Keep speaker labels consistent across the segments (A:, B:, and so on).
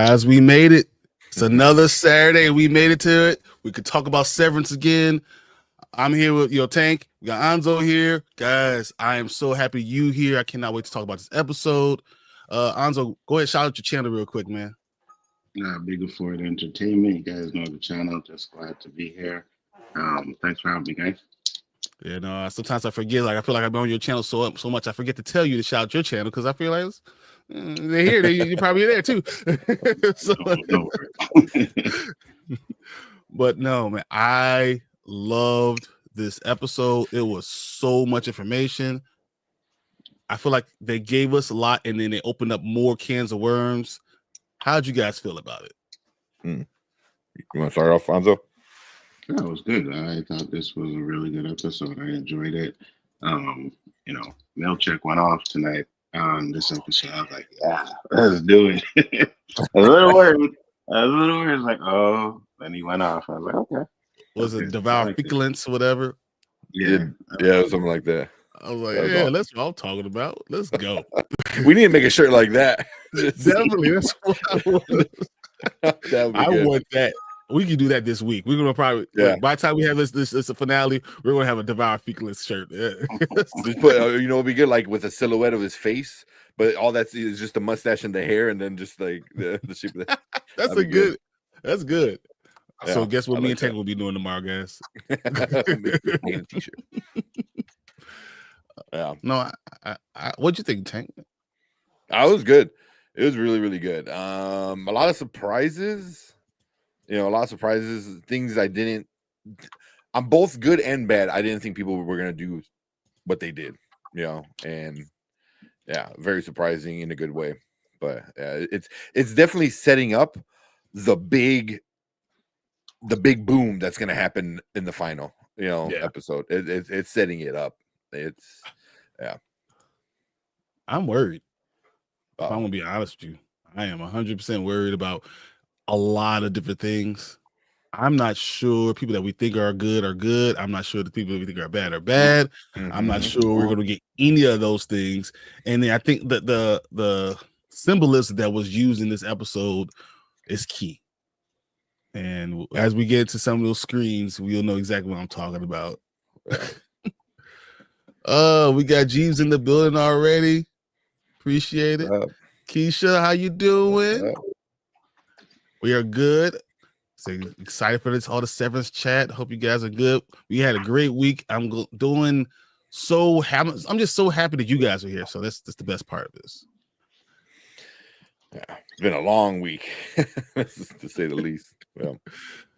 A: Guys, we made it. It's another Saturday. We made it to it. We could talk about Severance again. I'm here with your Tank. We got Anzo here. Guys, I am so happy you here. I cannot wait to talk about this episode. Anzo, go ahead, shout out your channel real quick, man.
B: Bigger for it entertainment. You guys know the channel. Just glad to be here. Thanks for having me, guys.
A: Yeah, no, sometimes I forget. Like I feel like I've been on your channel so much, I forget to tell you to shout out your channel because I feel like they're here. You're probably there too. So,
B: no
A: but no, man, I loved this episode. It was so much information. I feel like they gave us a lot, and then they opened up more cans of worms. How'd you guys feel about it?
C: You want to start off, Fonzo?
B: Yeah, it was good. I thought this was a really good episode. I enjoyed it. Mail check went off tonight on this episode. I was like, yeah, let's do it. a little worried. Like, oh, then he went off. I was like, okay.
A: Was it Devour Feculence or whatever?
C: Yeah, something like that.
A: I was like, yeah, that's what I'm talking about. Let's go.
C: We need to make a shirt like that.
A: Definitely, that's what I want. I want that. We can do that this week. We're gonna probably by the time we have this finale, we're gonna have a Devour Feculence shirt. Yeah.
C: Just put, it'd be good, like with a silhouette of his face, but all that's is just the mustache and the hair, and then just like the shape of that.
A: That's a good. That's good.
C: Yeah,
A: so guess what me and Tank will be doing tomorrow, guys?
C: Make a t-shirt. Yeah.
A: No, what'd you think, Tank?
C: I was good. It was really, really good. A lot of surprises. Things I didn't. I'm both good and bad. I didn't think people were gonna do what they did. And very surprising in a good way. But it's definitely setting up the big boom that's gonna happen in the final episode. It's setting it up.
A: I'm worried. If I'm gonna be honest with you, I am 100% worried about a lot of different things. I'm not sure people that we think are good are good. I'm not sure the people that we think are bad are bad. Mm-hmm. I'm not sure we're going to get any of those things. And then I think that the symbolism that was used in this episode is key. And as we get to some of those screens, we'll know exactly what I'm talking about. We got Jeeves in the building already. Appreciate it. Keisha, how you doing? We are good. So excited for all the Severance chat. Hope you guys are good. We had a great week. I'm just so happy that you guys are here. So that's the best part of this.
C: Yeah, it's been a long week, to say the least. Yeah.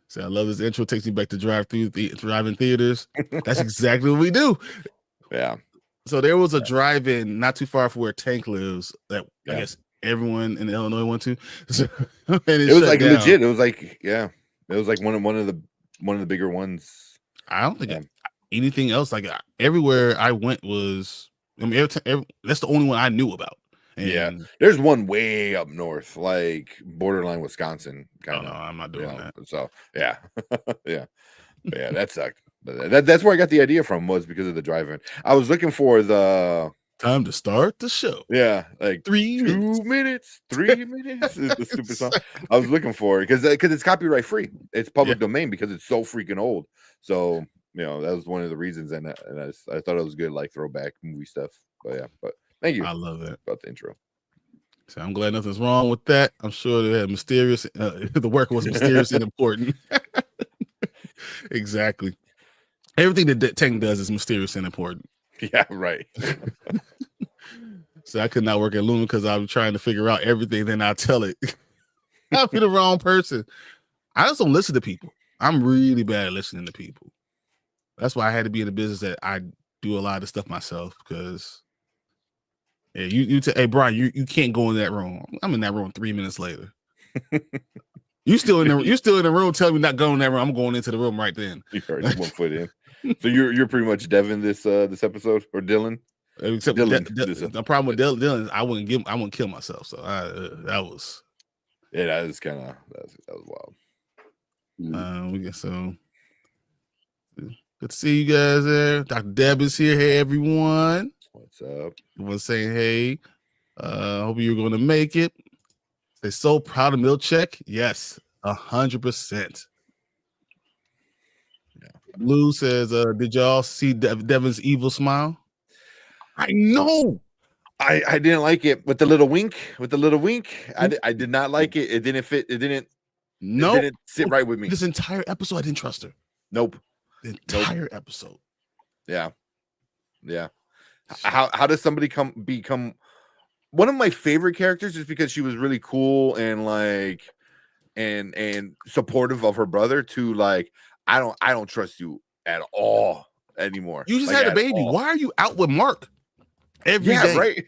A: So I love this intro. It takes me back to drive-in theaters. That's exactly what we do.
C: Yeah.
A: So there was a drive-in not too far from where Tank lives that I guess everyone in Illinois went to. So,
C: it was like down. Legit. It was like it was like one of the bigger ones.
A: I don't think anything else like everywhere I went was. I mean, that's the only one I knew about. And
C: there's one way up north, like borderline Wisconsin. Kind of.
A: No, I'm not doing that.
C: So yeah, that sucked. But that's where I got the idea from, was because of the drive-in. I was looking for the
A: time to start the show.
C: Yeah, like 3 minutes. 3 minutes is the stupid song. I was looking for it because it's copyright free. It's public domain because it's so freaking old. So that was one of the reasons, and I thought it was good, like throwback movie stuff. But thank you.
A: I love that
C: about the intro.
A: So I'm glad nothing's wrong with that. I'm sure they had mysterious. The work was mysterious and important. Exactly. Everything that Tank does is mysterious and important.
C: Yeah, right.
A: So I could not work at Luna because I was trying to figure out everything. Then I tell it. I'll be the wrong person. I just don't listen to people. I'm really bad at listening to people. That's why I had to be in the business that I do a lot of stuff myself. Because hey Brian, you can't go in that room. I'm in that room 3 minutes later. You still in the room telling me not going in that room. I'm going into the room right then.
C: You already 1 foot in. So you're pretty much Devin this episode, or Dylan?
A: Except
C: Dylan.
A: The problem with Dylan is I wouldn't kill myself. So that was
C: that was wild.
A: We get so good to see you guys there. Dr. Deb is here. Hey everyone.
C: What's up?
A: Everyone's saying hey. Hope you're going to make it. They're so proud of Milchek. Yes, 100%. Yeah. Blue says, "Did y'all see Devon's evil smile?" I know.
C: I didn't like it with the little wink. I did not like it. It didn't fit. It didn't sit right with me.
A: This entire episode, I didn't trust her.
C: Nope.
A: The entire episode.
C: Yeah. How does somebody become one of my favorite characters just because she was really cool and like and supportive of her brother to like I don't trust you at all anymore.
A: You just had a baby. Why are you out with Mark every day?
C: Right.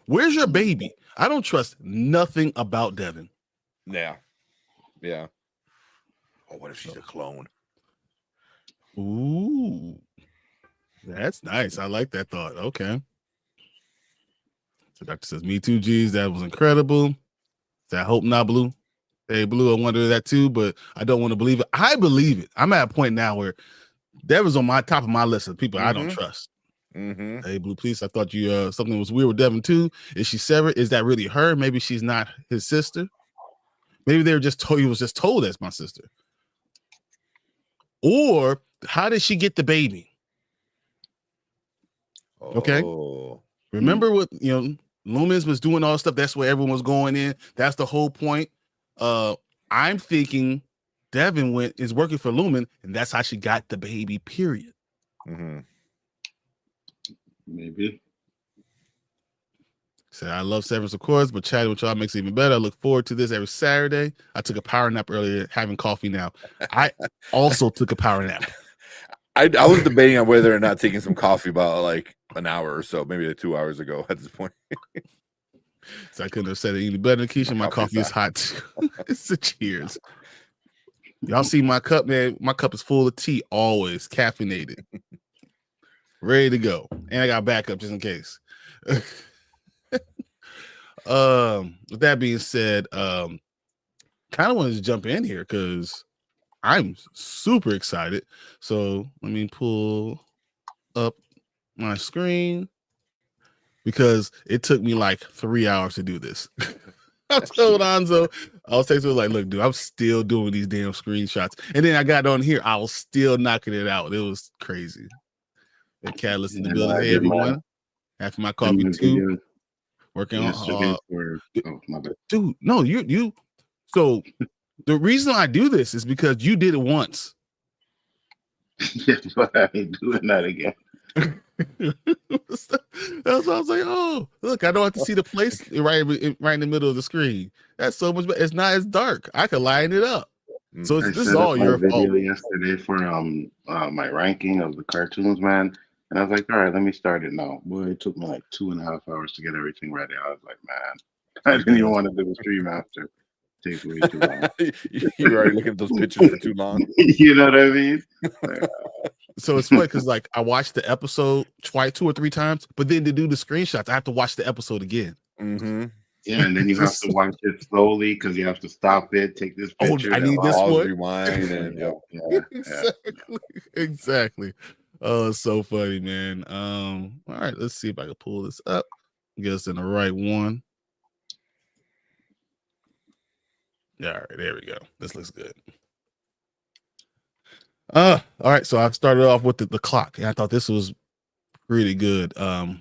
A: Where's your baby? I don't trust nothing about Devon.
C: Yeah. Oh, what if she's a clone?
A: Ooh, that's nice. I like that thought. Okay. So Doctor says, "Me too, G's. That was incredible." I hope not, Blue. Hey, Blue, I wonder that too, but I don't want to believe it. I believe it. I'm at a point now where Devon's on my top of my list of people I don't trust. Hey, Blue, please. I thought you something was weird with Devon too. Is she severed? Is that really her? Maybe she's not his sister. Maybe they were just told he was just told that's my sister. Or how did she get the baby? Okay. Remember what Lumens was doing all this stuff. That's where everyone was going in. That's the whole point. I'm thinking Devon is working for Lumen, and that's how she got the baby. Period.
B: Maybe.
A: So I love Severance, of course, but chatting with y'all makes it even better. I look forward to this every Saturday. I took a power nap earlier, having coffee now. I also took a power nap.
C: I was debating on whether or not taking some coffee about like an hour or so, maybe 2 hours ago at this point.
A: So I couldn't have said it any better, Keisha. My coffee is hot too. It's a cheers. Y'all see my cup, man? My cup is full of tea, always caffeinated, ready to go, and I got backup just in case. With that being said, kind of wanted to jump in here because I'm super excited. So let me pull up my screen because it took me like 3 hours to do this. I told Anzo, I was texting like, "Look, dude, I'm still doing these damn screenshots." And then I got on here, I was still knocking it out. It was crazy. The catalyst in the building. Hey, everyone. After my coffee too. Working on my bad. Dude, no, you so the reason I do this is because you did it once.
B: Yes, but I ain't doing that again.
A: That's why I was like, "Oh, look, I don't have to see the place right in the middle of the screen. That's so much better. It's not as dark. I can line it up." So this is all your fault.
B: Yesterday for my ranking of the cartoons, man. And I was like, all right, let me start it now. Boy, it took me like 2.5 hours to get everything ready. I was like, man, I didn't even want to do the stream after. It takes way too long.
C: You were already looking at those pictures for too long.
B: You know what I mean?
A: So it's funny because like I watched the episode twice, 2 or 3 times, but then to do the screenshots, I have to watch the episode again.
B: Yeah, and then you have to watch it slowly because you have to stop it, take this picture.
A: I need this one.
C: Rewind, and
A: Exactly. Oh, it's so funny, man. All right, let's see if I can pull this up. Get us in the right one. All right, there we go. This looks good. All right, so I started off with the clock, and I thought this was pretty good.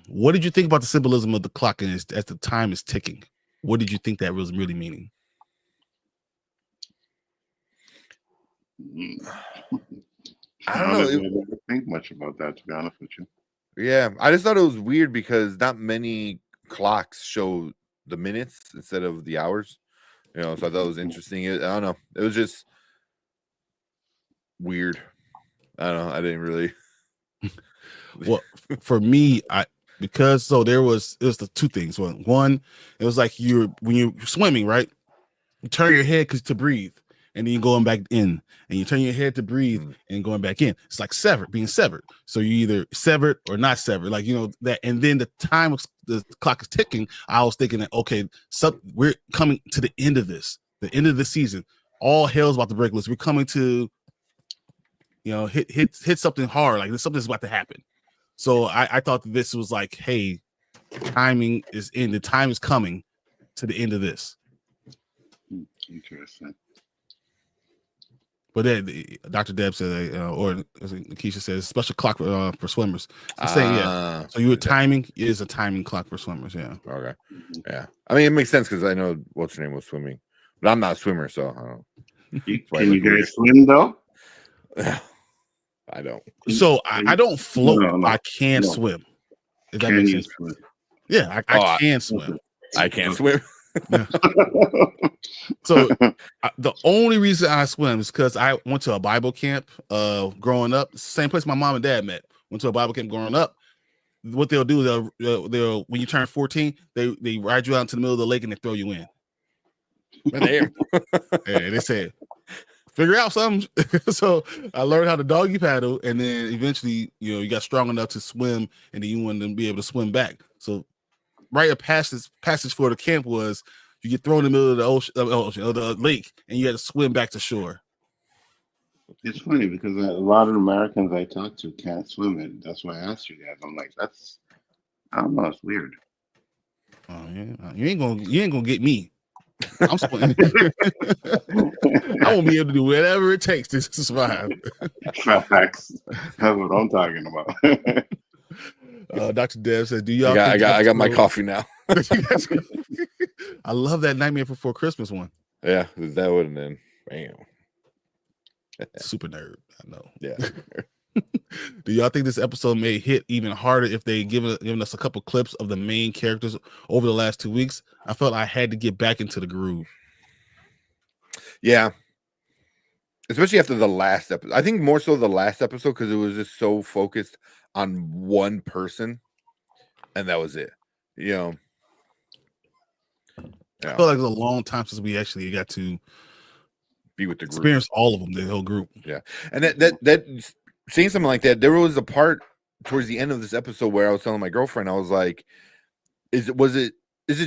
A: What did you think about the symbolism of the clock and as the time is ticking? What did you think that was really meaning?
B: I don't know. I didn't think much about that, to be honest with you.
C: Yeah, I just thought it was weird because not many clocks show the minutes instead of the hours. So I thought it was interesting. I don't know. It was just weird. I don't know. I didn't really.
A: Well, for me, it was the 2 things. One, it was like when you're swimming, right? You turn your head to breathe, and then you're going back in, and you turn your head to breathe and going back in. It's like being severed. So you either severed or not severed, like that. And then the clock is ticking. I was thinking that we're coming to the end of this, the end of the season. All hell's about to break loose. We're coming to, hit something hard. Like something's about to happen. So I thought that this was like, hey, timing is in. The time is coming to the end of this.
B: Interesting.
A: But then Dr. Deb said, or Keisha says, special clock for swimmers. I'm saying, yeah. So you were timing is a timing clock for swimmers, yeah.
C: Okay. Yeah. I mean, it makes sense because I know what's her name was swimming, but I'm not a swimmer, so I don't.
B: Can you guys swim though?
C: I don't.
A: So I don't float. No. I can swim. If that makes sense. Swim? Yeah, I can swim.
C: I can't swim.
A: Yeah. So the only reason I swim is because I went to a Bible camp growing up. Same place my mom and dad met. Went to a Bible camp growing up. What they'll do, they'll when you turn 14, they ride you out into the middle of the lake and they throw you in.
C: Damn.
A: Yeah, they said, figure out something. So I learned how to doggy paddle, and then eventually, you got strong enough to swim, and then you wanted to be able to swim back. So right a passage for the camp was you get thrown in the middle of the ocean or the lake, and you had to swim back to shore.
B: It's funny because a lot of Americans I talk to can't swim, and that's why I asked you guys. I'm like, I don't know, it's weird.
A: Oh yeah, you ain't gonna get me. I'm swimming. I won't be able to do whatever it takes to survive.
B: Facts. That's what I'm talking about.
A: Dr. Dev says, "Do y'all?"
C: I got my coffee now.
A: I love that Nightmare Before Christmas one.
C: Yeah, that would have been bam.
A: Super nerd, I know.
C: Yeah.
A: Do y'all think this episode may hit even harder if they given us a couple clips of the main characters over the last 2 weeks? I felt I had to get back into the groove.
C: Yeah. Especially after the last episode. I think more so the last episode because it was just so focused on one person, and that was it. Yeah.
A: I feel like it was a long time since we actually got to
C: be with the group.
A: Experience all of them, the whole group.
C: Yeah. And that saying something like that, there was a part towards the end of this episode where I was telling my girlfriend, I was like, is it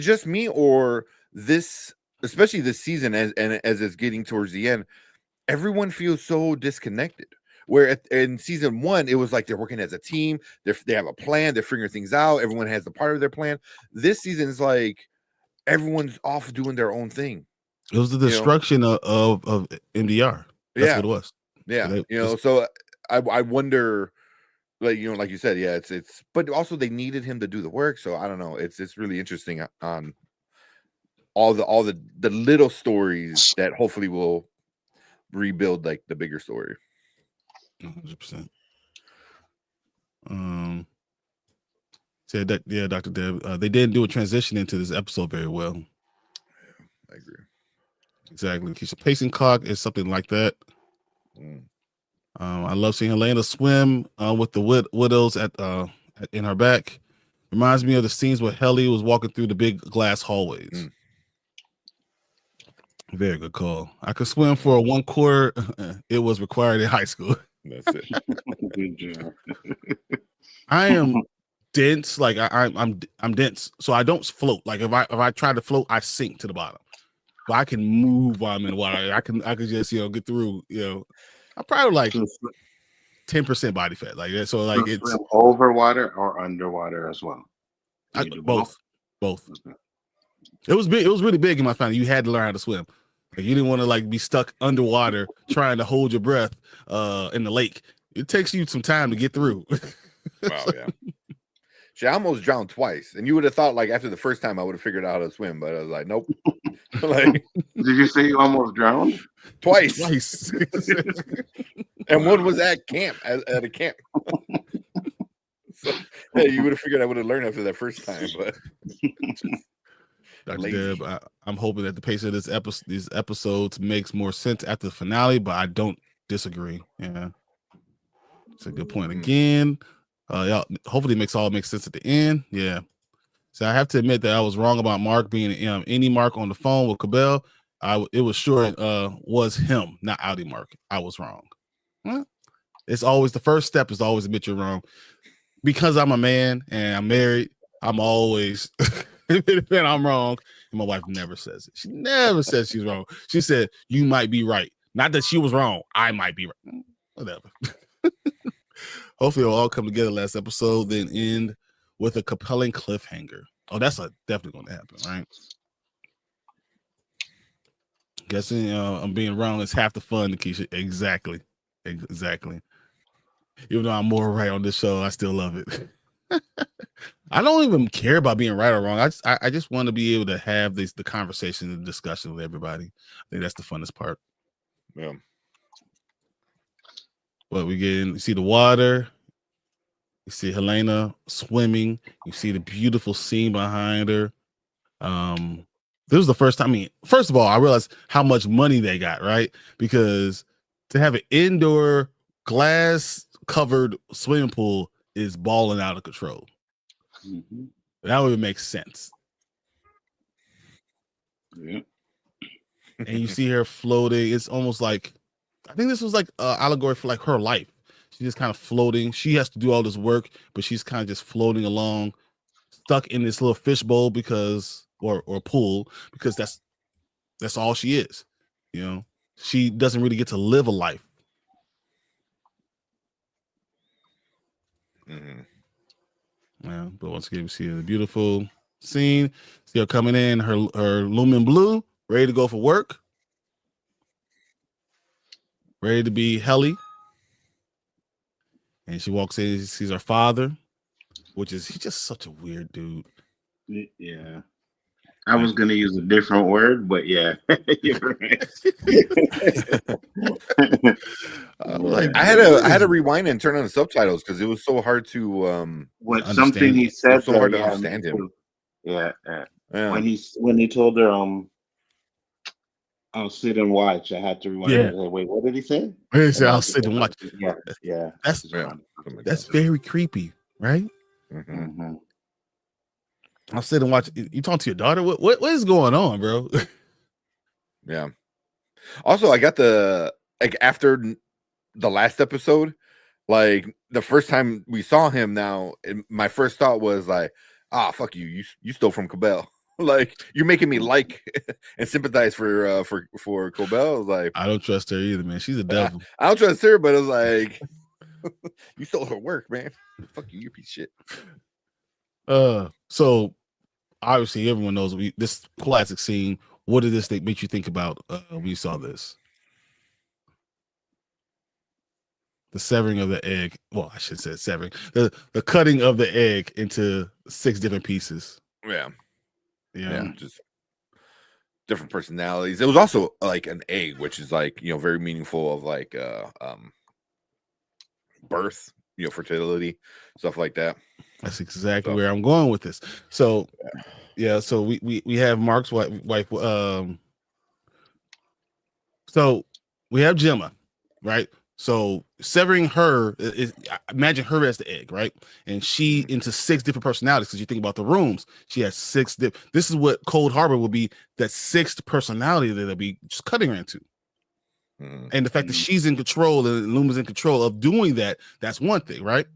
C: just me, or this, especially this season as it's getting towards the end, everyone feels so disconnected. Where in season 1, it was like they're working as a team, they have a plan, they're figuring things out, everyone has a part of their plan. This season is like everyone's off doing their own thing.
A: It was the destruction of MDR. That's what it was.
C: Yeah. So I wonder, like you said, yeah, it's but also they needed him to do the work. So I don't know. It's really interesting on all the little stories that hopefully will rebuild like the bigger story.
A: 100%. Said that, yeah, Dr. Deb, they didn't do a transition into this episode very well.
C: Yeah, I agree.
A: Exactly. Keisha pacing clock is something like that. I love seeing Helena swim with the widows in her back. Reminds me of the scenes where Helly was walking through the big glass hallways. Very good call. I could swim for 1 quarter. It was required in high school.
C: That's it.
B: Good job.
A: I am dense. Like I'm dense, so I don't float. Like if I try to float, I sink to the bottom. But I can move while I'm in the water. I can just get through. I'm probably like 10% body fat, like that. So like it's
B: over water or underwater as well.
A: Both. Okay. It was big. It was really big in my family. You had to learn how to swim. Like, you didn't want to like be stuck underwater trying to hold your breath in the lake. It takes you some time to get through.
C: Wow, yeah. See, I almost drowned twice, and you would have thought like after the first time I would have figured out how to swim, but I was like, nope. Like,
B: did you say you almost drowned?
C: Twice. And one was at camp, at a camp. So yeah, you would have figured I would have learned after that first time, but
A: Dr. Deb, I'm hoping that the pace of these episodes makes more sense after the finale, but I don't disagree. Yeah, it's a good point. Again, y'all, hopefully it makes sense at the end. Yeah. So I have to admit that I was wrong about Mark being any Mark on the phone with Cobel. It was sure was him, not Audi Mark. I was wrong. Well, it's always the first step is always admit you're wrong. Because I'm a man and I'm married, I'm always admitting I'm wrong. And my wife never says it. She never says she's wrong. She said, you might be right. Not that she was wrong. I might be right. Whatever. Hopefully it'll all come together last episode, then end with a compelling cliffhanger. Oh, that's definitely going to happen, right? Guessing I'm being wrong is half the fun, Keisha. Exactly. Even though I'm more right on this show, I still love it. I don't even care about being right or wrong. I just want to be able to have the conversation and discussion with everybody. I think that's the funnest part.
C: Yeah.
A: But we get in, you see the water, you see Helena swimming, you see the beautiful scene behind her. This was the first time. I mean, first of all, I realized how much money they got, right? Because to have an indoor glass covered swimming pool is balling out of control.
B: Mm-hmm.
A: That would make sense.
B: Yeah.
A: And you see her floating. It's almost like, I think this was like allegory for like her life. She's just kind of floating. She has to do all this work, but she's kind of just floating along, stuck in this little fishbowl because, or pool, because that's all she is. You know, she doesn't really get to live a life.
C: Mm-hmm.
A: Yeah, but once again, we see the beautiful scene. See her coming in, her lumen blue, ready to go for work, ready to be Helly. And she walks in, she sees her father, which is, he's just such a weird dude.
B: Yeah. I was gonna use a different word, but yeah, you're right.
C: I had to rewind and turn on the subtitles because it was so hard to
B: something he said.
C: So hard to understand him.
B: Yeah. When he told her I'll sit and watch, I had to rewind.
A: Yeah.
B: Wait, what did he say?
A: He said, I'll sit and watch.
B: Yeah.
A: That's very creepy, right?
B: Mm-hmm.
A: I'll sit and watch. You talking to your daughter? What is going on, bro?
C: Yeah. Also, I got after the last episode, like the first time we saw him, now my first thought was like, fuck you stole from Cobel. Like, you're making me like and sympathize for Cobel. I was like, I
A: don't trust her either, man. She's a devil.
C: I don't trust her, but it was like, you stole her work, man. Fuck you, you piece of shit.
A: So obviously everyone knows this classic scene. What did this make you think about when you saw this? The severing of the egg. Well, I should say severing. The cutting of the egg into 6 different pieces.
C: Yeah.
A: Yeah.
C: Just different personalities. It was also like an egg, which is like, very meaningful of like birth, fertility, stuff like that.
A: That's exactly where I'm going with this. So so we have Mark's wife. So we have Gemma, right? So severing her is, imagine her as the egg, right? And she into 6 different personalities, because you think about the rooms, she has 6 this is what Cold Harbor will be, that 6th personality that they'll be just cutting her into. And the fact that she's in control and Luma's in control of doing that, that's one thing, right?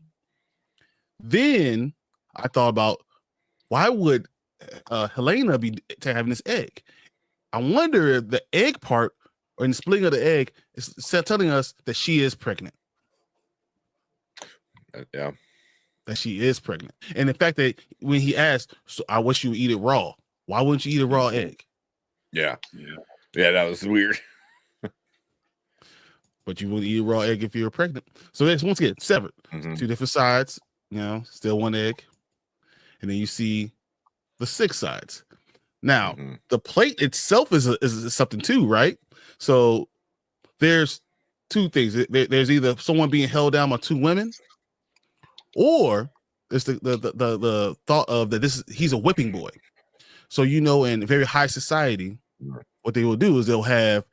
A: Then I thought about, why would Helena be having this egg? I wonder if the egg part, or in the splitting of the egg, is telling us that she is pregnant.
C: Yeah.
A: That she is pregnant. And the fact that when he asked, so I wish you would eat it raw. Why wouldn't you eat a raw egg?
C: Yeah, that was weird.
A: But you wouldn't eat a raw egg if you were pregnant. So that's, once again, severed. 2 different sides, still 1 egg. And then you see the 6 sides. Now, the plate itself is something too, right? So there's 2 things. There's either someone being held down by 2 women, or there's the thought of that he's a whipping boy. So in very high society, what they will do is they'll have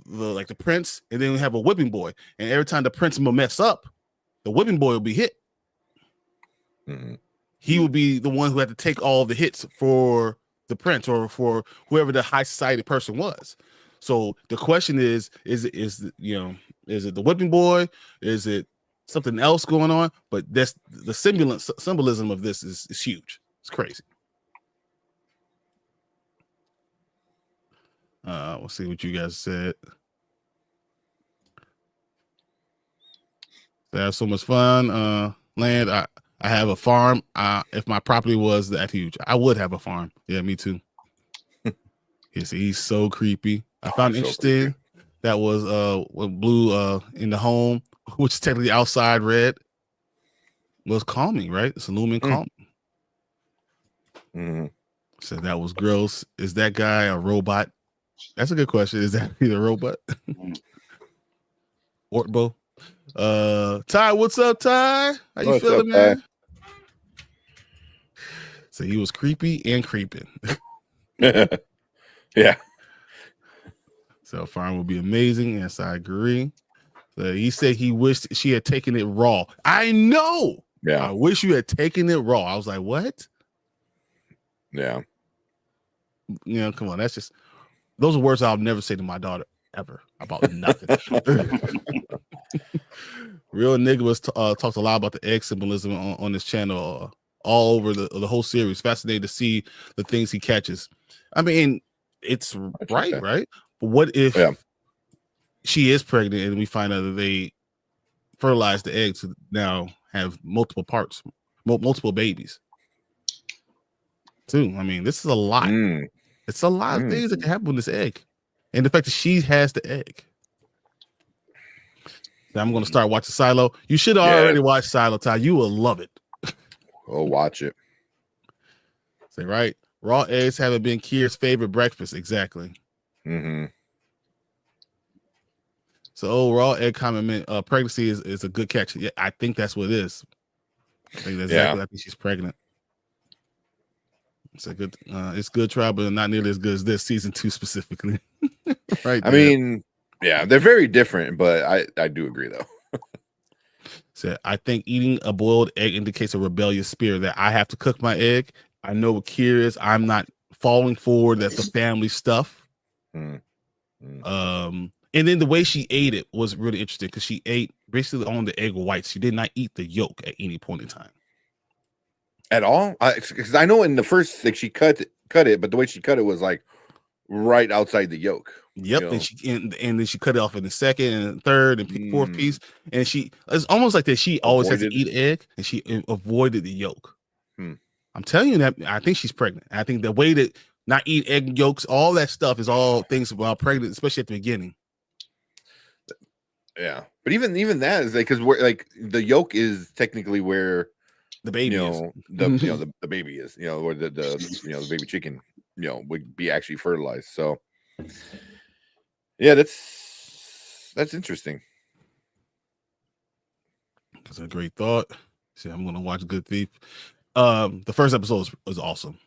A: the prince, and then we have a whipping boy. And every time the prince will mess up, the whipping boy will be hit. He will be the one who had to take all the hits for the prince or for whoever the high society person was. So the question is it the whipping boy? Is it something else going on? But that's the symbolism of this is huge. It's crazy. We'll see what you guys said. They have so much fun. Land. I have a farm. If my property was that huge, I would have a farm. Yeah, me too. He's so creepy. I found
C: so
A: interesting that was what blue in the home, which is technically outside red, was calming, right? It's a lumen calm.
C: Mm-hmm.
A: So that was gross. Is that guy a robot? That's a good question. Is that a robot? Ortbo. Ty, what's up, Ty? How you feeling, man? So he was creepy and creeping.
C: Yeah.
A: So Farm would be amazing. Yes, I agree. So he said he wished she had taken it raw. I know.
C: Yeah.
A: I wish you had taken it raw. I was like, what?
C: Yeah.
A: You know, come on. That's just, those are words I'll never say to my daughter ever about nothing. Real nigga was talked a lot about the egg symbolism on this channel, all over the whole series. Fascinating to see the things he catches. I mean, it's right? But what if she is pregnant and we find out that they fertilize the egg to now have multiple parts, multiple babies too? I mean, this is a lot. It's a lot of things that can happen with this egg, and the fact that she has the egg. Now I'm going to start watching Silo. You should already watch Silo, Ty. You will love it.
C: Oh, watch it.
A: Say right. Raw eggs haven't been Kier's favorite breakfast. Exactly.
C: Mm-hmm.
A: So raw egg comment, pregnancy is a good catch. Yeah, I think that's what it is. I think that's exactly. I think she's pregnant. It's a good. It's good try, but not nearly as good as this season 2 specifically. Right.
C: I mean, yeah, they're very different, but I do agree though.
A: So I think eating a boiled egg indicates a rebellious spirit that I have to cook my egg. I know what Kier is. I'm not falling forward. That's the family stuff. And then the way she ate it was really interesting because she ate basically on the egg whites. She did not eat the yolk at any point in time.
C: At all? Because I know in the first, like, she cut it, but the way she cut it was like right outside the yolk.
A: Yep, you know? and then she cut it off in the second and third and fourth piece, and it's almost like that she always has to eat egg, and she avoided the yolk. I'm telling you that I think she's pregnant. I think the way that not eat egg yolks, all that stuff is all things about pregnant, especially at the beginning.
C: Yeah, but even that is like because we're like the yolk is technically where
A: the baby
C: is. The baby is, or the the baby chicken would be actually fertilized. So yeah, that's interesting.
A: That's a great thought. See, I'm gonna watch Good Thief. The first episode was awesome.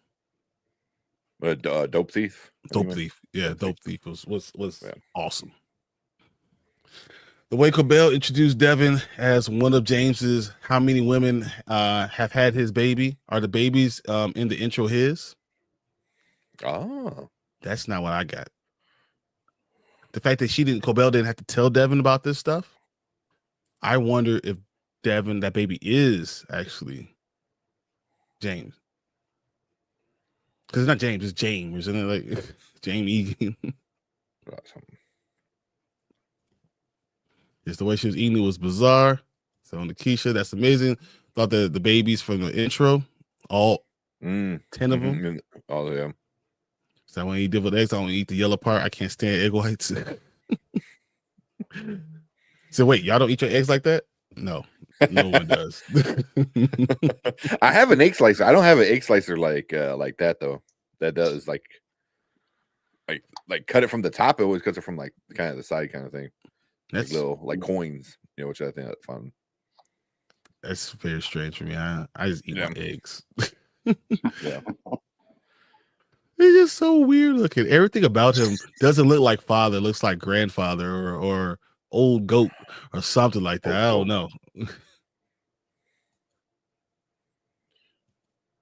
C: Dope Thief.
A: Dope Thief. Yeah, Dope Thief was awesome. The way Cobel introduced Devon as one of James's, how many women have had his baby? Are the babies in the intro his?
C: Oh,
A: that's not what I got. The fact that Cobel didn't have to tell Devon about this stuff. I wonder if Devon, that baby, is actually James. Because it's not James, it's James, isn't it? Like James Egan. Just the way she was eating it was bizarre. So on the Keisha, that's amazing. Thought the babies from the intro, all 10 of them.
C: All of them.
A: So when you eat deviled eggs, I don't eat the yellow part. I can't stand egg whites. So wait, y'all don't eat your eggs like that? No one does.
C: I have an egg slicer. I don't have an egg slicer like that though. That does like cut it from the top. It always cuts it from like kind of the side kind of thing. That's like little like coins, which I think that's fun.
A: That's very strange for me. I just eat my eggs.
C: Yeah.
A: He's just so weird looking. Everything about him doesn't look like father. It looks like grandfather or old goat or something like that. I don't know.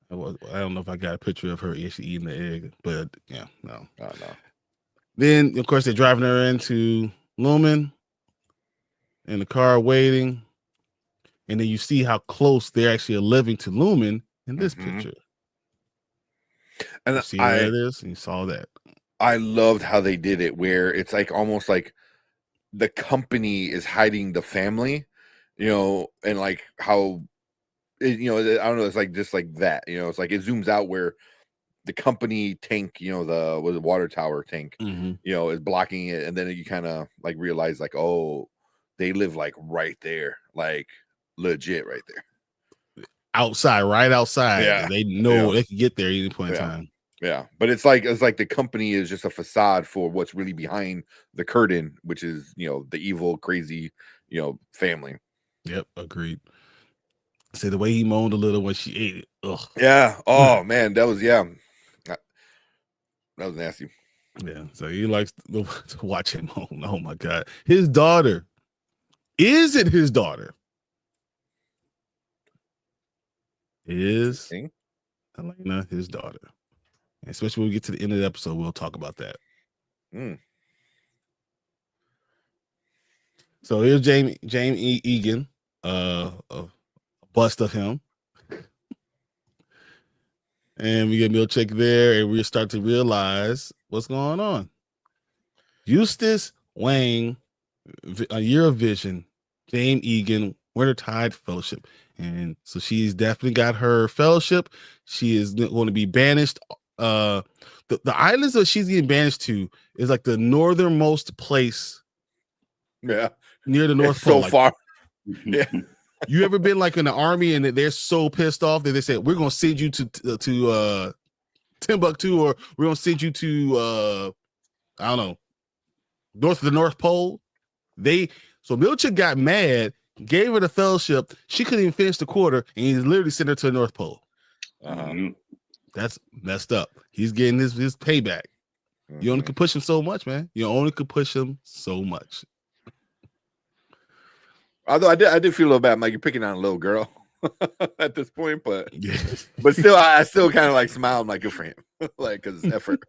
A: I don't know if I got a picture of her actually eating the egg, but yeah, no.
C: No.
A: Then, of course, they're driving her into Lumen in the car waiting. And then you see how close they're actually living to Lumen in this picture.
C: And
A: you see where it is, and you saw that.
C: I loved how they did it, where it's like almost like the company is hiding the family, and like how, I don't know, it's like just like that, it's like it zooms out where the company tank, the water tower tank,
A: Mm-hmm.
C: is blocking it, and then you kind of like realize like, oh, they live like right there, like legit right there.
A: Outside, right outside.
C: Yeah.
A: They know they can get there at any point in time.
C: Yeah, but it's like the company is just a facade for what's really behind the curtain, which is the evil, crazy, family.
A: Yep, agreed. See the way he moaned a little when she ate it. Ugh.
C: Yeah. Oh man, that was nasty.
A: Yeah. So he likes to watch him moan. Oh my God, his daughter. Is it his daughter? Is Elena his daughter? Especially when we get to the end of the episode, we'll talk about that. So here's James Egan, a bust of him. And we get Milchick there, and we start to realize what's going on. Eustace Wang, A Year of Vision, James Egan, Wintertide Fellowship. And so she's definitely got her fellowship. She is going to be banished. The islands that she's getting banished to is like the northernmost place.
C: Yeah.
A: Near the North Pole.
C: So far.
B: Yeah.
A: You ever been like in the army and they're so pissed off that they said, we're going to send you to Timbuktu, or we're going to send you to, I don't know, north of the North Pole. So Milchick got mad, gave her the fellowship. She couldn't even finish the quarter, and he literally sent her to the North Pole. That's messed up. He's getting his payback. You only could push him so much, man. You only could push him so much.
C: Although I did feel a little bad. I'm like, you're picking on a little girl at this point, but
A: yes.
C: But still, I still kind of like smiled. I'm like, good for him, like, because effort.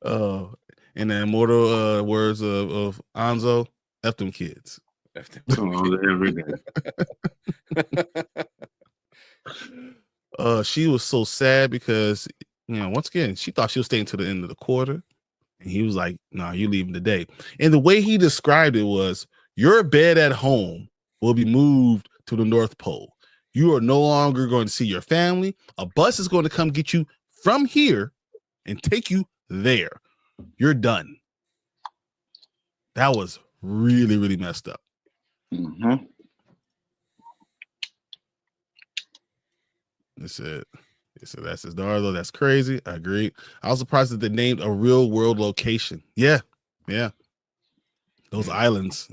A: And the immortal words of Anzo, F them kids.
B: F them every day.
A: She was so sad because, once again, she thought she was staying to the end of the quarter. And he was like, nah, you're leaving today. And the way he described it was, your bed at home will be moved to the North Pole. You are no longer going to see your family. A bus is going to come get you from here and take you there. You're done. That was really, really messed up.
B: Mm-hmm.
A: That's it. So that's his daughter, though. That's crazy. I agree. I was surprised that they named a real world location. Yeah. Those islands.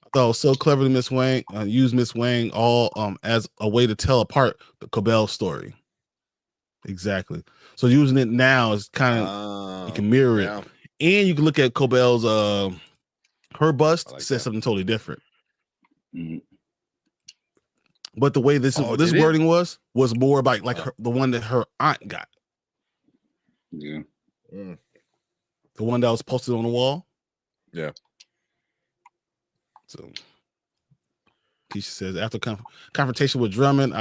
A: I thought it was so clever to Miss Wang use Miss Wang all as a way to tell apart the Cobel story. Exactly. So using it now is kind of you can mirror it, and you can look at Cobel's her bust says something totally different.
B: Mm-hmm.
A: But the way this wording was more about like the one that her aunt got.
B: Yeah.
A: The one that was posted on the wall.
C: Yeah.
A: So Keisha says after confrontation with Drummond,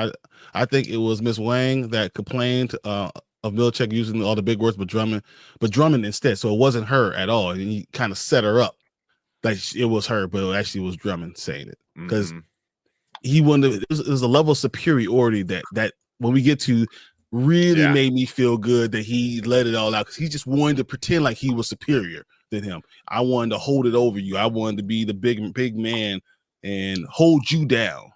A: I think it was Miss Wang that complained of Milchick using all the big words, but Drummond instead. So it wasn't her at all, and he kind of set her up like it was her, but it actually was Drummond saying it because he wanted. It was a level of superiority that when we get to really made me feel good that he let it all out because he just wanted to pretend like he was superior than him. I wanted to hold it over you. I wanted to be the big man and hold you down.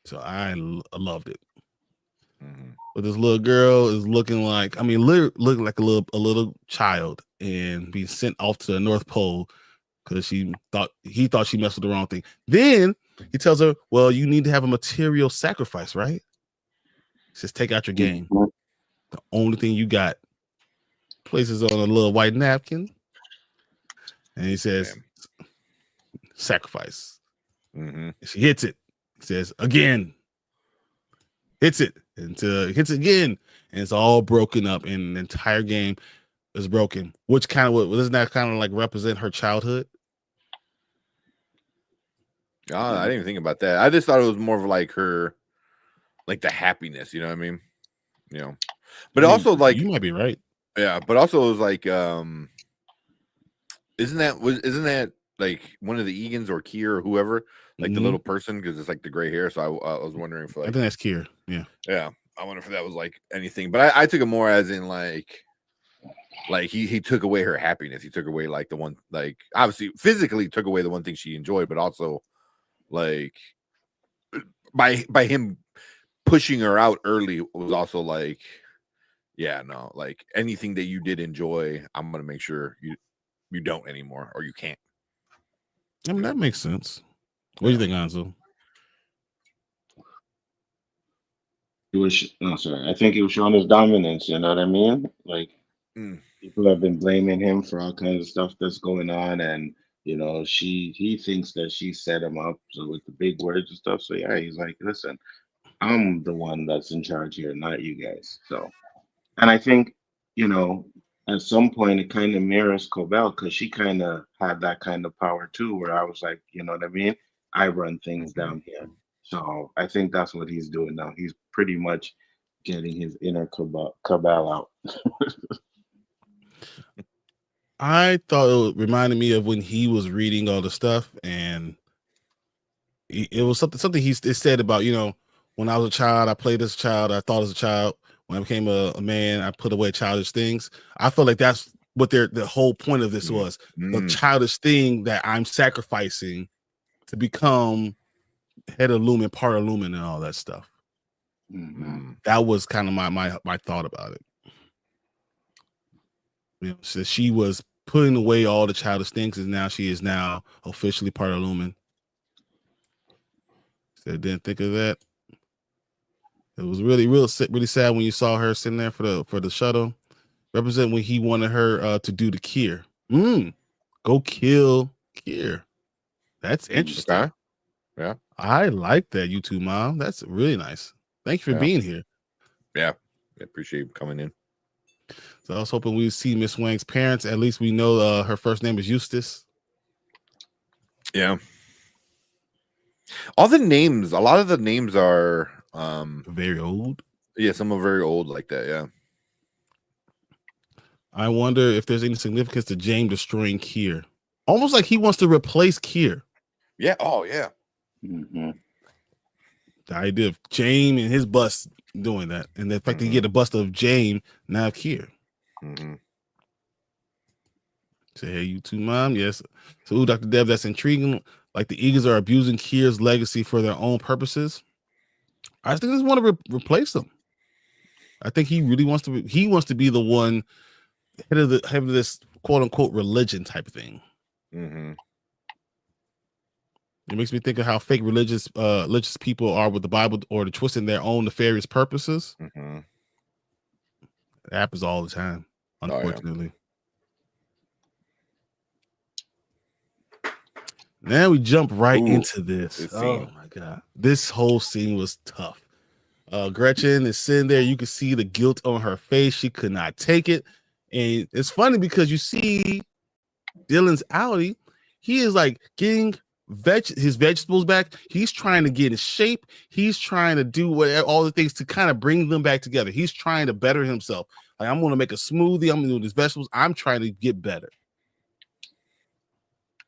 A: So I loved it. But this little girl is looking like, looking like a little child and being sent off to the North Pole because he thought she messed with the wrong thing. Then he tells her, well, you need to have a material sacrifice, right? He says, take out your game. The only thing you got. Places on a little white napkin. And he says, sacrifice. She hits it. He says, again. Hits it until it hits again. And it's all broken up. And the entire game is broken. Which doesn't that kind of like represent her childhood?
C: I didn't even think about that. I just thought it was more of like her, like the happiness, you know what I mean? But also like
A: you might be right.
C: Yeah, but also it was like isn't that like one of the Egans or Kier or whoever like the little person, because it's like the gray hair. So I was wondering if
A: I
C: like
A: think that's Kier. Yeah.
C: Yeah, I wonder if that was like anything, but I took it more as in like he took away her happiness. He took away like the one, like obviously physically took away the one thing she enjoyed, but also like by him pushing her out early was also like, yeah, no, like anything that you did enjoy, I'm gonna make sure you don't anymore, or you can't.
A: I mean, that makes sense. What do you think, Anzo?
B: It was, no, sorry. I think he was showing his dominance. You know what I mean? Like people have been blaming him for all kinds of stuff that's going on, and he thinks that she set him up. So with the big words and stuff. So yeah, he's like, listen, I'm the one that's in charge here, not you guys. So, and I think at some point it kind of mirrors Cobel because she kind of had that kind of power too, where I was like, you know what I mean? I run things down here. So I think that's what he's doing now. He's pretty much getting his inner cabal out.
A: I thought it reminded me of when he was reading all the stuff, and it was something he said about, when I was a child, I played as a child, I thought as a child. When I became a man, I put away childish things. I feel like that's what the whole point of this was. The childish thing that I'm sacrificing to become head of Lumen, part of Lumen, and all that stuff. That was kind of my thought about it. So she was putting away all the childish things, and now she is now officially part of Lumen. So I didn't think of that. It was really sad when you saw her sitting there for the shuttle. Represent when he wanted her to do the Kier. Go kill Kier. That's interesting.
C: Okay. Yeah.
A: I like that, you two, Mom. That's really nice. Thank you for being here.
C: Yeah. I appreciate you coming in.
A: So I was hoping we'd see Miss Wang's parents. At least we know her first name is Eustace.
C: Yeah. A lot of the names are
A: very old.
C: Yeah, some are very old like that, yeah.
A: I wonder if there's any significance to James destroying Kier. Almost like he wants to replace Kier.
C: Yeah. Oh, yeah.
A: The idea of James and his bust doing that, and the fact that you get a bust of James now Kier. Say, hey, you too, Mom. Yes. So, Dr. Dev, that's intriguing. Like the Eagles are abusing Kier's legacy for their own purposes. I think they just want to replace him. I think he really wants to. He wants to be the one head of this quote unquote religion type of thing. It makes me think of how fake religious people are with the Bible, or the twisting their own nefarious purposes. It happens all the time, unfortunately. Now we jump right into this. Oh my God. This whole scene was tough. Gretchen is sitting there. You can see the guilt on her face. She could not take it. And it's funny because you see Dylan's outie. He is like getting his vegetables back. He's trying to get in shape. He's trying to do all the things to kind of bring them back together. He's trying to better himself. Like, I'm going to make a smoothie. I'm going to do these vegetables. I'm trying to get better.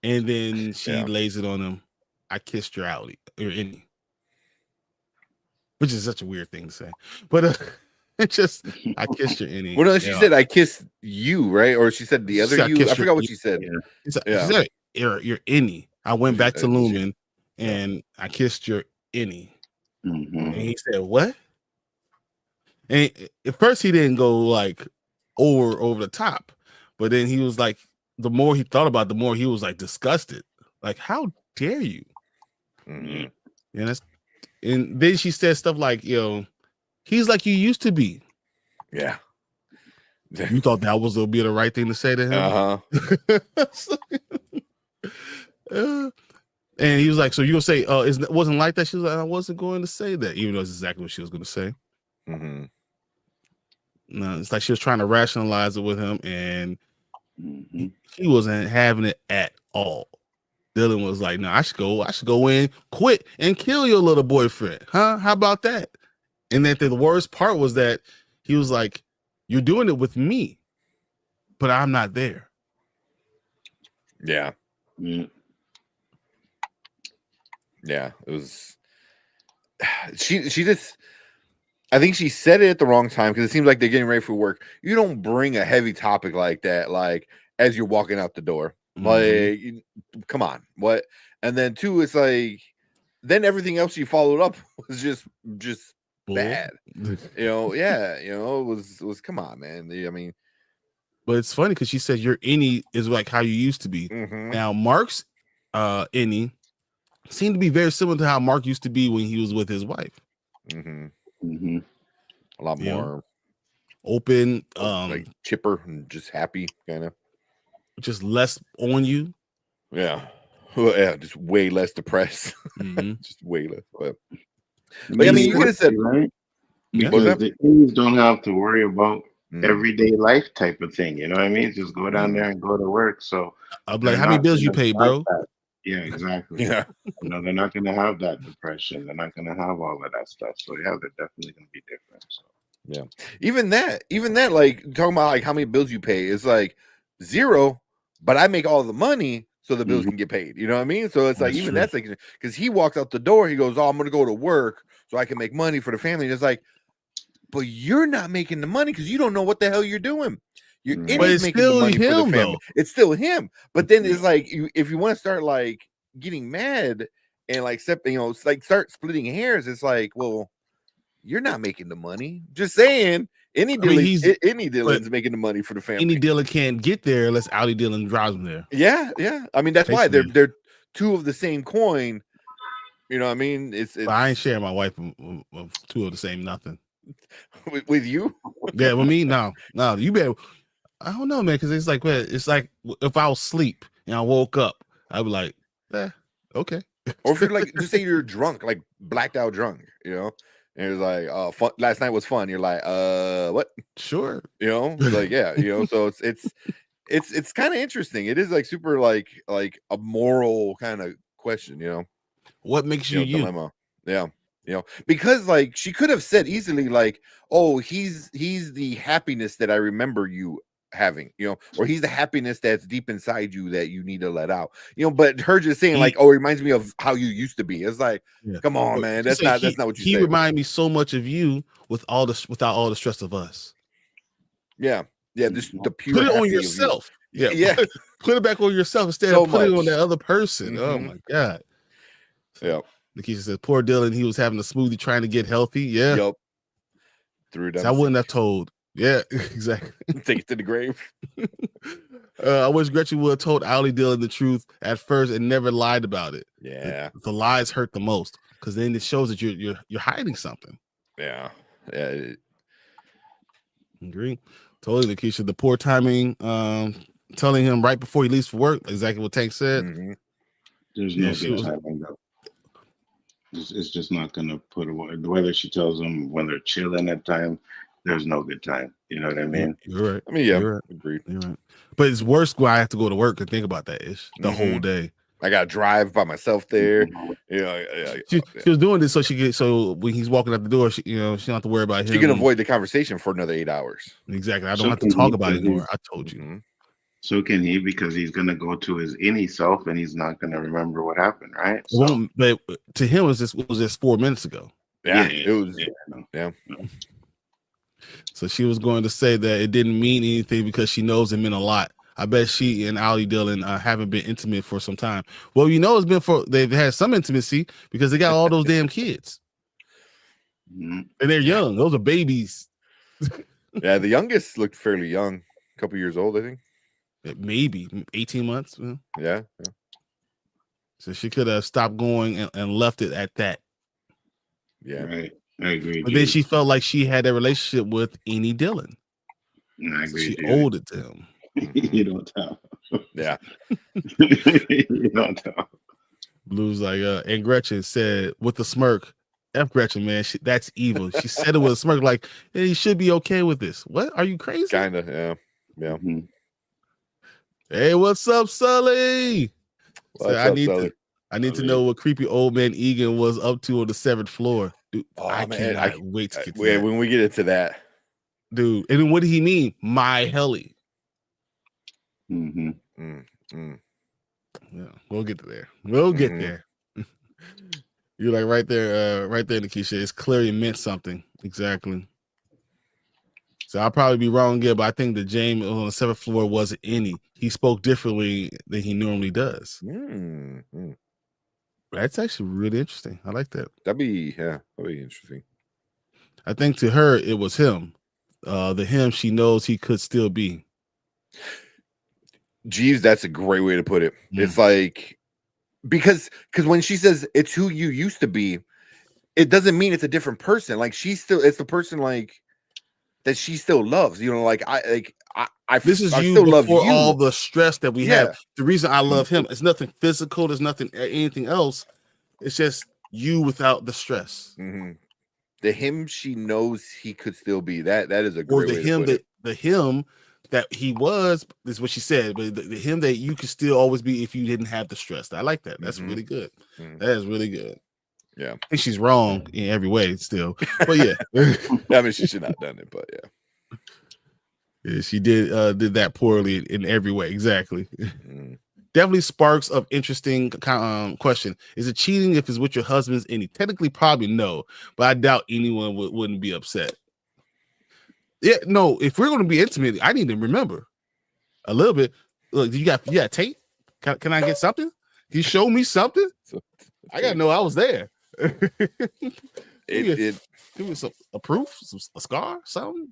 A: And then she lays it on him. I kissed your outie or any, which is such a weird thing to say. But it's just, I kissed your any.
C: Well, no, she said I kissed you, right? Or she said the other you. I forgot what she said.
A: She said your any. I went back to Lumen and I kissed your any. And he said, what? And at first he didn't go like over the top, but then he was like, the more he thought about it, the more he was like disgusted. Like, how dare you? And then she said stuff like, he's like you used to be. Yeah. You thought that was be the right thing to say to him? And he was like, so you'll say, it wasn't like that? She was like, I wasn't going to say that, even though it's exactly what she was going to say. No, it's like she was trying to rationalize it with him, and he wasn't having it at all. Dylan was like, no, I should go in, quit, and kill your little boyfriend. Huh? How about that? And then the worst part was that he was like, you're doing it with me, but I'm not there.
C: Yeah. Yeah, it was. She just. I think she said it at the wrong time because it seems like they're getting ready for work. You don't bring a heavy topic like that, like as you're walking out the door. Like, come on, what? And then two, it's like, then everything else you followed up was just bad. It was come on, man. I mean,
A: but it's funny because she said your innie is like how you used to be. Now Mark's innie seemed to be very similar to how Mark used to be when he was with his wife.
C: A lot more
A: open,
C: like chipper and just happy, kind of,
A: just less on you.
C: Yeah, just way less depressed. Just way less. But I mean, you could have said,
B: right? Because the innies don't have to worry about everyday life type of thing. You know what I mean? Just go down there and go to work. So
A: I'll be like, how many bills you pay, bro?
B: Yeah, exactly.
C: Yeah.
B: They're not going to have that depression. They're not going to have all of that stuff. So yeah, they're definitely going to be different. So
C: yeah, even that, like talking about like how many bills you pay is like 0, but I make all the money so the bills can get paid. You know what I mean? So it's like even that's like because he walks out the door, he goes, "Oh, I'm going to go to work so I can make money for the family." And it's like, but you're not making the money because you don't know what the hell you're doing. You're making the money for the family. Though. It's still him. But then it's like if you want to start like getting mad and like like start splitting hairs, it's like, well, you're not making the money. Just saying, any Dylan's making the money for the family.
A: Any Dylan can't get there unless Audi Dylan drives him there.
C: Yeah. I mean, that's why they're two of the same coin. You know what I mean? It's
A: I ain't sharing my wife with two of the same nothing.
C: with you?
A: Yeah, with me? No. You better. I don't know, man, because it's like if I was asleep and I woke up, I'd be like, okay.
C: Or if you're like, just say you're drunk, like blacked out drunk, and it was like, fun, last night was fun. You're like, what?
A: Sure.
C: Like, yeah, so it's kind of interesting. It is like super like a moral kind of question,
A: What makes you
C: dilemma. Yeah. Because like she could have said easily, like, oh, he's the happiness that I remember you having, or he's the happiness that's deep inside you that you need to let out, but her just saying like, oh, it reminds me of how you used to be. It's like, come on, man, that's not what you say.
A: He reminded me so much of you without all the stress of us.
C: Yeah, just the pure.
A: Put it on yourself. Yeah. Put it back on yourself instead of putting it on that other person. Oh my God.
C: Yeah.
A: Nikisha says, poor Dylan, he was having a smoothie trying to get healthy. Yeah.
C: Yep. Threw it down.
A: I wouldn't have told. Yeah, exactly.
C: Take it to the grave.
A: I wish Gretchen would have told Audi Dylan the truth at first and never lied about it.
C: Yeah.
A: The lies hurt the most because then it shows that you're hiding something.
C: Yeah.
A: Agree. Totally, Nikisha. The poor timing, telling him right before he leaves for work, exactly what Tank said.
B: There's no good timing though. It's just not gonna put away. Whether she tells them when they're chilling at time, there's no good time. You know what I mean?
A: You're right.
C: I mean, yeah,
A: right.
C: Agreed.
A: You're right. But it's worse when I have to go to work and think about that ish the whole day.
C: I gotta drive by myself there.
A: She was doing this so when he's walking out the door, she don't have to worry about him.
C: She can avoid the conversation for another 8 hours.
A: Exactly. I don't have to talk about it anymore. I told you.
B: So can he, because he's gonna go to his innie self and he's not gonna remember what happened, right?
A: Well, but to him, it was just 4 minutes ago.
C: Yeah, it was. Yeah.
A: So she was going to say that it didn't mean anything because she knows it meant a lot. I bet she and Audi Dylan haven't been intimate for some time. Well, it's been they've had some intimacy because they got all those damn kids. And they're young. Those are babies.
C: Yeah, the youngest looked fairly young. A couple years old, I think.
A: Maybe 18 months.
C: Yeah.
A: So she could have stopped going and left it at that.
C: Yeah.
B: Right. I agree.
A: But then she felt like she had a relationship with Annie Dylan.
B: I agree.
A: She owed it to him.
B: You don't tell.
C: Yeah.
B: You don't tell.
A: Blue's like, and Gretchen said with a smirk, F Gretchen, man, that's evil. She said it with a smirk, like, hey, you should be okay with this. What? Are you crazy?
C: Kind of, yeah.
A: Hey, what's up, Sully?
C: Sully?
A: I need to know what creepy old man Egan was up to on the 7th floor. Dude, I cannot wait to get to that.
C: When we get into that.
A: Dude, and then what did he mean? My heli.
B: Mm-hmm.
A: Yeah, we'll get to there. We'll get there. You're like right there, Nikisha. It's clearly meant something. Exactly. So I'll probably be wrong again, but I think that James on the 7th floor wasn't any. He spoke differently than he normally does.
C: Mm-hmm.
A: That's actually really interesting. I like that.
C: That'd be interesting.
A: I think to her it was him. The him she knows he could still be.
C: Jeeves, that's a great way to put it. It's like because when she says it's who you used to be, it doesn't mean it's a different person. Like it's the person like that she still loves. You know, like I
A: this is
C: I
A: you
C: still
A: before
C: love you.
A: all the stress that we have. The reason I love him, it's nothing physical. There's nothing anything else. It's just you without the stress.
C: Mm-hmm. The him she knows he could still be. That is a great way to put it.
A: The him that he was is what she said, but the him that you could still always be if you didn't have the stress. I like that. That's really good. That is really good.
C: Yeah,
A: I think she's wrong in every way still, but yeah.
C: I mean, she should not have done it, but
A: yeah, she did that poorly in every way. Exactly. Definitely sparks of interesting question. Is it cheating if it's with your husband's any? Technically, probably no, but I doubt anyone wouldn't be upset. Yeah, no. If we're going to be intimate, I need to remember a little bit. Look, you got tape? Can I get something? Can you show me something? I gotta know I was there. Give me a proof, a scar, something.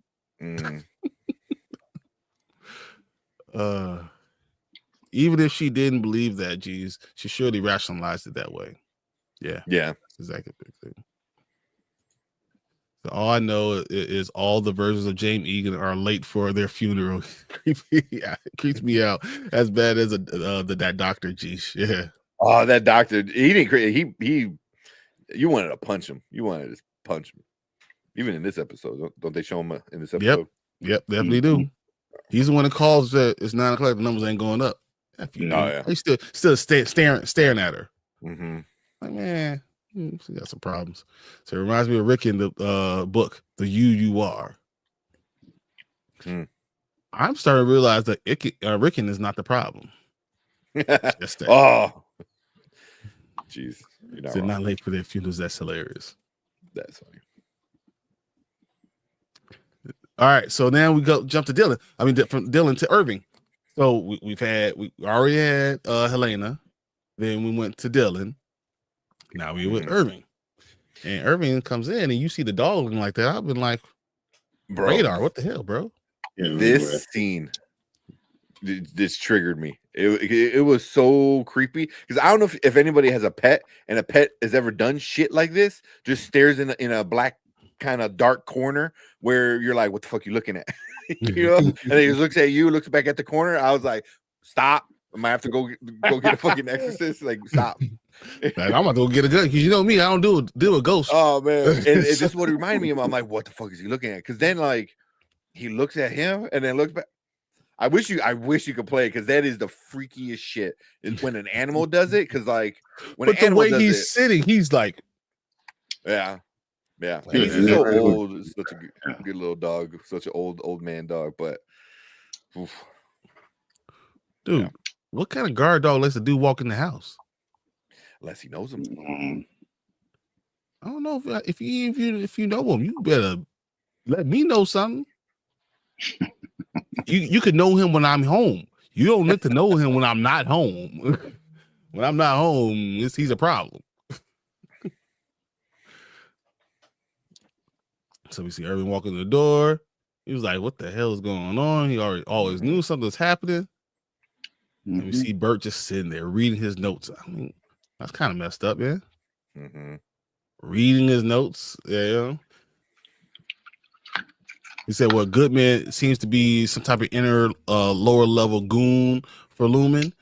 A: Even if she didn't believe that, geez, she surely rationalized it that way. Yeah, that's exactly the big thing. So all I know is all the versions of James Egan are late for their funeral. Creeps me out as bad as that doctor. Geez, yeah.
C: Oh, that doctor, he didn't. He. You wanted to punch him. You wanted to punch him. Even in this episode, don't they show him in this episode?
A: Yep, definitely do. He's the one that calls that it's 9 o'clock. The numbers ain't going up. He's still staring at her. Like, man, she got some problems. So it reminds me of Rick in the book, The You Are. I'm starting to realize that Rickon is not the problem.
C: Oh, jeez.
A: They're not late for their funerals. That's hilarious.
C: That's funny.
A: All right, so now we jump to Dylan. I mean, from Dylan to Irving. So we already had Helena, then we went to Dylan. Now we with Irving, and Irving comes in, and you see the dog looking like that. I've been like,
C: bro,
A: radar. What the hell, bro?
C: This scene, this triggered me. It was so creepy because I don't know if anybody has a pet and a pet has ever done shit like this. Just stares in a black kind of dark corner where you're like, what the fuck you looking at? You know, and he just looks at you, looks back at the corner. I was like, stop. I might have to go get a fucking exorcist. Like, stop.
A: Man, I'm about to go get a gun because you know me, I don't deal with ghosts.
C: Oh man, and this is what it reminded me of. I'm like, what the fuck is he looking at? Because then like he looks at him and then looks back. I wish you could play it because that is the freakiest shit. Is when an animal does it. Because like when
A: but the way he's sitting, he's like,
C: yeah. And he's so old. It's such a good little dog, such an old man dog. But oof.
A: Dude, what kind of guard dog lets a dude walk in the house?
C: Unless he knows him.
A: I don't know if you know him, you better let me know something. You could know him when I'm home. You don't need to know him when I'm not home. When I'm not home, he's a problem. So we see Irving walking the door. He was like, what the hell is going on? He always knew something was happening. And we see Burt just sitting there reading his notes. I mean, that's kind of messed up, man. Reading his notes. Yeah. He said, well, Goodman seems to be some type of inner lower level goon for Lumen.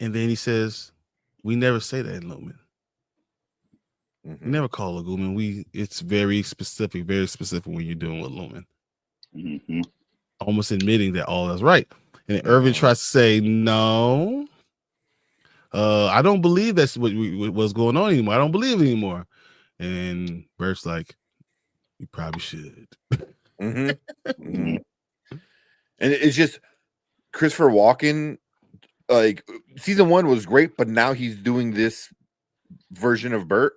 A: And then he says, we never say that in Lumen. We never call a Goodman. It's very specific when you're doing with Lumen. Almost admitting that all is right. And Irving tries to say, no, I don't believe that's what's going on anymore. I don't believe it anymore. And Bert's like, you probably should.
C: And it's just Christopher Walken, like season 1 was great, but now he's doing this version of Burt.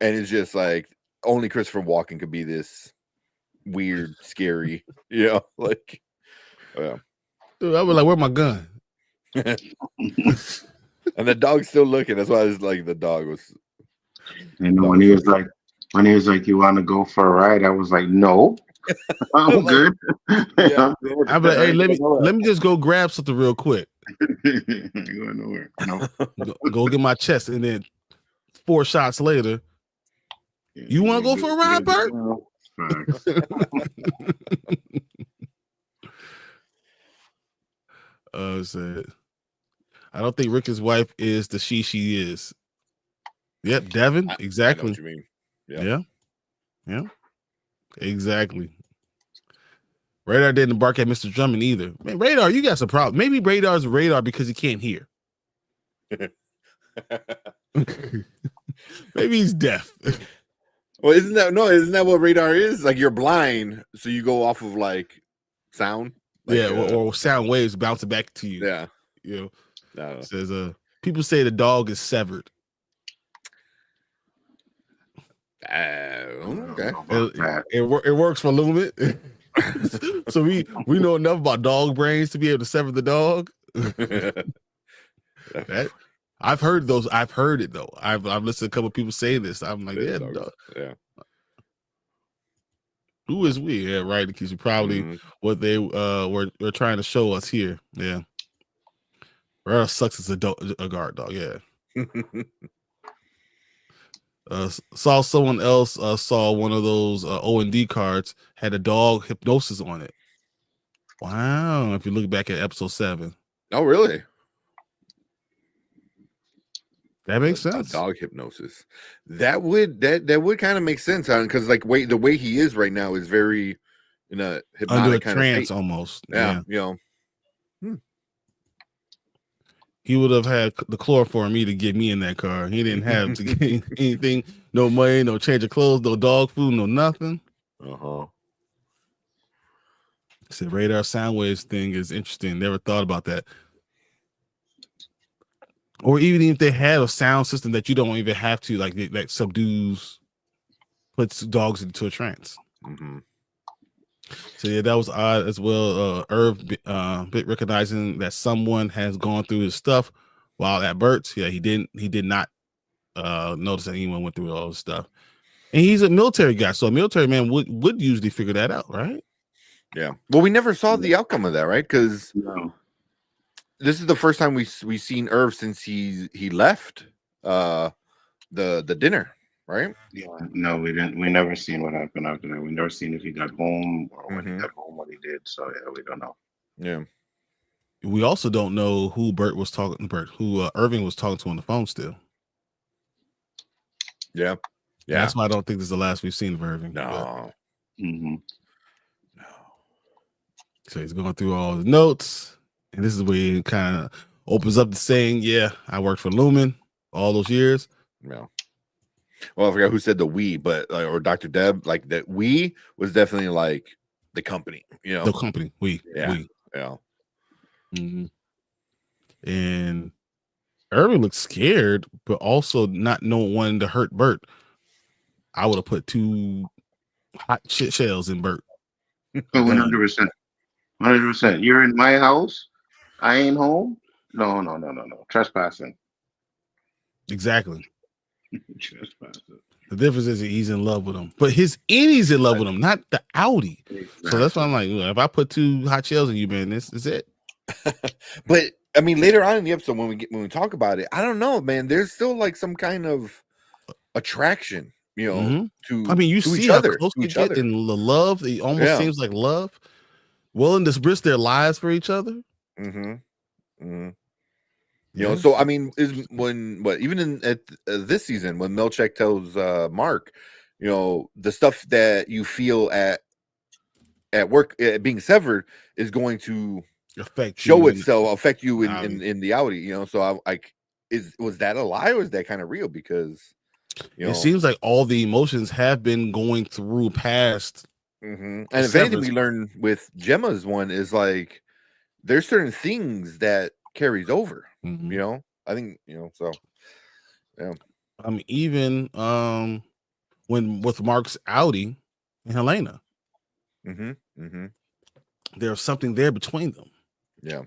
C: and it's just like only Christopher Walken could be this weird, scary, like,
A: Dude, I was like, "Where's my gun?"
C: And the dog's still looking. That's why I was like, the dog was.
B: And when he was like, "You want to go for a ride?" I was like, "No, I'm good."
C: Yeah.
A: I'm like, "Hey, let me just go grab something real quick."
B: Ain't going nowhere. No.
A: Go get my chest, and then 4 shots later, you want to go for a ride, Burt? Said, I don't think Rick's wife is the she is. Yep, Devon. Exactly.
C: I know what you mean.
A: Yeah. Exactly. Radar didn't bark at Mr. Drummond either. Man, Radar, you got some problem. Maybe Radar's Radar because he can't hear. Maybe he's deaf.
C: Well, isn't that what radar is? Like, you're blind, so you go off of like sound. Like,
A: or sound waves bouncing back to you.
C: Yeah.
A: It says people say the dog is severed.
C: Okay.
A: It works for Lumen. So we know enough about dog brains to be able to sever the dog. I've heard those. I've heard it though. I've listened to a couple of people say this. I'm like, yeah. Who is we? Yeah, right. Because you probably what they were trying to show us here. Yeah. Rare sucks as a guard dog. Yeah. Saw someone else saw one of those O&D cards had a dog hypnosis on it. Wow. If you look back at episode 7.
C: Oh, really?
A: That makes sense.
C: Dog hypnosis. That would kind of make sense, because like the way he is right now is very in a hypnotic
A: under a
C: kind
A: trance
C: of state.
A: almost.
C: Yeah.
A: He would have had the chloroform to get me in that car. He didn't have to get anything, no money, no change of clothes, no dog food, no nothing. Said radar sound waves thing is interesting. Never thought about that. Or even if they had a sound system that you don't even have to, like that subdues, puts dogs into a trance. So yeah, that was odd as well. Bit recognizing that someone has gone through his stuff while at Burt's. Yeah, he did not notice that anyone went through all this stuff. And he's a military guy, so a military man would usually figure that out, right?
C: Yeah. Well, we never saw the outcome of that, right? Because this is the first time we've seen Irv since he left the dinner, right?
B: Yeah. No, we didn't. We never seen what happened after that. We never seen if he got home or when he got home, what he did. So yeah, we don't know.
C: Yeah.
A: We also don't know who Irving was talking to on the phone still.
C: Yeah. Yeah.
A: That's why I don't think this is the last we've seen of Irving.
C: No.
B: No.
A: So he's going through all the notes, and this is where he kind of opens up to saying, "Yeah, I worked for Lumen all those years."
C: Yeah. Well, I forgot who said the we, but or Dr. Deb, like that we was definitely like the company,
A: The company, we.
C: Yeah.
A: And Irving looked scared, but also not wanting to hurt Burt. I would have put 2 hot shit shells in Burt.
B: 100%. 100%. You're in my house. I ain't home. No. Trespassing.
A: Exactly.
B: Trespassing.
A: The difference is he's in love with him, but his innie's in love with him, not the Audi. Exactly. So that's why I'm like, if I put 2 hot shells in you, man, this is it.
C: But I mean, later on in the episode, when we talk about it, I don't know, man. There's still like some kind of attraction, to.
A: I mean, you
C: to
A: see
C: each
A: how
C: other,
A: close they get in the love. It almost seems like love, willing to risk their lives for each other.
C: So I mean, even at this season when Melchek tells Mark, the stuff that you feel at work being severed is going to affect you in the Audi. So I'm like, was that a lie or is that kind of real? Because
A: it seems like all the emotions have been going through past.
C: And if anything, we learn with Gemma's one is like there's certain things that carries over. I think so. Yeah.
A: Even when with Mark's Audi and Helena. There's something there between them.
C: Yeah.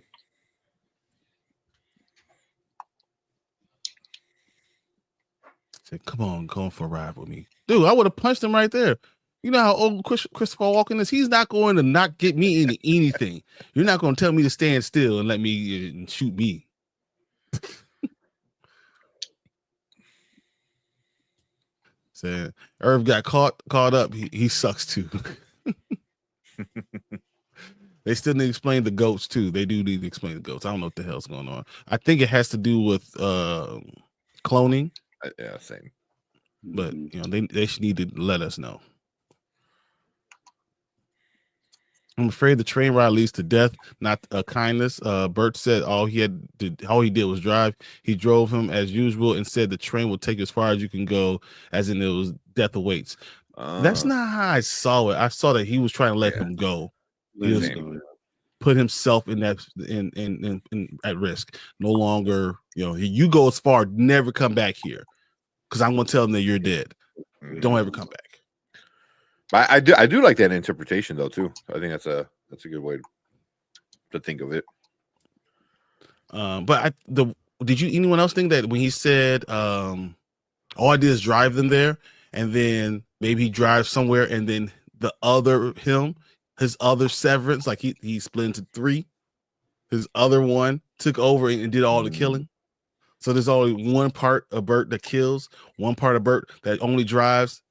A: Said, come on, go for a ride with me. Dude, I would have punched him right there. You know how old Christopher Walken is? He's not going to not get me into anything. You're not going to tell me to stand still and let me shoot me. Said Irv got caught up. He sucks too. They still need to explain the goats too. They do need to explain the goats. I don't know what the hell's going on. I think it has to do with cloning.
C: Yeah, same.
A: But you know, they should need to let us know. I'm afraid the train ride leads to death, not kindness. Burt said all he did was drive. He drove him as usual and said the train will take you as far as you can go, as in it was death awaits. That's not how I saw it. I saw that he was trying to let him go. He was put himself in that in at risk. No longer, you know, you go as far, never come back here, because I'm gonna tell them that you're dead. Don't ever come back.
C: I do like that interpretation though too. I think that's a good way to think of it.
A: But did anyone else think that when he said all I did is drive them there, and then maybe he drives somewhere, and then the other his other Severance, like he split into three, his other one took over and did all the killing. So there's only one part of Burt that kills, one part of Burt that only drives.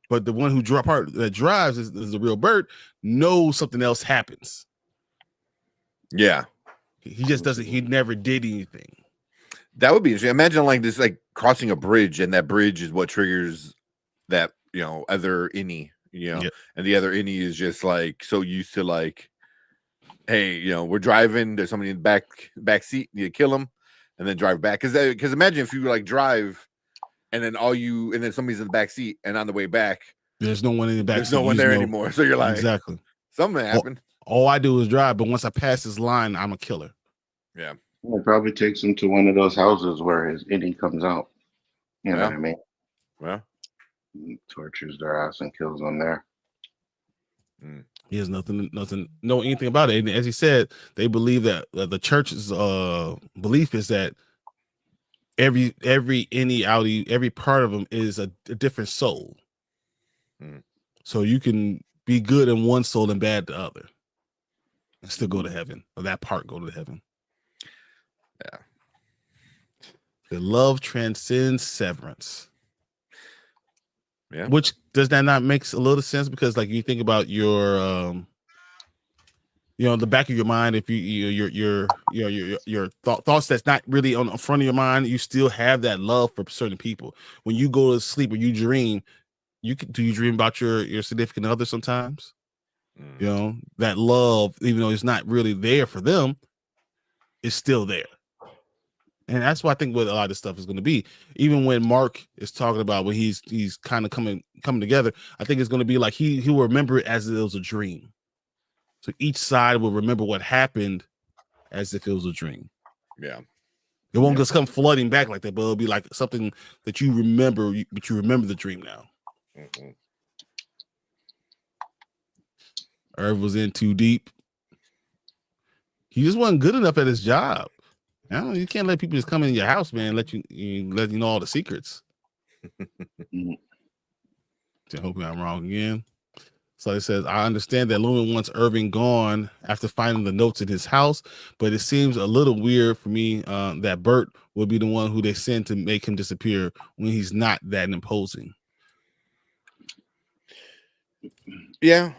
A: But the one who drives is the real Burt, knows something else happens.
C: Yeah.
A: He just doesn't, he never did anything.
C: That would be interesting. Imagine like this, like crossing a bridge, and that bridge is what triggers that, you know, other innie, you know, and the other innie is just like so used to like, hey, you know, we're driving, there's somebody in the back seat, you kill him and then drive back. Because imagine if you like drive and then somebody's in the back seat, and on the way back,
A: there's no one in the back.
C: There's no one there anymore. So you're like,
A: exactly,
C: something happened.
A: All I do is drive, but once I pass this line, I'm a killer.
C: Yeah.
B: It probably takes him to one of those houses where his innie comes out. You know what I mean?
C: Well,
B: he tortures their ass and kills them there.
A: He has nothing know anything about it. And as he said, they believe that the church's belief is that every innie outie, every part of them is a different soul. So you can be good in one soul and bad the other, and still go to heaven, or that part go to heaven.
C: Yeah.
A: The love transcends severance.
C: Yeah.
A: Which does that not make a little sense? Because like you think about your you know, the back of your mind, if your thoughts that's not really on the front of your mind, you still have that love for certain people. When you go to sleep or you dream, do you dream about your significant other sometimes? You know, that love, even though it's not really there for them, is still there. And that's what I think what a lot of this stuff is going to be. Even when Mark is talking about when he's kind of coming together, I think it's going to be like he will remember it as if it was a dream. So each side will remember what happened as if it was a dream.
C: Yeah.
A: It won't just come flooding back like that, but it'll be like something that you remember, but you remember the dream now. Irv was in too deep. He just wasn't good enough at his job. You can't let people just come in your house, man, let you know all the secrets. Hoping I'm wrong again. So it says, I understand that Luna wants Irving gone after finding the notes in his house, but it seems a little weird for me that Burt would be the one who they send to make him disappear when he's not that imposing.
C: Yeah.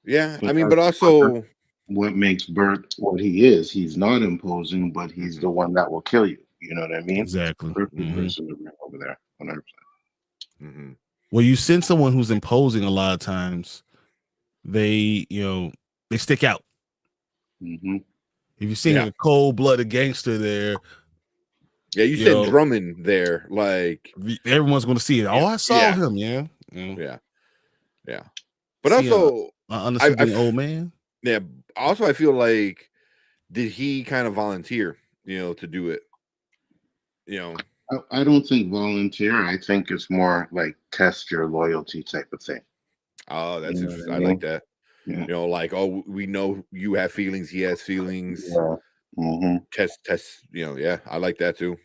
C: I mean, but also
B: what makes Burt what he is, he's not imposing, but he's the one that will kill you. You know what I mean?
A: Exactly.
B: Over there, 100%.
A: Well, you send someone who's imposing a lot of times, they stick out. If you're seeing a cold-blooded gangster there,
C: you said Drummond there, like
A: everyone's going to see it. Oh, I saw him. Yeah.
C: But also,
A: unassuming old man.
C: Yeah. Also, I feel like, did he kind of volunteer, to do it?
B: I don't think volunteer. I think it's more like test your loyalty type of thing.
C: Oh, that's
B: You know what
C: interesting.
B: I
C: I like
B: mean?
C: that.
B: Yeah.
C: You know, like, oh, we know you have feelings. He has feelings.
B: Yeah. Mm-hmm.
C: Test. You know, yeah, I like that too.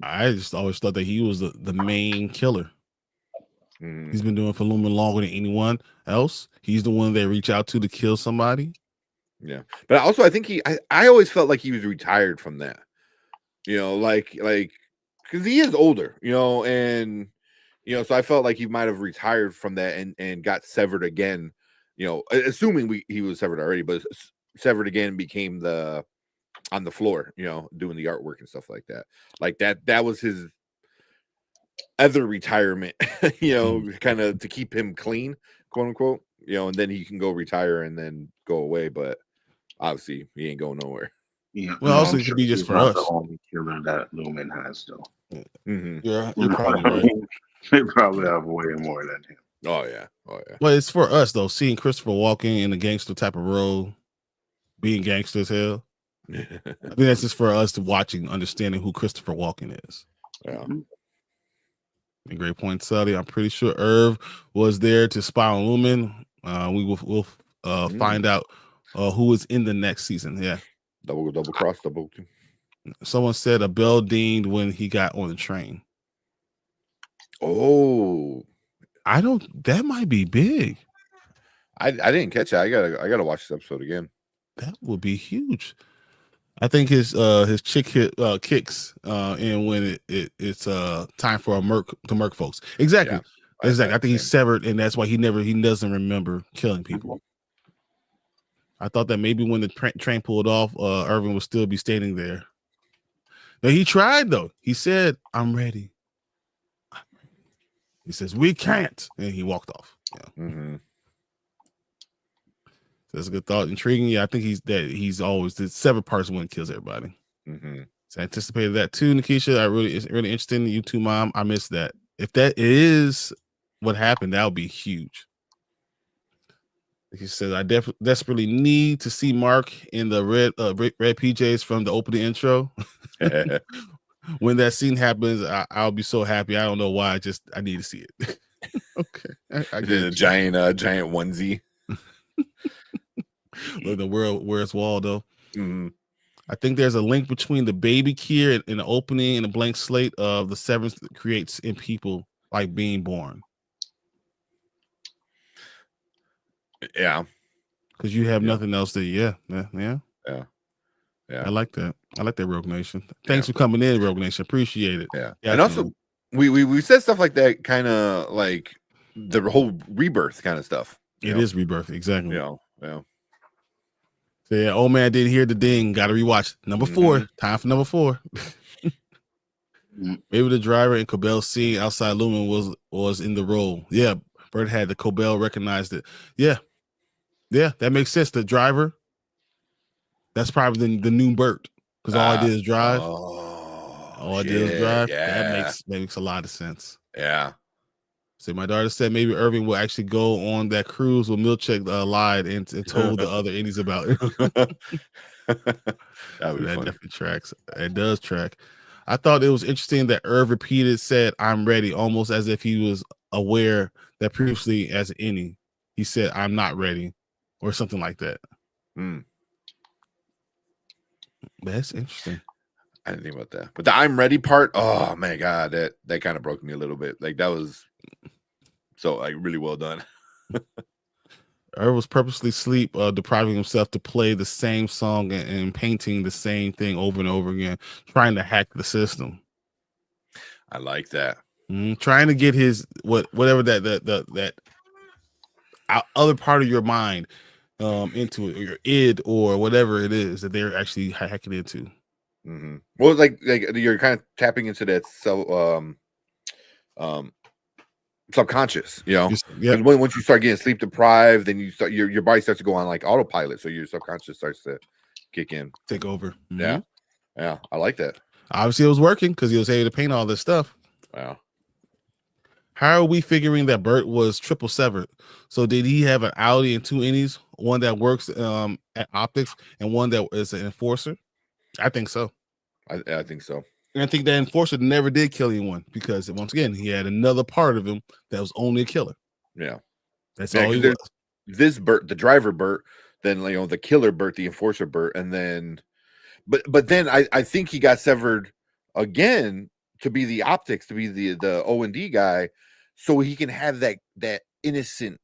A: I just always thought that he was the main killer.
C: Mhm.
A: He's been doing it for a little bit longer than anyone else. He's the one they reach out to kill somebody.
C: Yeah, but also I think I always felt like he was retired from that. You know, like because he is older. You know, and so I felt like he might have retired from that and got severed again. You know, assuming he was severed already, but severed again, became on the floor. You know, doing the artwork and stuff like that. Like that was his other retirement. You know, kind of to keep him clean, quote unquote. You know, and then he can go retire and then go away. But obviously, he ain't going nowhere.
B: Yeah.
A: Well,
B: No,
A: also
B: I'm
A: it could
B: sure
A: be just
B: he's
A: for
B: not the
A: us.
B: only killer that Lumen has, though.
C: Mm-hmm.
A: You're probably right.
B: They probably have way more than him.
C: Oh yeah.
A: Well, it's for us though. Seeing Christopher walking in a gangster type of role, being gangster as hell. I think that's just for us to watching, understanding who Christopher Walken is.
C: Yeah.
A: A great point, Sully. I'm pretty sure Irv was there to spy on Lumen. We'll find out who is in the next season. Yeah.
C: Double cross, double.
A: Someone said a bell dinged when he got on the train.
C: Oh,
A: That might be big.
C: I didn't catch it. I gotta watch this episode again.
A: That would be huge. I think his chick kicks in when it's time for the murk folks. Exactly.
C: Yeah,
A: Exactly. I think he's severed, and that's why he doesn't remember killing people. I thought that maybe when the train pulled off, Irving would still be standing there. Now he tried though. He said, "I'm ready." He says, "We can't," and he walked off. Yeah.
C: Mm-hmm.
A: That's a good thought. Intriguing. Yeah, I think he's always the severed person when it kills everybody.
C: Mm-hmm.
A: So I anticipated that too, Nikisha. It's really interesting. You too, Mom. I missed that. If that is what happened, that would be huge. He says, I desperately need to see Mark in the red PJs from the opening intro. When that scene happens, I'll be so happy. I don't know why. I need to see it. Okay. I get
C: a giant onesie.
A: Look, the world, where's Waldo?
C: Mm-hmm.
A: I think there's a link between the baby Kier and the opening and the blank slate of the severance that creates in people like being born.
C: Yeah.
A: Because you have nothing else to, yeah.
C: Yeah.
A: I like that. I like that, Rogue Nation. Thanks for coming in, Rogue Nation. Appreciate it.
C: Yeah. And also, we said stuff like that, kind of like the whole rebirth kind of stuff.
A: It is rebirth, exactly.
C: Yeah.
A: So yeah, old man didn't hear the ding. Got to rewatch number 4. Time for number 4. Maybe the driver and Cobel scene outside Lumen was in the role. Yeah, Burt had the Cobel recognized it. Yeah, that makes sense. The driver, that's probably the new Burt because all I did is drive. All I did is drive.
C: Yeah.
A: That makes a lot of sense.
C: Yeah.
A: So my daughter said maybe Irving will actually go on that cruise with Milchek lied and told the other Indies about it. That definitely tracks. It does track. I thought it was interesting that Irv said, "I'm ready," almost as if he was aware that previously as an Indy, he said, "I'm not ready," or something like that. That's interesting.
C: I didn't think about that. But the "I'm ready" part, oh my God, that kind of broke me a little bit. Like that was so like really well done.
A: Irv was purposely sleep depriving himself to play the same song and painting the same thing over and over again, trying to hack the system.
C: I like that.
A: Trying to get his whatever that other part of your mind into it, or your id, or whatever it is that they're actually hacking into.
C: Well, like you're kind of tapping into that subconscious, you know. And once you start getting sleep deprived, then you start your body starts to go on like autopilot, so your subconscious starts to kick in,
A: take over.
C: Yeah, I like that.
A: Obviously, it was working because he was able to paint all this stuff.
C: Wow.
A: How are we figuring that Burt was triple severed? So did he have an Audi and 2 Innies, one that works at optics and one that is an enforcer? I think so.
C: I think so.
A: And I think that enforcer never did kill anyone because once again, he had another part of him that was only a killer.
C: Yeah.
A: That's all he was.
C: This Burt, the driver Burt, then the killer Burt, the enforcer Burt, and then but then I think he got severed again to be the optics, to be the O&D guy, so he can have that innocent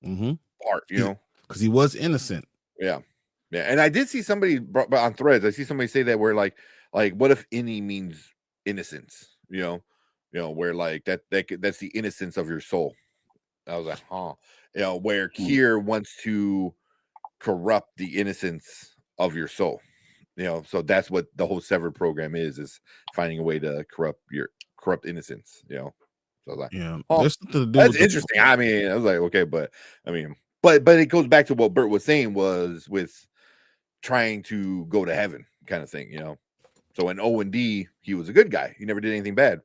C: part,
A: because he was innocent.
C: Yeah. And I did see somebody on Threads. I see somebody say that where like what if any means innocence? Where like that's the innocence of your soul. I was like, huh. Where Kier wants to corrupt the innocence of your soul. So that's what the whole Severed program is finding a way to corrupt innocence. So I was like,
A: yeah, there's something to do
C: that's
A: with
C: interesting. I mean, I was like, okay, but I mean, but it goes back to what Burt was saying was with trying to go to heaven kind of thing. So in O&D, he was a good guy. He never did anything bad.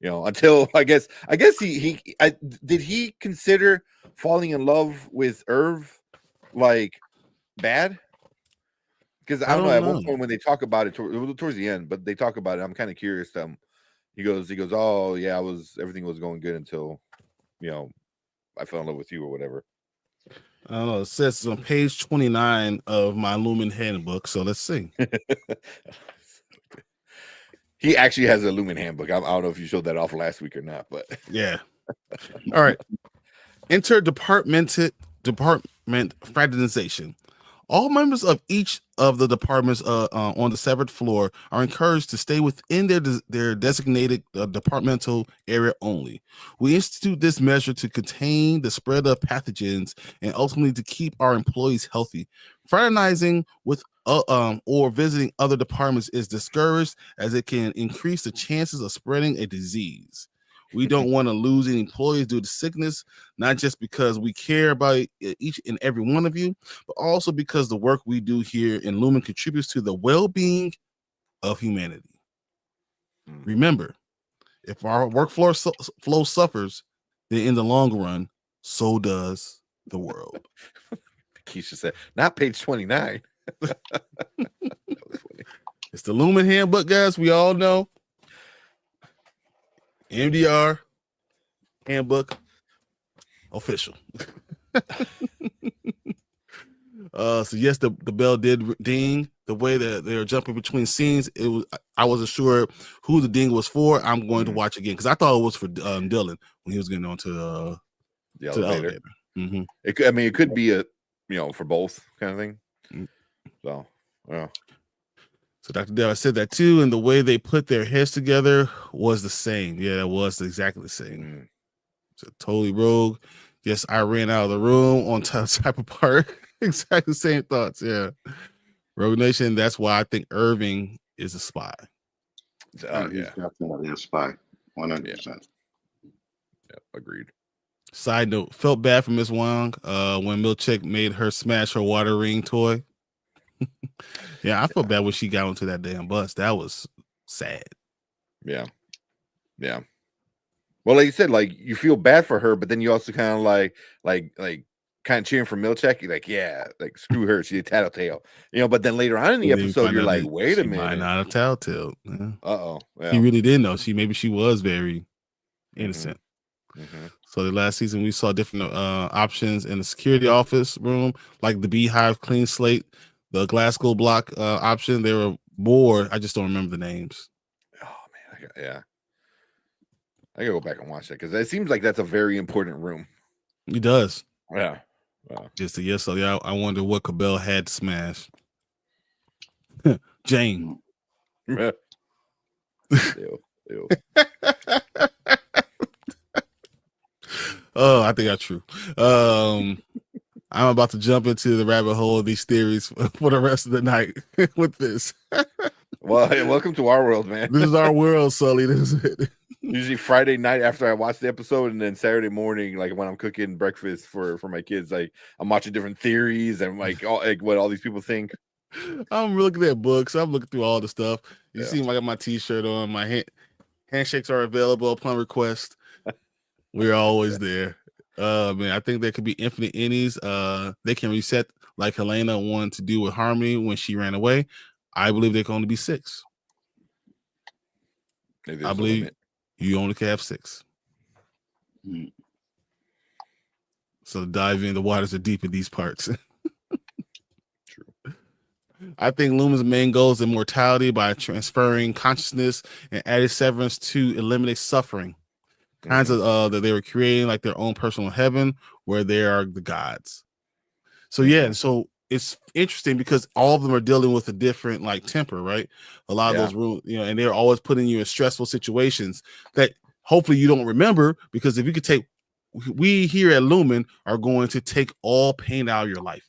C: Until I guess did he consider falling in love with Irv like bad? Because I don't know. At one point when they talk about it, towards the end, but they talk about it. I'm kind of curious. He goes, oh yeah, everything was going good until, I fell in love with you or whatever.
A: I don't know. It says it's on page 29 of my Lumen handbook. So let's see.
C: He actually has a Lumen handbook. I don't know if you showed that off last week or not, but
A: yeah. All right. Department fraternization. All members of each of the departments on the severed floor are encouraged to stay within their designated departmental area only. We institute this measure to contain the spread of pathogens and ultimately to keep our employees healthy. Fraternizing with or visiting other departments is discouraged as it can increase the chances of spreading a disease. We don't want to lose any employees due to sickness, not just because we care about each and every one of you, but also because the work we do here in Lumen contributes to the well-being of humanity. Remember, if our workflow flow suffers, then in the long run, so does the world.
C: Keisha said, not page 29. That was funny.
A: It's the Lumen handbook, guys. We all know. MDR handbook official. So yes, the bell did ding. The way that they were jumping between scenes, I wasn't sure who the ding was for. I'm going to watch again because I thought it was for Dylan when he was getting onto the elevator. Mm-hmm.
C: It could be for both kind of thing. So yeah.
A: So Dr. Dev, I said that too, and the way they put their heads together was the same. Yeah, that was exactly the same. So totally rogue. Yes, I ran out of the room on type of part. Exactly the same thoughts. Yeah. Rogue Nation, that's why I think Irving is a spy.
B: He's definitely a spy. 100%.
C: Yeah, agreed.
A: Side note, felt bad for Miss Wong when Milchick made her smash her water ring toy. Yeah, I felt bad when she got onto that damn bus. That was sad.
C: Yeah. Well, like you said, like you feel bad for her, but then you also kind of like kind of cheering for Milchick. You're like, yeah, like screw her, she's a tattletale, But then later on in the episode, you're like, wait a minute,
A: might not have tattletale. Yeah.
C: Yeah.
A: He really didn't know. Maybe she was very innocent. So the last season we saw different options in the security office room, like the Beehive clean slate, the Glasgow block option. There were more. I just don't remember the names.
C: Oh man, I gotta go back and watch that because it seems like that's a very important room.
A: It does.
C: Yeah.
A: Yes. So yeah, I wonder what Cobel had to smash. Jane.
C: Ew.
A: Oh, I think that's true. I'm about to jump into the rabbit hole of these theories for the rest of the night with this.
C: Well, hey, welcome to our world, man.
A: This is our world, Sully. This is it.
C: Usually Friday night after I watch the episode, and then Saturday morning, like when I'm cooking breakfast for my kids, like I'm watching different theories and like what all these people think.
A: I'm looking at books. I'm looking through all the stuff. You see, I got my T-shirt on. My handshakes are available upon request. We're always there. Man, I think there could be infinite innings. They can reset like Helena wanted to do with Harmony when she ran away. I believe there can only be 6. I believe you only can have 6.
B: Mm.
A: So dive in. The waters are deep in these parts.
C: True.
A: I think Lumen's main goal is immortality by transferring consciousness and adding severance to eliminate suffering. Kinds of that they were creating like their own personal heaven where they are the gods. So yeah, so it's interesting because all of them are dealing with a different like temper, right? A lot of those rules, and they're always putting you in stressful situations that hopefully you don't remember, because if you could take, we here at Lumen are going to take all pain out of your life.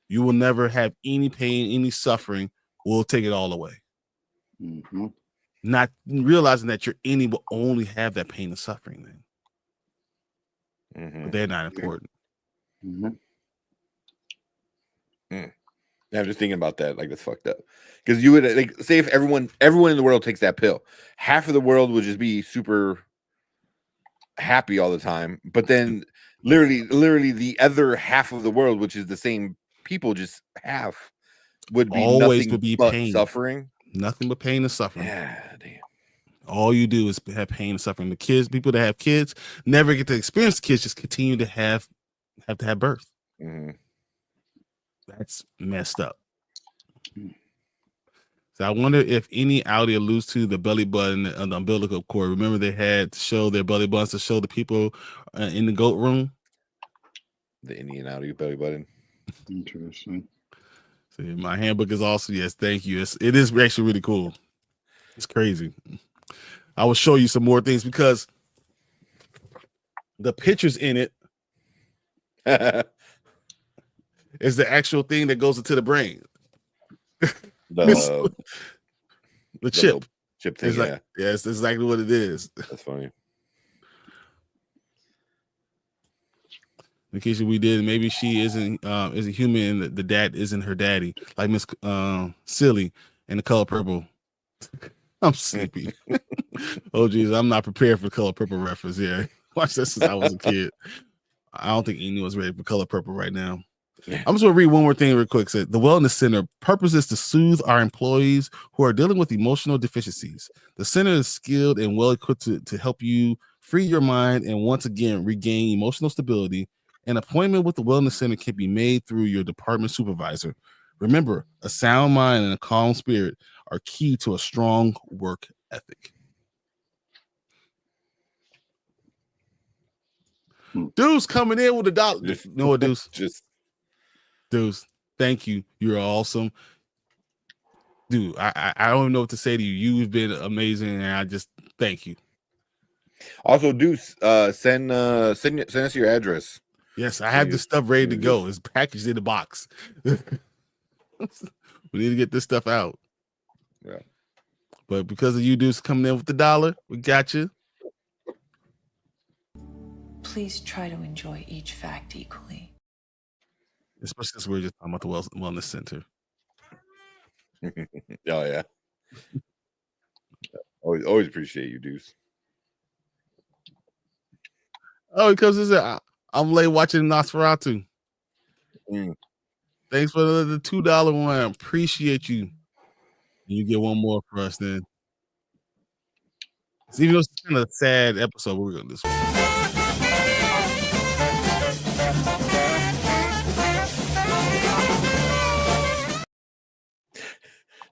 A: You will never have any pain, any suffering. We'll take it all away.
B: Mm-hmm.
A: Not realizing that your enemy will only have that pain and suffering then. But they're not important.
B: Mm-hmm.
C: Yeah, I'm just thinking about that. Like, that's fucked up. Because you would like say if everyone in the world takes that pill, half of the world would just be super happy all the time. But then literally the other half of the world, which is the same people, just half would be
A: always
C: nothing
A: would be
C: but
A: pain.
C: Suffering.
A: Nothing but pain and suffering.
C: Yeah, damn.
A: All you do is have pain and suffering. The kids, people that have kids, never get to experience kids, just continue to have birth.
C: Mm-hmm.
A: That's messed up. So I wonder if any Audi alludes to the belly button and the umbilical cord. Remember, they had to show their belly buttons to show the people in the goat room.
C: The Indian Audi belly button.
B: Interesting.
A: So my handbook is also, yes, thank you. It is actually really cool. It's crazy. I will show you some more things because the pictures in it is the actual thing that goes into the brain. The chip.
C: Chip thing,
A: yeah, it's exactly what it is.
C: That's funny.
A: In case we did, maybe she isn't human and the dad isn't her daddy, like Ms Silly in The Color Purple. I'm sleepy. Oh geez, I'm not prepared for Color Purple reference. Yeah, watched this since I was a kid. I don't think Eni was ready for Color Purple right now. I'm just gonna read one more thing real quick. Said the Wellness Center purpose is to soothe our employees who are dealing with emotional deficiencies. The center is skilled and well equipped to help you free your mind and once again regain emotional stability. An appointment with the Wellness Center can be made through your department supervisor. Remember, a sound mind and a calm spirit are key to a strong work ethic. Deuce coming in with $1. You know what, Deuce? Deuce, thank you. You're awesome. Dude, I don't even know what to say to you. You've been amazing, and I just thank you.
C: Also, Deuce, send us your address.
A: Yes, I have this stuff ready to go. It's packaged in the box. We need to get this stuff out.
C: Yeah.
A: But because of you Deuce coming in with $1, we got you.
D: Please try to enjoy each fact equally.
A: Especially since we're just talking about the Wellness Center.
C: Oh, yeah. Always appreciate you, Deuce.
A: Oh, because I'm late watching Nosferatu. Thanks for the $2 one. I appreciate you. You get one more for us then. So even though it's kind of a sad episode, we're going to do this one.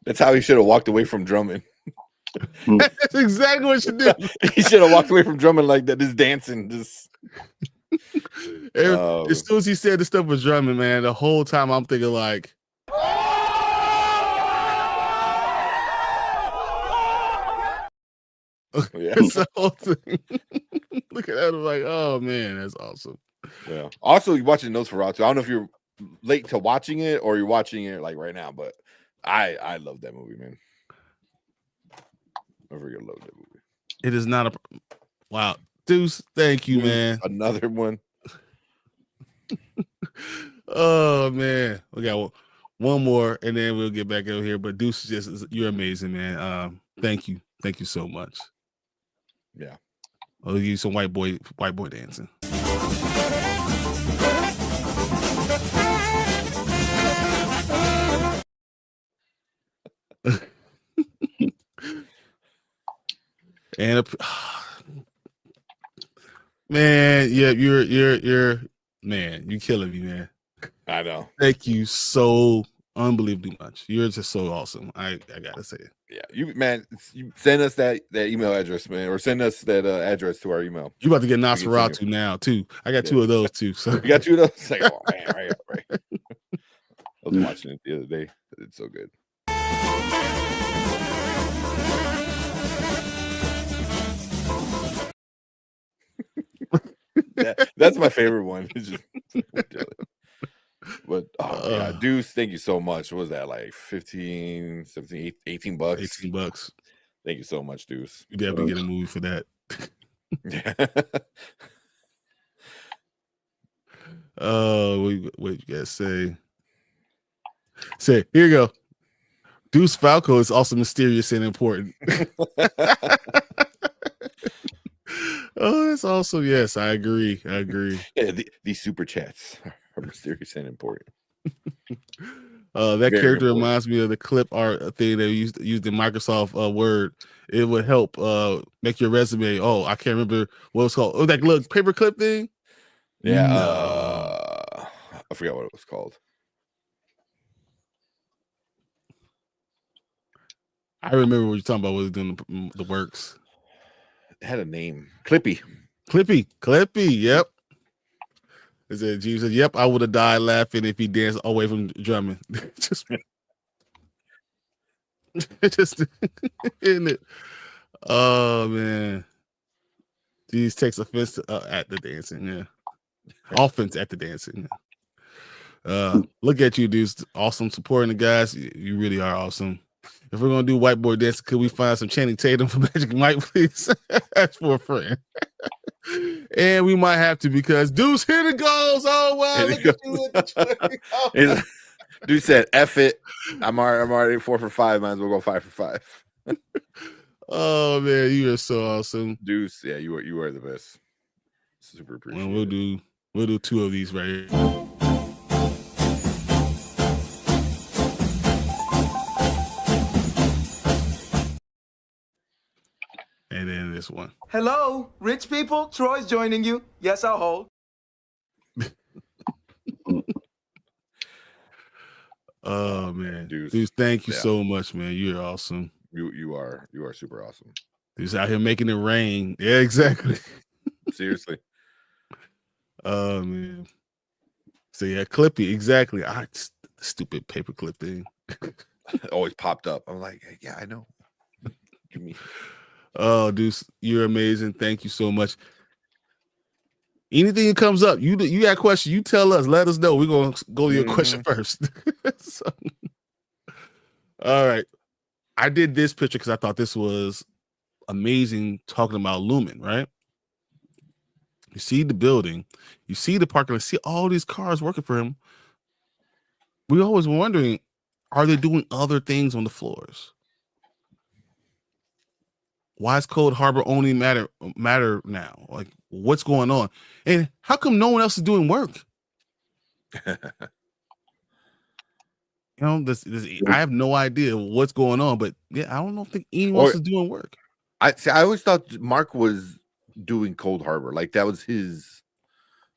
C: That's how he should have walked away from drumming.
A: That's exactly what you do.
C: He should have walked away from drumming like that. Just dancing.
A: As soon as he said the stuff was drumming, man, the whole time I'm thinking like,
C: yeah.
A: It's the whole thing. Look at that. I'm like, oh man, that's awesome.
C: Yeah. Also, you're watching Nosferatu. I don't know if you're late to watching it or you're watching it like right now, but I love that movie, man. I really love that movie.
A: It is not a wow. Deuce, thank you, man.
C: Another one.
A: Oh man, we got one more, and then we'll get back over here. But Deuce, you're amazing, man. Thank you so much.
C: Yeah,
A: I'll give you some white boy dancing. And man, yeah, you're man, you killing me, man.
C: I know.
A: Thank you so unbelievably much. You're just so awesome. I gotta say it.
C: Yeah, you send us that email address, man, or send us that address to our email.
A: You about to get Nosferatu now too. I got 2 of those too. So
C: you got 2 of those. It's like, oh man, right. I was watching it the other day. It's so good. That's my favorite one. It's just, but yeah, Deuce, thank you so much. What was that, like 15, 17, $18?
A: $18.
C: Thank you so much, Deuce.
A: You definitely get a movie for that. What you guys say? Say, here you go. Deuce Falco is also mysterious and important. Oh, that's awesome. Yes, I agree.
C: Yeah, these super chats are mysterious and important.
A: That
C: Very
A: character
C: important.
A: reminds me of the clip art thing they used in Microsoft Word. It would help make your resume. Oh, I can't remember what it was called. Oh, that little paper clip thing.
C: Yeah,
A: no.
C: I forgot what it was called.
A: I remember what you're talking about. Was doing the works.
C: It had a name. Clippy.
A: Yep. Is it Jesus? Yep, I would have died laughing if he danced away from drumming. Just isn't it? Oh man, these takes offense at the dancing. Yeah, offense at the dancing. Yeah. Look at you, dudes. Awesome supporting the guys. You really are awesome. If we're gonna do whiteboard dancing, could we find some Channing Tatum for Magic Mike, please? That's for a friend. And we might have to because Deuce hit the goals. Oh wow! Look at you with the
C: Oh. Dude said, "F it." I'm already 4 for 5. Might as well go 5 for 5.
A: Oh man, you are so awesome,
C: Deuce. Yeah, you are the best. Super appreciate.
A: Well, we'll do 2 of these right here. And then this one.
E: Hello, rich people. Troy's joining you. Yes, I'll hold.
A: Oh man,
C: Deuce,
A: thank you so much, man. You're awesome.
C: You are super awesome.
A: Deuce out here making it rain. Yeah, exactly.
C: Seriously.
A: Oh man. So yeah, Clippy, exactly. Stupid paperclip thing.
C: It always popped up. I'm like, yeah, I know. Give me.
A: Oh, Deuce, you're amazing. Thank you so much. Anything that comes up, you got a question, you tell us. Let us know. We're gonna go to your question first. So, all right. I did this picture because I thought this was amazing, talking about Lumen, right? You see the building, you see the parking lot, see all these cars working for him. We always wondering, are they doing other things on the floors? Why is Cold Harbor only matter now? Like, what's going on? And how come no one else is doing work? You know, I have no idea what's going on, but yeah, I don't think anyone else is doing work.
C: I always thought Mark was doing Cold Harbor, like that was his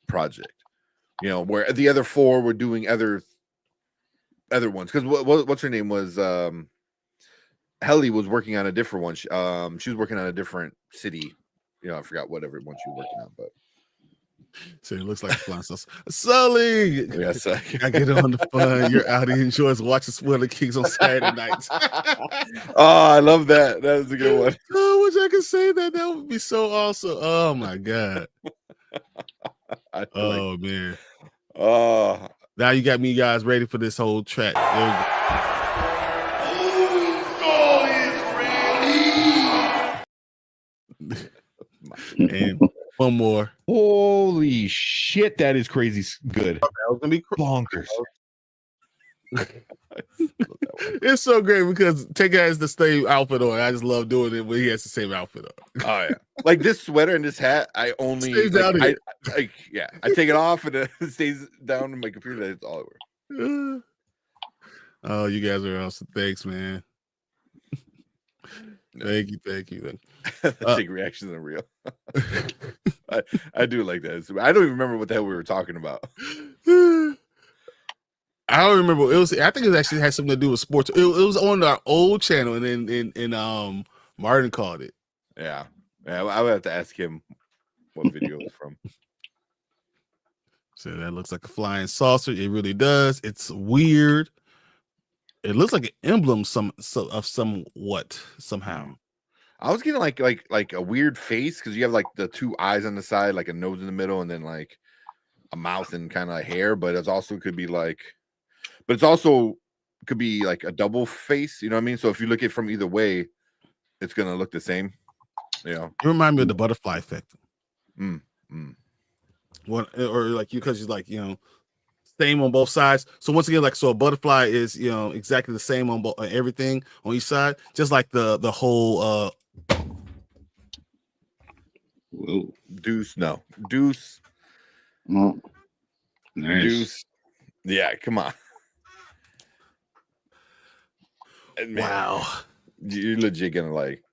C: project. You know, where the other 4 were doing other ones. Because what's her name was Helly was working on a different one. She was working on a different city. You know, I forgot whatever one she was working on, but.
A: So it looks like flying sauce. Sully,
C: yes,
A: I get on the fun. You're out here enjoys watching Spoilerkings on Saturday nights.
C: Oh, I love that. That was a good one.
A: Oh, wish I could say that. That would be so awesome. Oh my god. Oh man.
C: Oh,
A: now you got me guys ready for this whole track. And one more.
F: Holy shit, that is crazy good.
A: That was gonna be
F: bonkers.
A: It's so great because Take has the same outfit on. I just love doing it when he has the same outfit on.
C: Oh yeah, like this sweater and this hat. I only I take it off and it stays down in my computer. That's all I wear.
A: Oh, you guys are awesome. Thanks, man. Thank you.
C: The chick reactions are real. I do like that. I don't even remember what the hell we were talking about.
A: I don't remember. It was. I think it actually had something to do with sports. It was on our old channel, and then Martin called it.
C: Yeah. I would have to ask him what video it was from.
A: So that looks like a flying saucer. It really does. It's weird. It looks like an emblem somehow.
C: I was getting like a weird face because you have like the two eyes on the side, like a nose in the middle, and then like a mouth and kind of hair. But it's also could be like a double face. You know what I mean? So if you look at it from either way, it's gonna look the same. You know,
A: You remind me of the butterfly effect.
C: What?
A: Or like because you're like same on both sides. So once again, like a butterfly is exactly the same on everything on each side, just like the whole
B: Whoa.
C: Deuce.
B: Oh, nice.
C: Deuce. Yeah, come on. And man,
A: wow.
C: You're legit gonna like,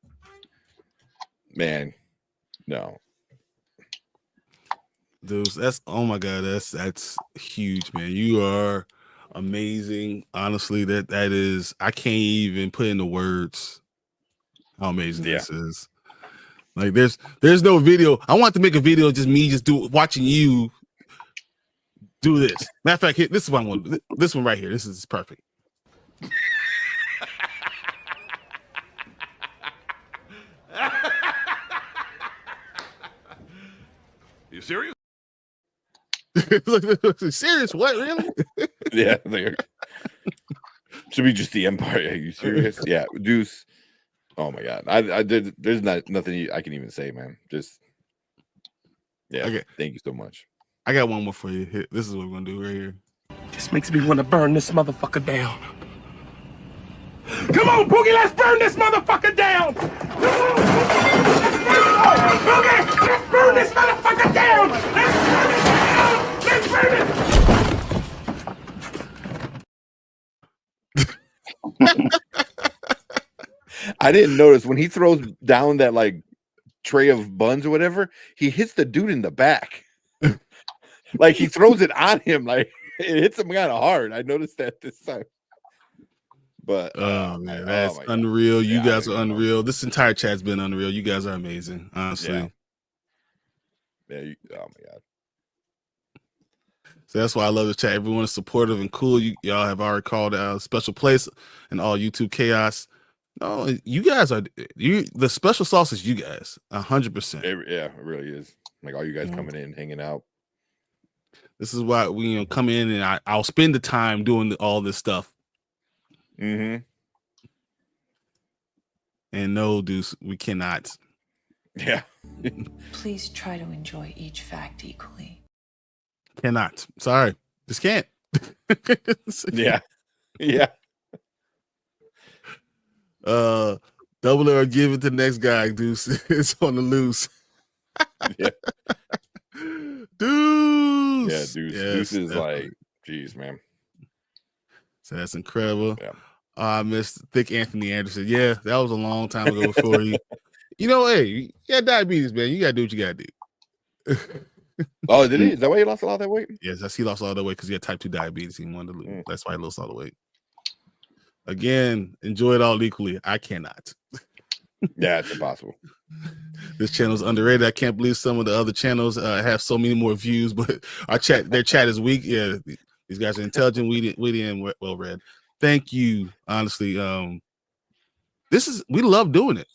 C: man, no.
A: Dudes, oh my god, that's huge, man. You are amazing. Honestly, that is, I can't even put into words how amazing this is. Like there's no video. I want to make a video just me watching you do this. Matter of fact, here, this is what I want. This one right here. This is perfect.
G: You serious?
A: Serious? What? Really?
C: Yeah, should be just the Empire. Are you serious? Yeah, Deuce. Oh my god, I did. There's nothing I can even say, man. Just
A: Okay.
C: Thank you so much.
A: I got one more for you. This is what we're gonna do right here.
G: This makes me want to burn this motherfucker down. Come on, Boogie, let's burn this motherfucker down! Boogie, let's burn this motherfucker down! Let's burn it down! Let's burn it!
C: I didn't notice when he throws down that like tray of buns or whatever, he hits the dude in the back. Like he throws it on him, like it hits him kind of hard. I noticed that this time. But
A: oh man, that's unreal. You guys are unreal. This entire chat's been unreal. You guys are amazing, honestly.
C: Yeah. Oh my god.
A: So that's why I love the chat. Everyone is supportive and cool. Y'all have already called out a special place in all YouTube chaos. No, you guys are the special sauce is you guys 100%.
C: Yeah, it really is. Like all you guys coming in, hanging out.
A: This is why we come in and I'll spend the time doing all this stuff.
C: Mm-hmm.
A: And no, Deuce, we cannot.
C: Yeah.
D: Please try to enjoy each fact equally.
A: Cannot. Sorry. Just can't.
C: Yeah. Yeah.
A: Double it or give it to the next guy, Deuce. It's on the loose.
C: Yeah.
A: Deuce.
C: Yeah, Deuce.
A: Yes,
C: Deuce is
A: definitely.
C: like, geez, man.
A: So that's incredible.
C: Yeah.
A: I miss Thick Anthony Anderson. Yeah, that was a long time ago for you. Hey, you got diabetes, man. You gotta do what you gotta do.
C: Oh, did he? Is that why he lost a lot of that weight?
A: Yes, he lost all the weight because he had type 2 diabetes. He wanted to lose. That's why he lost all the weight. Again, enjoy it all equally. I cannot.
C: Yeah, it's impossible.
A: This channel's underrated. I can't believe some of the other channels have so many more views, but their chat is weak. Yeah, these guys are intelligent, witty, and well read. Thank you. Honestly, we love doing it.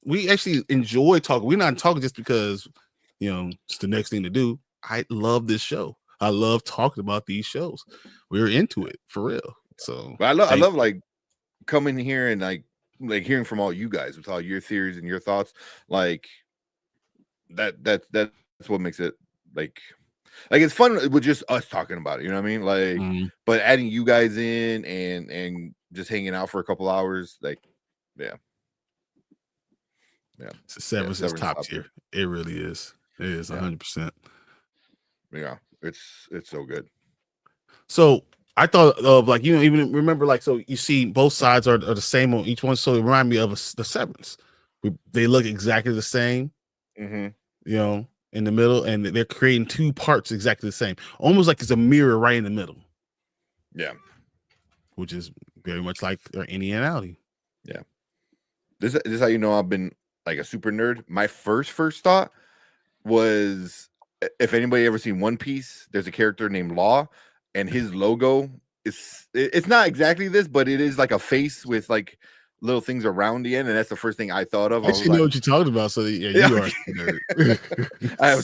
A: We actually enjoy talking. We're not talking just because it's the next thing to do. I love this show. I love talking about these shows. We're into it for real. So
C: I love like coming here and like hearing from all you guys with all your theories and your thoughts. Like that's what makes it like it's fun with just us talking about it. You know what I mean? Like, but adding you guys in and just hanging out for a couple hours, like, yeah.
A: Severance is top tier. It really is. It is 100%.
C: Yeah, it's so good.
A: So I thought of even remember so you see both sides are the same on each one. So it reminded me of the Severance. They look exactly the same,
C: Mm-hmm.
A: you know, in the middle, and they're creating two parts exactly the same, almost like it's a mirror right in the middle.
C: Yeah.
A: Which is very much like Indianality.
C: Yeah. This is how you know I've been like a super nerd. My first thought was, if anybody ever seen One Piece, there's a character named Law, and his logo it's not exactly this, but it is like a face with like little things around the end, and that's the first thing I thought of.
A: I actually know what you're talking about, so yeah, you are a nerd.
C: I am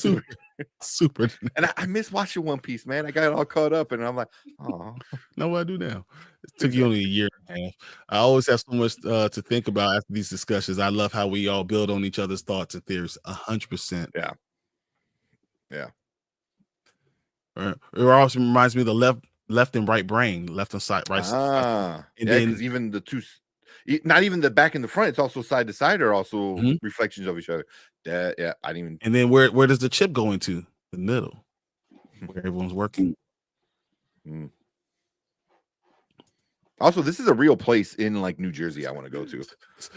A: super.
C: And I miss watching One Piece, man. I got all caught up, and I'm like, oh,
A: know what I do now. It took you only a year and a half. I always have so much to think about after these discussions. I love how we all build on each other's thoughts and theories. 100%.
C: Yeah.
A: It also reminds me of the left and right brain, left and side, right.
C: And then because even the two, not even the back and the front, it's also side to side are also reflections of each other. Yeah, I didn't even.
A: And then where does the chip go into? The middle, where everyone's working.
C: Also, this is a real place in like New Jersey I want to go to.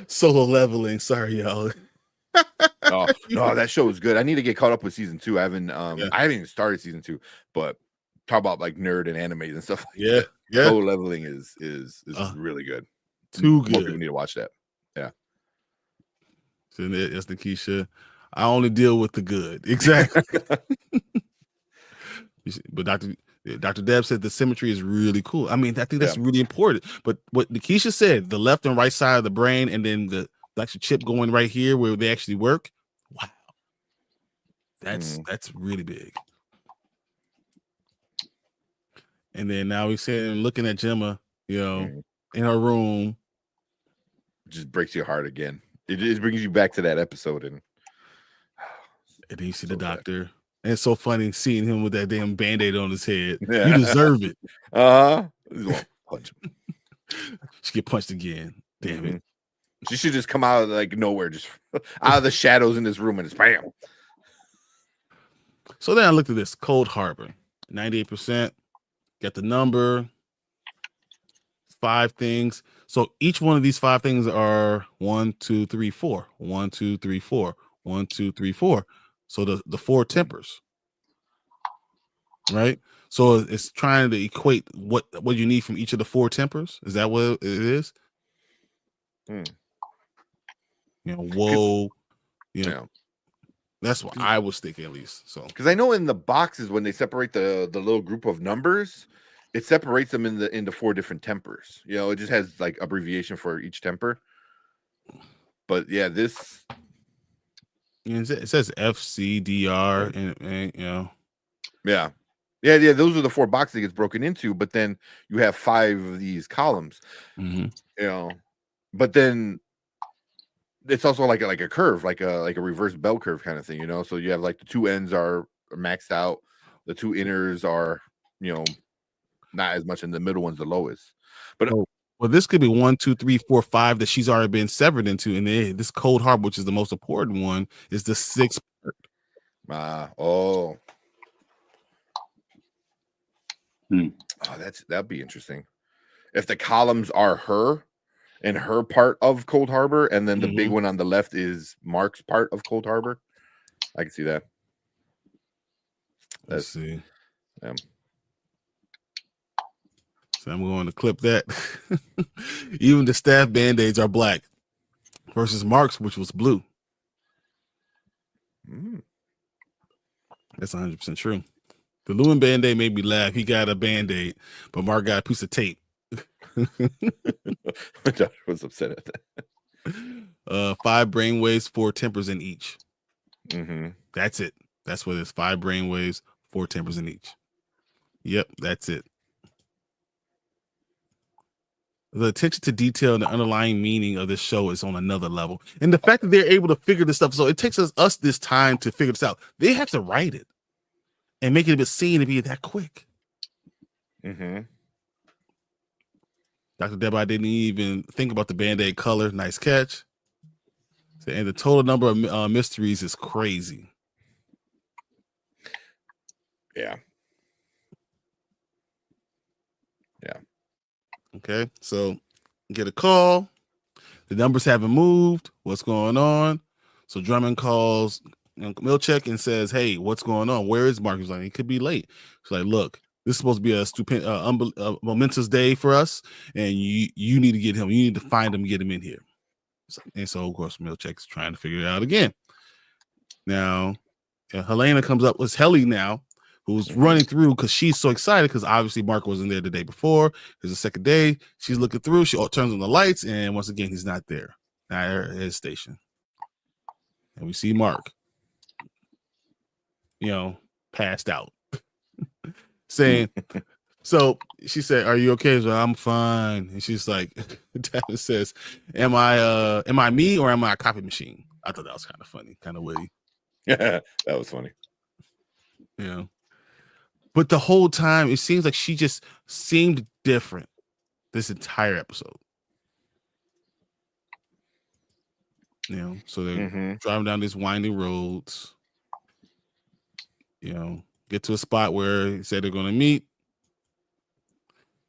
A: Solo leveling. Sorry, y'all.
C: No, that show is good. I need to get caught up with season 2. I haven't even started season 2, but talk about like nerd and animes and stuff like that. Solo leveling is really good.
A: Too good.
C: More people need to watch that. Yeah.
A: So that's the Keisha. I only deal with the good. Exactly. But Dr. Deb said the symmetry is really cool. I mean, I think that's really important. But what Nikisha said, the left and right side of the brain, and then the actual chip going right here where they actually work. Wow. That's really big. And then now we're sitting looking at Gemma, you know, in her room.
C: It just breaks your heart again. It just brings you back to that episode. And
A: then you see the doctor. And it's so funny seeing him with that damn Band-Aid on his head. You deserve it.
C: Punch him.
A: She get punched again. Damn it.
C: She should just come out of like nowhere, just out of the shadows in this room and just bam.
A: So then I looked at this Cold Harbor, 98%. Got the number, 5 things. So each one of these 5 things are 1, 2, 3, 4. 1, 2, 3, 4. 1, 2, 3, 4. So the 4 tempers, right? So it's trying to equate what you need from each of the 4 tempers. Is that what it is? You know, whoa, you know. That's what I was thinking, at least. So
C: because I know in the boxes when they separate the little group of numbers, it separates them into 4 different tempers. You know, it just has like abbreviation for each temper. But yeah, this.
A: It says FCDR and you know.
C: Yeah. Those are the 4 boxes it gets broken into, but then you have 5 of these columns. You know, but then it's also like a curve, like a reverse bell curve kind of thing, you know. So you have like the 2 ends are maxed out, the 2 inners are, you know, not as much, and the middle one's the lowest. But
A: well, this could be 1, 2, 3, 4, 5 that she's already been severed into, and then this Cold Harbor, which is the most important one, is the 6th part.
C: That'd be interesting. If the columns are her and her part of Cold Harbor, and then the big one on the left is Mark's part of Cold Harbor, I can see that.
A: Let's see. So I'm going to clip that. Even the staff Band-Aids are black versus Mark's, which was blue. That's 100% true. The Lewin Band-Aid made me laugh. He got a Band-Aid, but Mark got a piece of tape.
C: My daughter was upset at that.
A: 5 brainwaves, 4 tempers in each. That's it. That's what it is. 5 brainwaves, 4 tempers in each. Yep, that's it. The attention to detail and the underlying meaning of this show is on another level. And the fact that they're able to figure this stuff, so it takes us this time to figure this out. They have to write it and make it a bit seen to be that quick. Dr. Deb, I didn't even think about the Band-Aid color. Nice catch. And the total number of mysteries is crazy.
C: Yeah.
A: Okay, so get a call. The numbers haven't moved. What's going on? So Drummond calls Milchek and says, "Hey, what's going on? Where is Mark?" He's like, "He could be late." She's like, "Look, this is supposed to be a stupid, momentous day for us, and you need to get him. You need to find him, and get him in here." And so, of course, Milchek's trying to figure it out again. Now, Helena comes up with Helly now, who's running through because she's so excited because obviously Mark wasn't there the day before. It's the second day. She's looking through. She turns on the lights, and once again, he's not there. Not at his station. And we see Mark, passed out, saying, so she said, "Are you okay?" So I'm fine. And she's like, Devin says, am I me or am I a copy machine? I thought that was kind of funny, kind of witty.
C: Yeah, that was funny.
A: But the whole time, it seems like she just seemed different this entire episode. So they're driving down these winding roads, get to a spot where he said they're going to meet.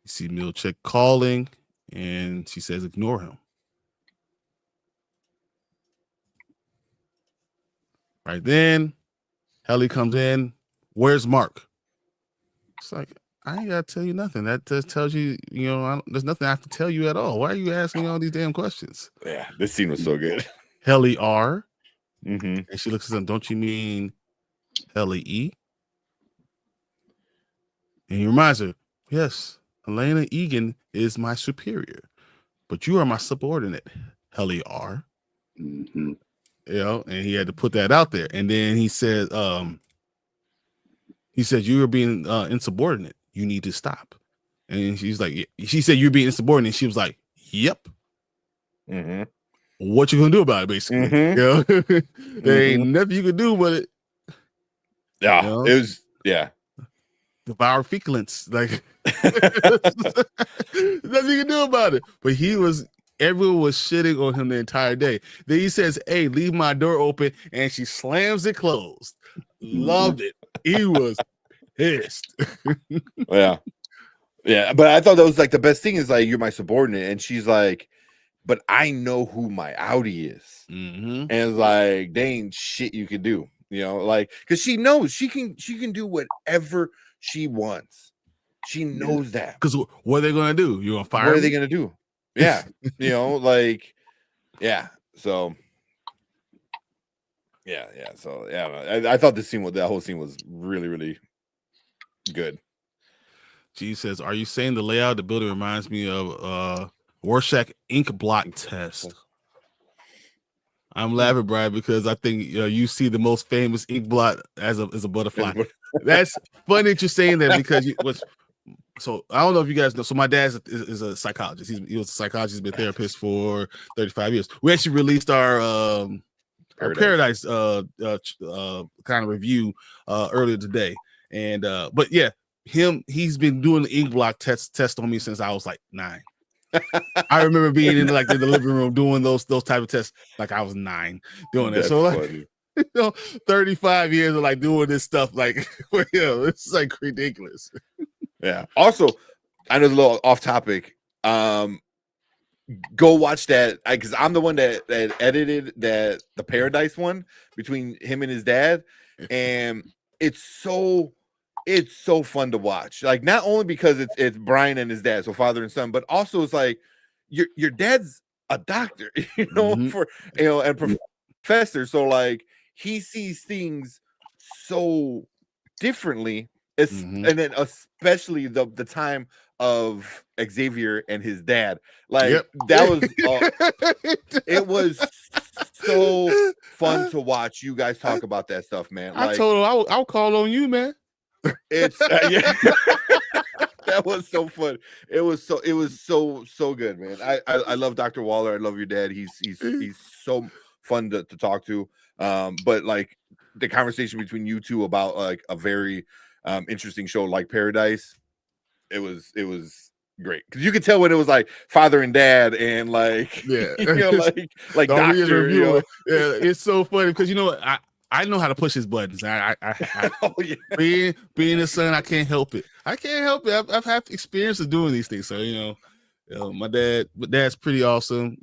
A: You see Milchek calling, and she says, "Ignore him." Right then, Helly comes in. "Where's Mark?" It's like, I ain't got to tell you nothing. That just tells you, there's nothing I have to tell you at all. Why are you asking all these damn questions?
C: Yeah, this scene was so good.
A: Helly R.
C: And
A: she looks at him, "Don't you mean Helly E?" And he reminds her, "Yes, Helena Egan is my superior, but you are my subordinate, Helly R."
B: Mm-hmm.
A: And he had to put that out there. And then he said, "You are being insubordinate. You need to stop." And she's like, she said, "You're being insubordinate." She was like, "Yep." What you gonna do about it, basically? There ain't nothing you can do with it.
C: Yeah, it was,
A: devour feculence, like nothing you can do about it. But everyone was shitting on him the entire day. Then he says, "Hey, leave my door open," and she slams it closed. Loved it. He was pissed.
C: Yeah, but I thought that was like the best thing is like, "You're my subordinate," and she's like, "But I know who my Audi is," and it's like, "They ain't shit you can do," like, because she knows she can do whatever she wants. She knows that.
A: Because what are they gonna do? You gonna fire?
C: What are they gonna do? Yeah, like, yeah. So, So I thought that whole scene was really, really good.
A: G says, "Are you saying the layout of the building reminds me of Rorschach ink blot test?" I'm laughing, Brian, because I think you see the most famous ink blot as a butterfly. That's funny that you're saying that because so I don't know if you guys know. So my dad is a psychologist. He was a psychologist. He's been a therapist for 35 years. We actually released our Paradise kind of review earlier today. And but yeah, he's been doing the ink block test on me since I was like 9. I remember being in the living room doing those type of tests like I was 9 doing that. So like 35 years of like doing this stuff, like it's like ridiculous.
C: Yeah. Also, I know it's a little off topic. Go watch that because I'm the one that edited the Paradise one between him and his dad, and it's so fun to watch. Like, not only because it's Brian and his dad, so father and son, but also it's like your dad's a doctor, and professor. So like he sees things so differently. And then especially the time of Xavier and his dad, like that was it was so fun to watch you guys talk about that stuff, man. Like,
A: I told him I'll call on you, man.
C: It's that was so fun. It was so good, man. I love Dr. Waller. I love your dad. He's so fun to talk to. But like the conversation between you two about like a very interesting show like Paradise, it was great because you could tell when it was like father and dad and like like doctor,
A: Yeah, it's so funny because I know how to push his buttons. I being his son, I can't help it. I've had experience of doing these things, so my dad's pretty awesome.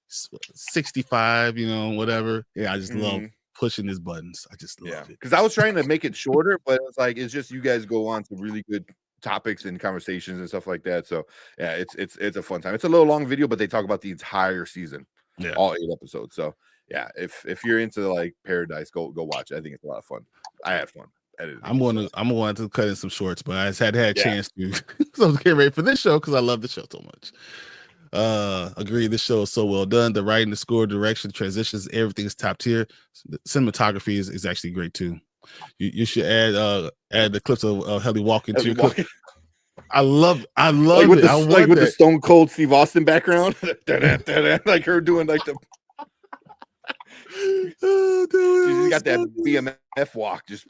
A: 65, whatever. Yeah, I just love pushing his buttons. I just love it.
C: Because I was trying to make it shorter, but it's like it's just you guys go on to really good topics and conversations and stuff like that. So yeah, it's a fun time. It's a little long video, but they talk about the entire season, all 8 episodes. So yeah, if you're into like Paradise, go watch it. I think it's a lot of fun. I had fun editing.
A: I'm going to cut in some shorts, but I just had a chance to. So I was getting ready for this show because I love the show so much. Agree, this show is so well done. The writing, the score, direction, transitions, everything is top tier. The cinematography is actually great too. You should add the clips of Helly walking to your clip. I love it. I want
C: the Stone Cold Steve Austin background, like her doing like the.
A: Oh, dude,
C: she's got that BMF walk. Just.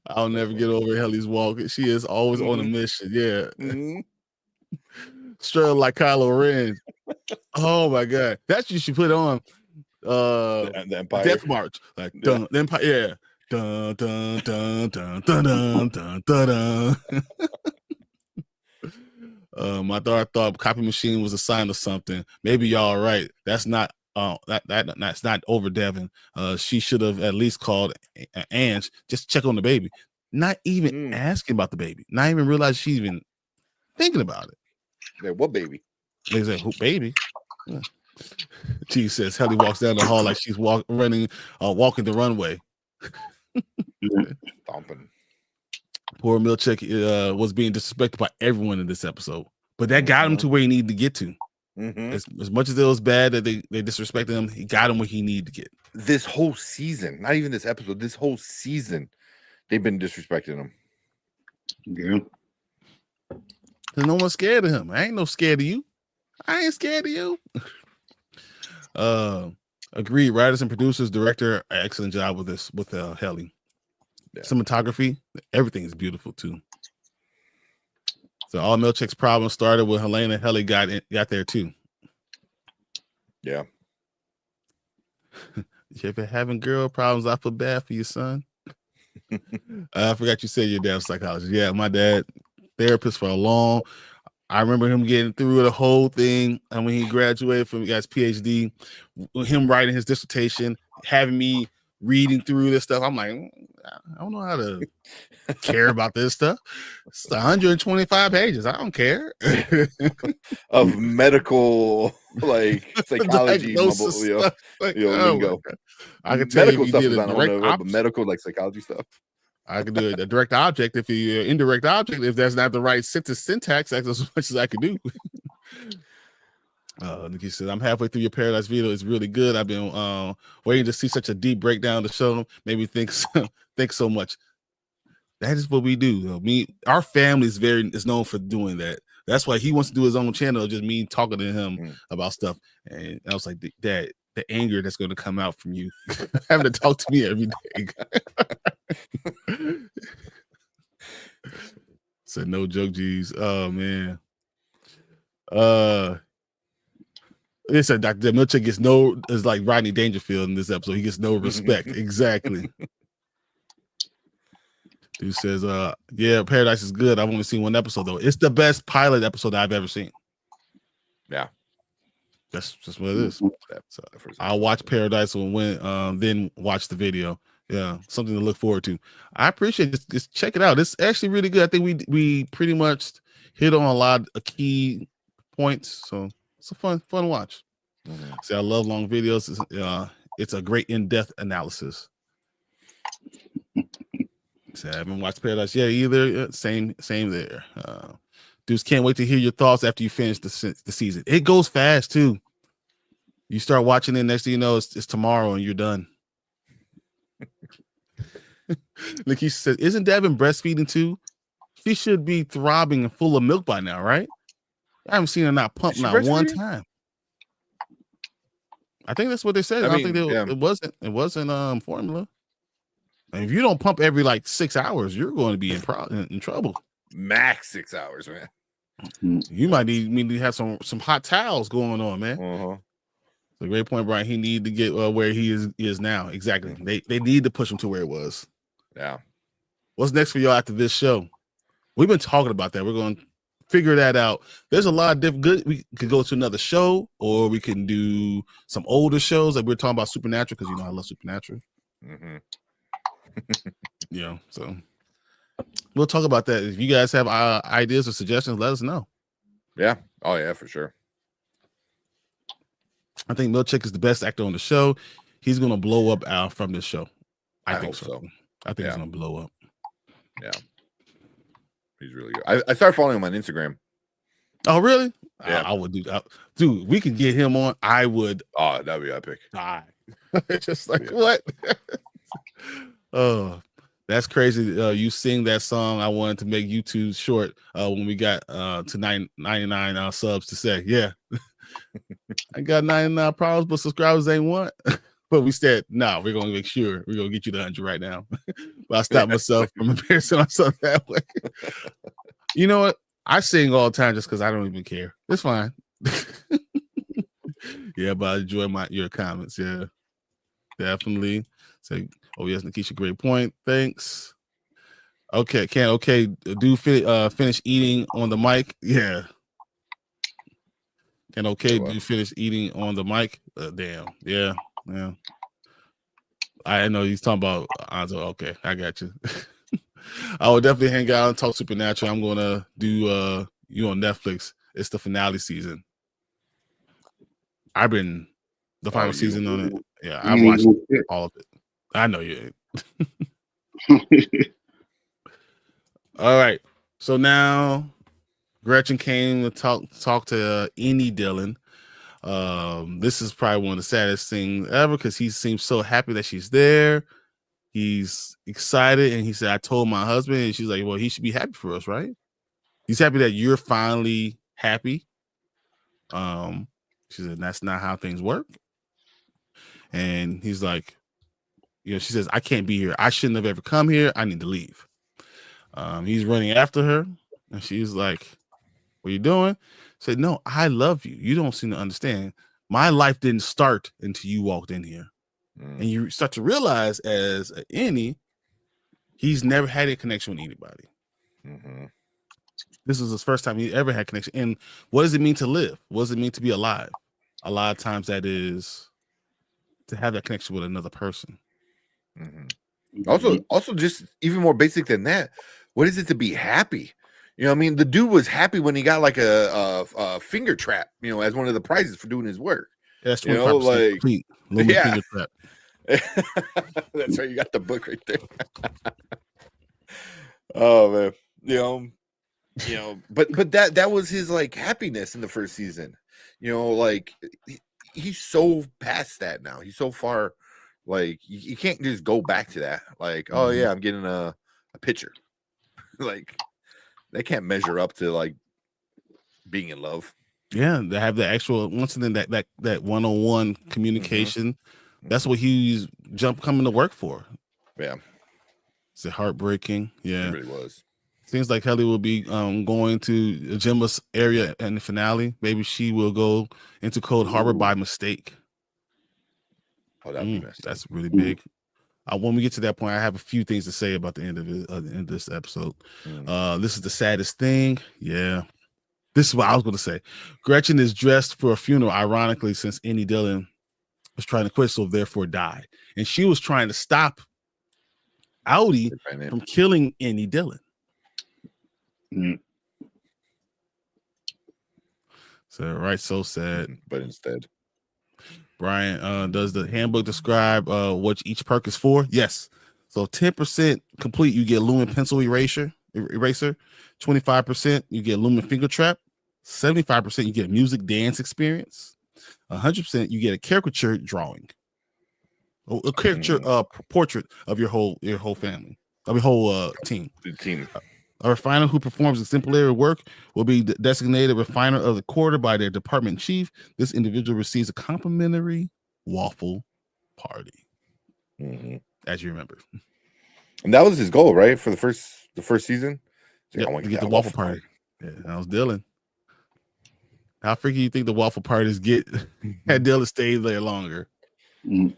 A: I'll never get over Helly's walk. She is always on a mission. Yeah. Straight like Kylo Ren. Oh my god. That's what you should put on
C: the Empire.
A: Death March. Like dun, the Empire, yeah. Dun dun dun dun dun dun dun dun. My daughter thought copy machine was a sign of something. Maybe y'all are right. That's not that's not over Devon. She should have at least called Ange just check on the baby. Not even asking about the baby. Not even realize she's even thinking about it.
C: Like, what baby?
A: They said, who baby? Yeah. T says Helly walks down the hall like she's walking the runway.
C: Thumping.
A: Poor Milchick was being disrespected by everyone in this episode, but that got him to where he needed to get to. As much as it was bad that they disrespected him, he got him where he needed to get.
C: This whole season, not even this episode, this whole season, they've been disrespecting him.
B: Yeah.
A: There's no one scared of him. I ain't no scared of you. I ain't scared of you. Agreed. Writers and producers, director, excellent job with this with Helly. Yeah. Cinematography, everything is beautiful too. So all Milchick's problems started with Helena. Helly got there too.
C: Yeah.
A: You ever having girl problems? I feel bad for you, son. I forgot you said your dad's psychologist. Yeah, my dad, therapist for a long. I remember him getting through the whole thing, and when he graduated from his PhD, him writing his dissertation, having me reading through this stuff. I'm like, I don't know how to care about this stuff. It's 125 pages. I don't care.
C: Of medical, like psychology, lingo.
A: I can tell
C: medical
A: you
C: stuff
A: did
C: is
A: a direct
C: but medical, like psychology stuff.
A: I can do a direct object if you indirect object. If that's not the right syntax, that's as much as I can do. Nikki said, I'm halfway through your Paradise video. It's really good. I've been waiting to see such a deep breakdown to show them. Made me think so much. That is what we do. Though. Our family is known for doing that. That's why he wants to do his own channel. Just me talking to him about stuff. And I was like, Dad, the anger that's going to come out from you having to talk to me every day. Said no joke, G's. Oh man. They said Dr. Milchick is like Rodney Dangerfield in this episode. He gets no respect. Exactly. Dude says, yeah, Paradise is good. I've only seen one episode though. It's the best pilot episode I've ever seen.
C: Yeah.
A: That's just what it is. So I'll watch Paradise when then watch the video. Yeah, something to look forward to. I appreciate it. Just check it out. It's actually really good. I think we pretty much hit on a lot of key points. So it's a fun watch. See, I love long videos. It's a great in-depth analysis. So I haven't watched Paradise yet either. Same there. Dudes, can't wait to hear your thoughts after you finish the season. It goes fast too. You start watching it, next thing you know, it's tomorrow and you're done. Lakeisha says, isn't Devon breastfeeding too? She should be throbbing and full of milk by now, right? I haven't seen her not pump not one time. I think that's what they said. It wasn't formula. And if you don't pump every like 6 hours, you're going to be in trouble.
C: Max 6 hours, man.
A: You might need to have some hot towels going on, man. It's a great point, Brian. He need to get where he is now. Exactly. They need to push him to where it was.
C: Yeah.
A: What's next for y'all after this show? We've been talking about that. We're going to figure that out. There's a lot of different good. We could go to another show, or we can do some older shows. Like we're talking about Supernatural, because I love Supernatural.
C: Mm-hmm.
A: So we'll talk about that. If you guys have ideas or suggestions, let us know.
C: Yeah. Oh yeah, for sure.
A: I think Milchick is the best actor on the show. He's gonna blow up from this show. I think
C: hope so.
A: I think he's gonna blow up.
C: Yeah. He's really good. I started following him on Instagram.
A: Oh, really?
C: Yeah.
A: I would do that. Dude, we could get him on. I would.
C: Oh, that'd be epic.
A: Die. Just like, what? Oh, that's crazy. You sing that song. I wanted to make YouTube short when we got to 99 subs to say, yeah, I got 99 problems, but subscribers ain't one. But we said, no, we're going to make sure we're going to get you to 100 right now. But I stopped myself from embarrassing myself that way. You know what? I sing all the time just because I don't even care. It's fine. Yeah, but I enjoy your comments. Yeah, definitely. Say, oh yes, Nikisha, great point. Thanks. Okay, do finish eating on the mic? Yeah. Do finish eating on the mic? Damn. Yeah. I know he's talking about Anzo. Okay, I got you. I will definitely hang out and talk Supernatural. I'm gonna do you on Netflix. It's the finale season. I've been the final season on it. Yeah, I've watched all of it. I know you ain't. All right. So now Gretchen came to talk to Eni Dillon. This is probably one of the saddest things ever because he seems so happy that she's there. He's excited, and he said, I told my husband, and she's like, well, he should be happy for us, right? He's happy that you're finally happy. She said, that's not how things work. And he's like, she says, I can't be here. I shouldn't have ever come here. I need to leave. He's running after her, and she's like, what are you doing? Said, no, I love you. You don't seem to understand. My life didn't start until you walked in here. And you start to realize as Eni, he's never had a connection with anybody.
C: Mm-hmm.
A: This was his first time he ever had connection. And what does it mean to live? What does it mean to be alive? A lot of times that is to have that connection with another person.
C: Mm-hmm. Also, just even more basic than that, what is it to be happy? I mean, the dude was happy when he got like a finger trap, as one of the prizes for doing his work.
A: Yeah, that's 25% complete. Finger trap.
C: That's right. You got the book right there. Oh man, but that was his like happiness in the first season. Like he's so past that now. He's so far. Like you can't just go back to that. Like, oh yeah, I'm getting a picture. Like they can't measure up to like being in love. Yeah, they have the actual once again that one-on-one communication. Mm-hmm. That's what he's coming to work for. Yeah, it's heartbreaking. Yeah, it really was. Seems like Helly will be going to Gemma's area in the finale. Maybe she will go into Cold Harbor by mistake. Oh, that's really big. When we get to that point, I have a few things to say about the end of this episode. This is the saddest thing. Yeah. This is what I was going to say. Gretchen is dressed for a funeral, ironically, since Eni Dillon was trying to quit, so therefore died. And she was trying to stop Audi from killing Eni Dillon. So, right, so sad. But instead, Brian, does the handbook describe what each perk is for? Yes. So 10% complete, you get Lumen Pencil Eraser. 25%, you get Lumen Finger Trap. 75%, you get Music Dance Experience. 100%, you get a caricature drawing. A caricature portrait of your whole family, of your whole team. The team. A refiner who performs exemplary work will be designated refiner of the quarter by their department chief. This individual receives a complimentary waffle party, as you remember. And that was his goal, right? For the first season, I want to get the waffle party. Yeah, that was Dylan. How freaky you think the waffle parties get? Had Dylan stayed there longer. Can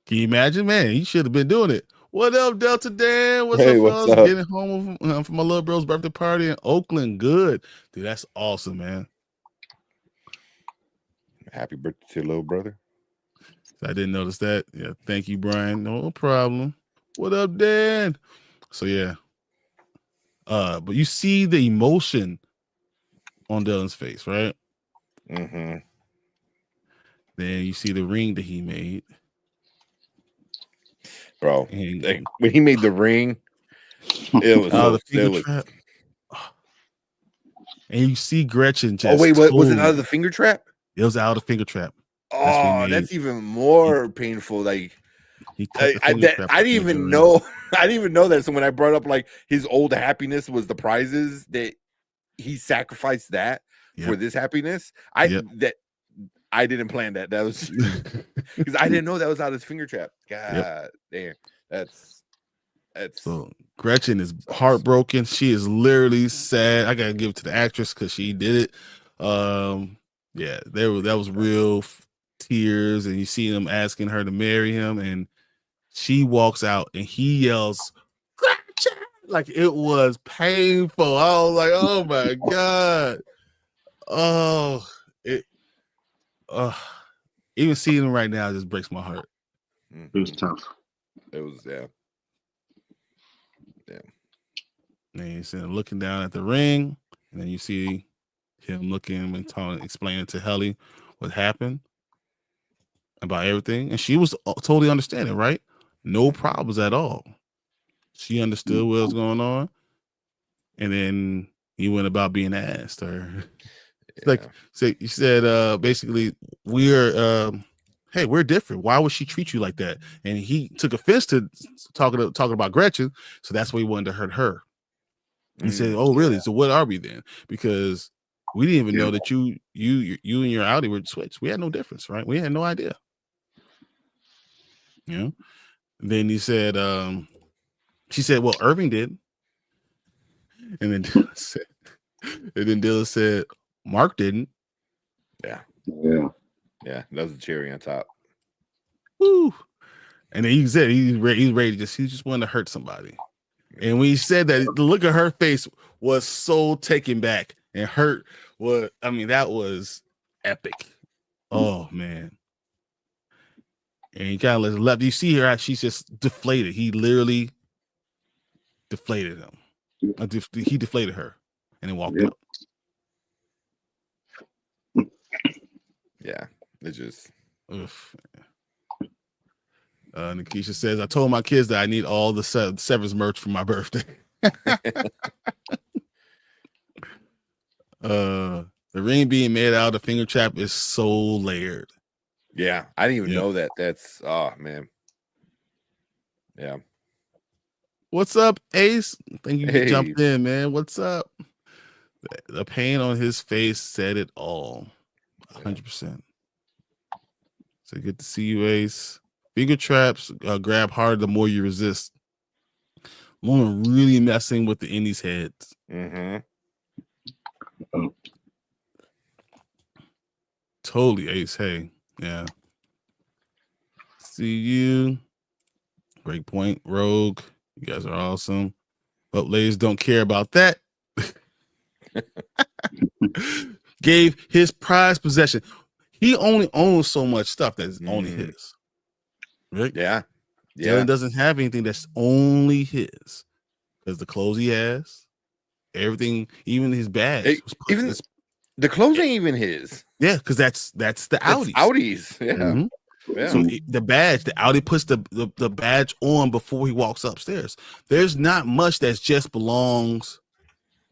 C: you imagine, man? He should have been doing it.
A: What up, Delta Dan? What's
C: Hey,
A: up,
C: what's
A: fellas?
C: up?
A: Getting home from my little bro's birthday party in Oakland. Good, dude. That's awesome, man.
C: Happy birthday to your little brother.
A: I didn't notice that. Yeah, thank you, Brian. No problem. What up, Dan? So yeah. But you see the emotion on Dylan's face, right?
C: Mm-hmm.
A: Then you see the ring that he made.
C: Bro,
A: And
C: like, when he made the ring, it was
A: out of
C: so
A: the finger
C: it was,
A: trap. And you see Gretchen just.
C: oh wait, what was it out
A: totally-
C: of the finger trap?
A: It was out of the finger trap. That's what he
C: Oh,
A: made.
C: that's even more painful. Like
A: He cut the
C: I
A: finger trap
C: didn't
A: off the
C: even
A: jewelry.
C: know. I didn't even know that. So when I brought up like his old happiness was the prizes that he sacrificed that for
A: Yep.
C: this happiness,
A: Yep.
C: I didn't plan that. That was because I didn't know that was out of his finger trap. God damn, that's
A: So Gretchen is heartbroken. She is literally sad. I gotta give it to the actress because she did it. Yeah, that was real tears, and you see him asking her to marry him, and she walks out, and he yells, "Gretchen!" Like it was painful. I was like, "Oh my god!" Oh, even seeing him right now just breaks my heart.
B: It was tough.
C: It was
A: And he's looking down at the ring, and then you see him looking and talking, explaining to Helly what happened about everything, and she was totally understanding, right? No problems at all. She understood what was going on, and then he went about being asked her. Like, so you said, basically, hey, we're different. Why would she treat you like that? And he took offense to talking about Gretchen, so that's why he wanted to hurt her. He said, "Oh, really? So what are we then? Because we didn't even know that you and your Audi were switched. We had no difference, right? We had no idea." You know. Then he said, she said, "Well, Irving did." And then Dylan said, "Mark didn't."
C: Yeah.
B: Yeah.
C: That was the cherry on top.
A: Woo! And then he said he's ready to he just wanted to hurt somebody. And when he said that, the look of her face was so taken back and hurt. That was epic. Oh man. And he kind of left. You see her, she's just deflated. He literally deflated him. He deflated her and then walked out.
C: Yeah, it's just.
A: Nikisha says, "I told my kids that I need all the Severance merch for my birthday." The ring being made out of the finger trap is so layered.
C: Yeah, I didn't even know that. That's man. Yeah.
A: What's up, Ace? Thank you for
C: Hey.
A: jumping in, man. What's up? The pain on his face said it all. 100%. So good to see you, Ace. Finger traps grab hard the more you resist. Woman really messing with the indies' heads.
C: Mm-hmm.
A: Totally, Ace. Hey, yeah. See you. Breakpoint, Rogue. You guys are awesome. But ladies don't care about that. Gave his prized possession. He only owns so much stuff that's only his. Right?
C: Yeah.
A: Dylan doesn't have anything that's only his. Because the clothes he has, everything, even his badge.
C: Even the clothes ain't even his.
A: Yeah, because that's the Audis.
C: Audis. Yeah.
A: Mhm.
C: Yeah.
A: So the badge, the Audi puts the badge on before he walks upstairs. There's not much that just belongs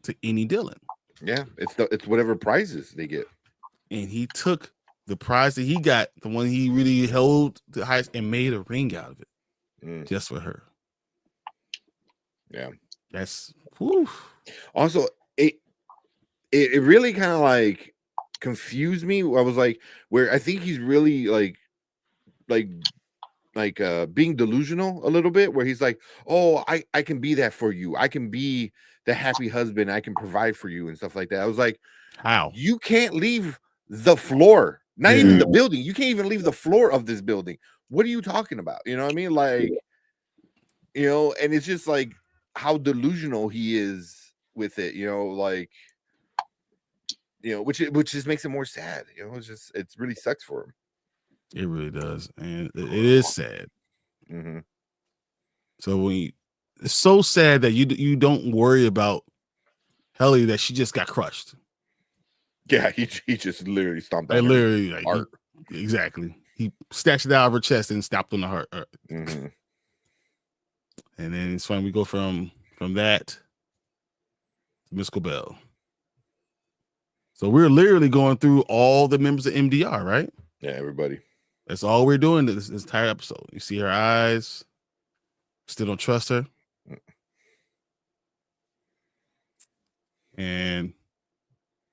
A: to any Dylan.
C: Yeah, it's whatever prizes they get.
A: And he took the prize that he got, the one he really held the highest, and made a ring out of it just for her.
C: Yeah,
A: that's whew.
C: Also it really kind of like confused me. I was like, where I think he's really like being delusional a little bit, where he's like, oh, I can be that for you. I can be the happy husband. I can provide for you and stuff like that. I was like,
A: how?
C: You can't leave the floor, not even the building. You can't even leave the floor of this building. What are you talking about? You know what I mean? Like, you know, and it's just like how delusional he is with it, you know, like, you know, which just makes it more sad, you know. It really sucks for him.
A: It really does, and it is sad.
C: Mm-hmm.
A: So it's so sad that you don't worry about Helly, that she just got crushed.
C: Yeah, he just literally stomped on
A: Like,
C: her
A: literally, like,
C: heart.
A: Exactly. He snatched it out of her chest and stopped on the heart.
C: Mm-hmm.
A: And then it's fun. We go from that to Ms Cobel. So we're literally going through all the members of MDR, right?
C: Yeah, everybody.
A: That's all we're doing this entire episode. You see her eyes. Still don't trust her. And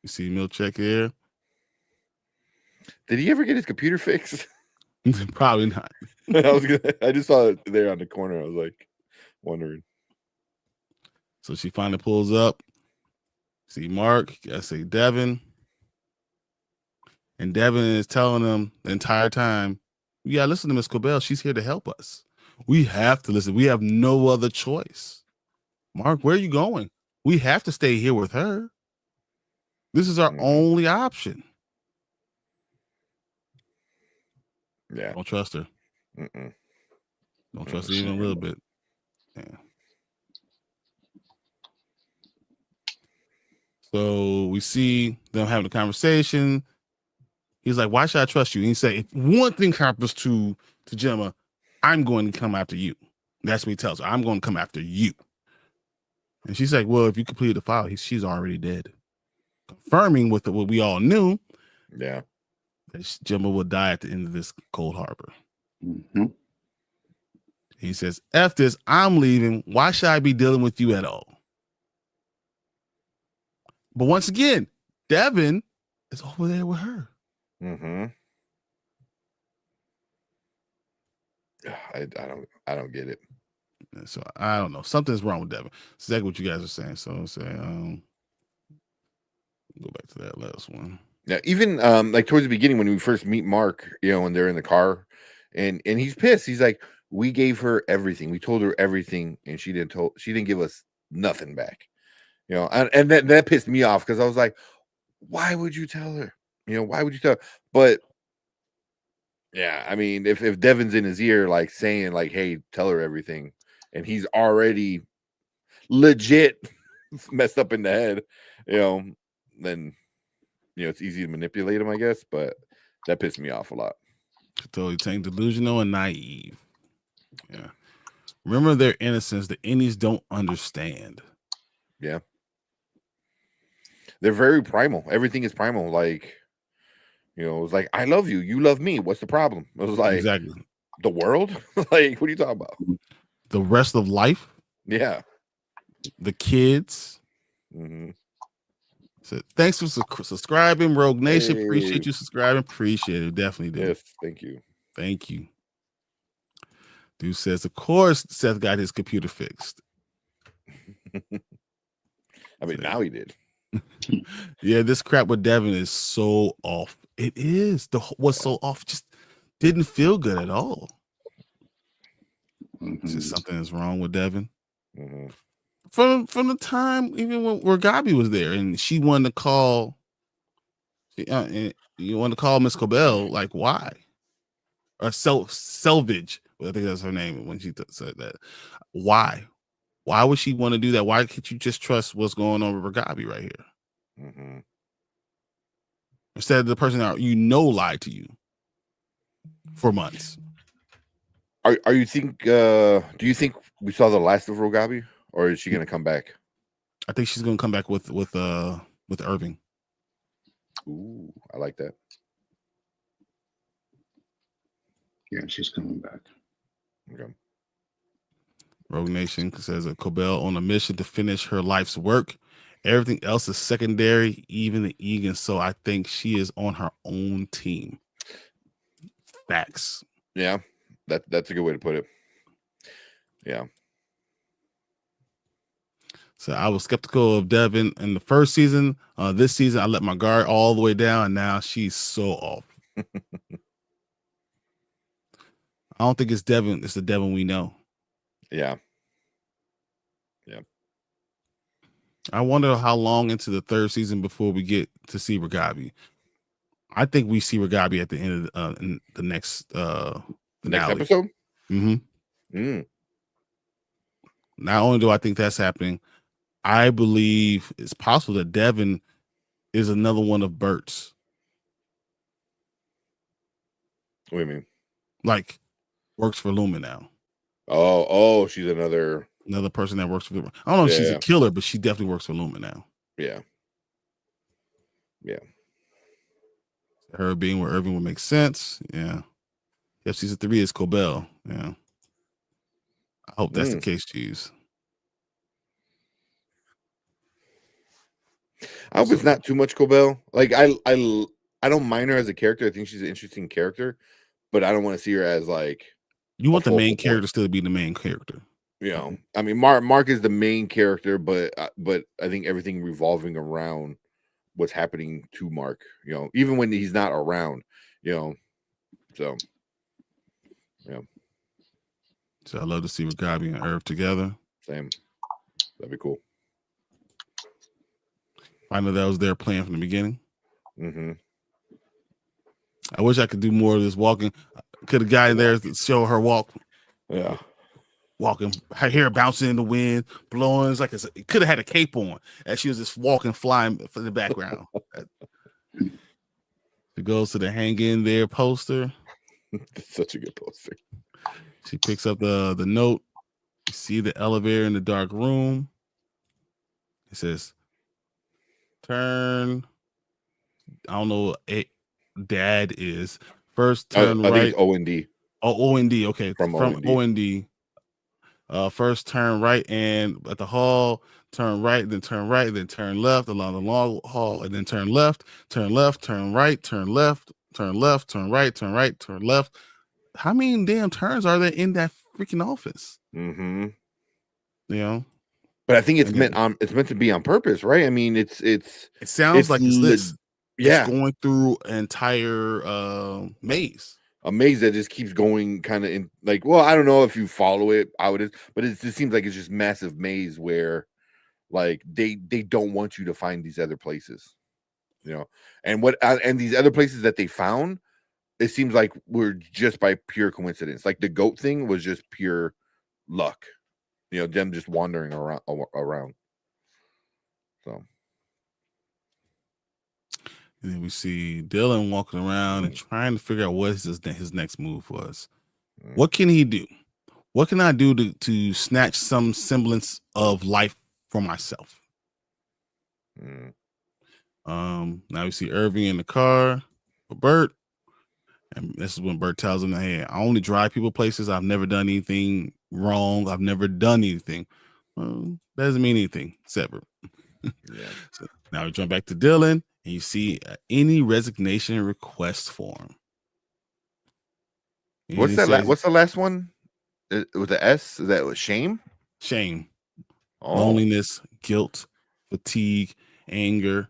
A: you see Milchek here.
C: Did he ever get his computer fixed?
A: Probably not.
C: I just saw it there on the corner. I was like wondering.
A: So she finally pulls up. See Mark. I see Devon. And Devon is telling them the entire time, yeah, listen to Ms Cobel. She's here to help us. We have to listen. We have no other choice. Mark, where are you going? We have to stay here with her. This is our only option.
C: Yeah.
A: Don't trust her.
C: Mm-mm.
A: Don't trust her even a little bit. Yeah. So we see them having a conversation. He's like, why should I trust you? And he said, if one thing happens to Gemma, I'm going to come after you. That's what he tells her. I'm going to come after you. And she's like, well, if you complete the file, she's already dead. Confirming what we all knew.
C: Yeah.
A: That Gemma will die at the end of this cold harbor.
B: Mm-hmm.
A: He says, F this, I'm leaving. Why should I be dealing with you at all? But once again, Devon is over there with her.
C: Mm-hmm. I don't get it.
A: So I don't know. Something's wrong with Devon. It's exactly what you guys are saying. So I'll say, go back to that last one.
C: Yeah, even like towards the beginning when we first meet Mark, you know, when they're in the car, and he's pissed. He's like, we gave her everything. We told her everything, and she didn't give us nothing back. You know, and that pissed me off because I was like, why would you tell her? You know, why would you tell her? But yeah, I mean, if Devon's in his ear, like saying, like, hey, tell her everything, and he's already legit messed up in the head, you know, then you know it's easy to manipulate him, I guess. But that pissed me off a lot.
A: Totally saying delusional and naive. Yeah. Remember their innocence. The innies don't understand.
C: Yeah. They're very primal. Everything is primal. Like, you know, it was like, I love you. You love me. What's the problem? It was like,
A: exactly.
C: The world? Like, what are you talking about?
A: The rest of life?
C: Yeah.
A: The kids?
C: Mm-hmm.
A: So thanks for subscribing, Rogue Nation.
C: Hey.
A: Appreciate you subscribing. Appreciate it. Definitely do.
C: Yes. Thank you.
A: Thank you. Dude says, of course, Seth got his computer fixed.
C: I mean, now he did.
A: Yeah, this crap with Devon is so off. It is. What's so off just didn't feel good at all. Just something is wrong with Devon.
C: Mm-hmm.
A: From the time even where Gabi was there and she wanted to call you wanted to call Ms Cobel, like why? Or Selvage, I think that's her name when she said that. Why would she want to do that? Why can't you just trust what's going on with Gabi right here?
C: Mm-hmm.
A: Instead of the person that you know lied to you for months.
C: Are you think do you think we saw the last of Rogabi, or is she gonna come back? I
A: think she's gonna come back with Irving.
C: Ooh, I like that.
B: Yeah, she's coming back.
C: Okay.
A: Rogue Nation says Cobel on a mission to finish her life's work. Everything else is secondary, even the Egan. So I think she is on her own team. Facts.
C: Yeah, that's a good way to put it. Yeah.
A: So I was skeptical of Devon in the first season. This season, I let my guard all the way down, and now she's so off. I don't think it's Devon. It's the Devon we know.
C: Yeah.
A: I wonder how long into the third season before we get to see Ragabi. I think we see Ragabi at the end of in the next
C: Next
A: finale.
C: episode.
A: Mm-hmm. Not only do I think that's happening, I believe it's possible that Devon is another one of Burt's.
C: What do you mean?
A: Like, works for Luma now.
C: Oh, she's another
A: person that works for Luma. I don't know if she's a killer, but she definitely works for Luma now.
C: Yeah.
A: Her being where Irving would make sense. Yeah. Yep, season 3 is Cobel. Yeah. I hope that's the case, Jeeves.
C: I hope it's not too much Cobel. Like I don't mind her as a character. I think she's an interesting character, but I don't want to see her as like
A: you want the main character still to be the main character.
C: You know, I mean, Mark is the main character, but I think everything revolving around what's happening to Mark. You know, even when he's not around. You know, so yeah.
A: So I love to see Ragabi and Irv together.
C: Same. That'd be cool.
A: I know that was their plan from the beginning.
C: Mm-hmm.
A: I wish I could do more of this walking. Could have gotten there to show her walk.
C: Yeah.
A: Walking, her hair bouncing in the wind, blowing. It's like it could have had a cape on as she was just walking, flying for the background. It goes to the hang in there poster.
C: That's such a good poster.
A: She picks up the note. You see the elevator in the dark room. It says, turn. I don't know what dad is. First turn right.
C: I think it's O&D.
A: Oh, O&D. Okay.
C: From
A: O&D. First turn right and at the hall, turn right, then turn right, then turn left along the long hall, and then turn left, turn right, turn left, turn right, turn right, turn left. How many damn turns are there in that freaking office?
C: Mm-hmm.
A: You know?
C: But I think it's meant to be on purpose, right? I mean, it
A: sounds like it's this.
C: Yeah.
A: It's going through an entire maze.
C: A maze that just keeps going kind of in like, well, I don't know if you follow it, how it is, but it just seems like it's just massive maze where like they don't want you to find these other places, you know, and these other places that they found, it seems like were just by pure coincidence. Like the goat thing was just pure luck, you know, them just wandering around. So.
A: And then we see Dylan walking around and trying to figure out what his next move was. What can he do? What can I do to snatch some semblance of life for myself? Now we see Irving in the car with Burt. And this is when Burt tells him, hey, I only drive people places. I've never done anything wrong. I've never done anything. Well, that doesn't mean anything, Sever.
C: Yeah.
A: So now we jump back to Dylan. And you see any resignation request form.
C: What's that? What's the last one? With the S? Is that shame?
A: Shame. Loneliness, guilt, fatigue, anger.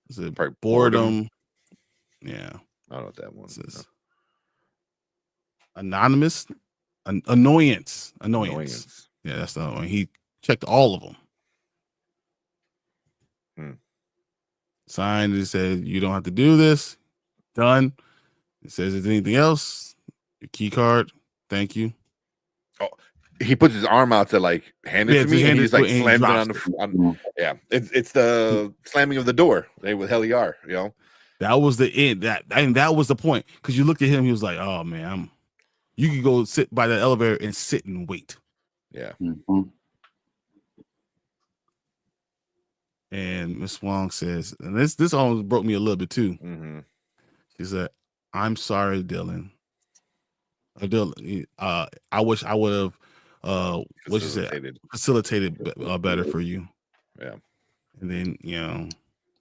A: Is it boredom? Yeah.
C: I don't know what that one is.
A: Anonymous. Annoyance. Yeah, that's the one. He checked all of them. Signed. It said you don't have to do this. Done. It says, is there anything else? Your key card. Thank you.
C: Oh, he puts his arm out to like hand it to me, and he's like slams it on the. Yeah, it's the slamming of the door with Heliar. You know,
A: that was the end. That was the point, because you looked at him. He was like, "Oh man, you could go sit by the elevator and sit and wait."
C: Yeah.
B: Mm-hmm.
A: And Miss Wong says, and this almost broke me a little bit too.
C: Mm-hmm.
A: She said, "I'm sorry, Dylan. Dylan, I wish I would have what she said, facilitated better for you."
C: Yeah.
A: And then, you know,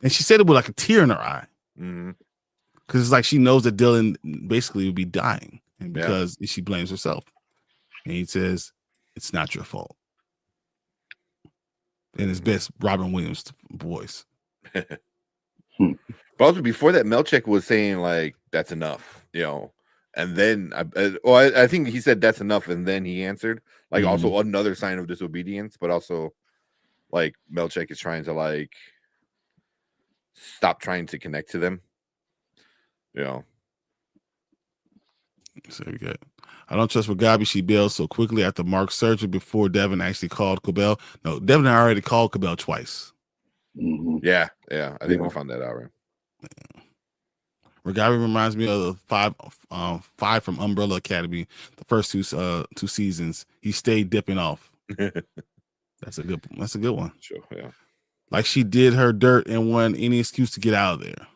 A: and she said it with like a tear in her eye.
C: Mm-hmm.
A: Because it's like she knows that Dylan basically would be dying, and because she blames herself. And he says, "It's not your fault." In his best Robin Williams voice.
C: But also before that, Melchek was saying like, "That's enough," you know. And then, I think he said that's enough, and then he answered like also another sign of disobedience, but also, like Melchek is trying to like stop trying to connect to them. You know.
A: So we got. I don't trust Gabi. She bails so quickly after Mark's surgery before Devon actually called Cobel. No, Devon had already called Cobel twice.
B: Mhm.
C: Yeah. I think we found that out, right?
A: Gabi reminds me of the five from Umbrella Academy. The first two seasons, he stayed dipping off. That's a good one.
C: Sure. Yeah.
A: Like she did her dirt and won any excuse to get out of there.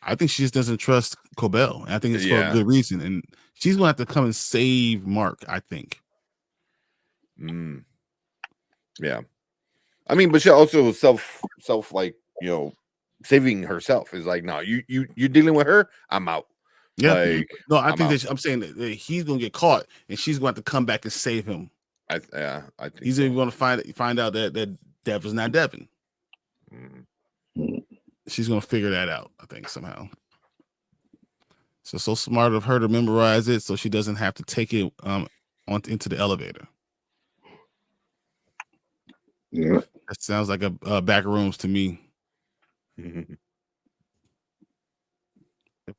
A: I think she just doesn't trust Cobel. And I think it's for a good reason. And she's going to have to come and save Mark, I think.
C: Yeah. I mean, but she also self like, you know, saving herself is like, no, you're dealing with her. I'm out.
A: Yeah.
C: Like,
A: no, I'm saying that he's going to get caught and she's going to have to come back and save him.
C: I think
A: he's even going to find out that Devon's not Devon. She's going to figure that out, I think, somehow. So smart of her to memorize it so she doesn't have to take it into the elevator.
B: Yeah.
A: That sounds like a back rooms to me. If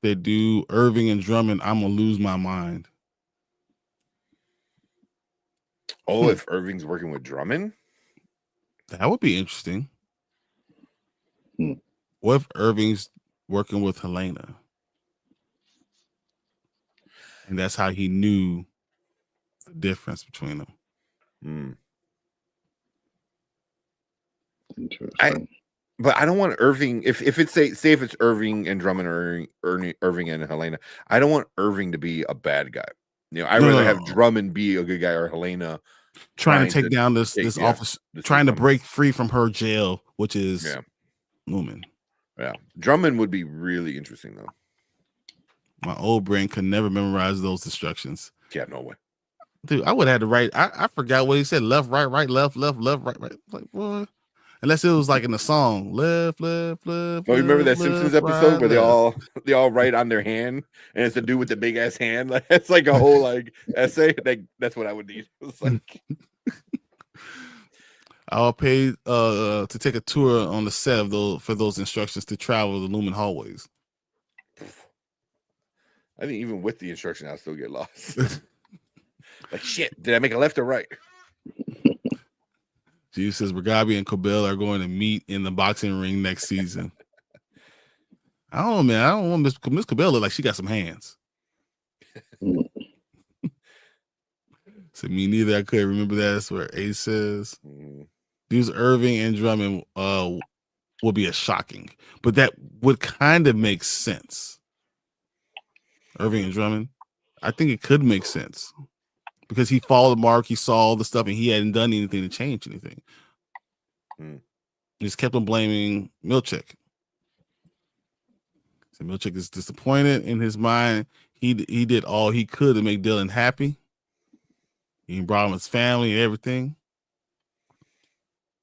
A: they do Irving and Drummond, I'm going to lose my mind.
C: Oh, if Irving's working with Drummond?
A: That would be interesting. What if Irving's working with Helena? And that's how he knew the difference between them.
B: Interesting.
C: But I don't want Irving. If it's say if it's Irving and Drummond or Irving and Helena, I don't want Irving to be a bad guy. You know, I'd rather have Drummond be a good guy or Helena
A: trying to take down this office, trying to break free from her jail, which is Lumen.
C: Yeah, Drummond would be really interesting though.
A: My old brain could never memorize those instructions.
C: Yeah, no way.
A: Dude, I would have had to write. I forgot what he said. Left, right, left, right. Like what? Unless it was like in the song, left. Oh,
C: you remember that Simpsons episode where they all write on their hand, and it's a dude with the big ass hand. Like it's like a whole like essay. Like that's what I would need. It's like
A: I'll pay to take a tour on the set of those for those instructions to travel the Lumen hallways.
C: I think even with the instruction, I'll still get lost. Like shit, did I make a left or right?
A: Jesus says Gabi and Cobel are going to meet in the boxing ring next season. I don't know, man. I don't want Ms Cobel look like she got some hands. So me neither. I couldn't remember that. That's where Ace says. These Irving and Drummond will be a shocking, but that would kind of make sense. Irving and Drummond, I think it could make sense. Because he followed Mark, he saw all the stuff, and he hadn't done anything to change anything. He just kept on blaming Milchek. So Milchek is disappointed in his mind. He did all he could to make Dylan happy. He brought him his family and everything.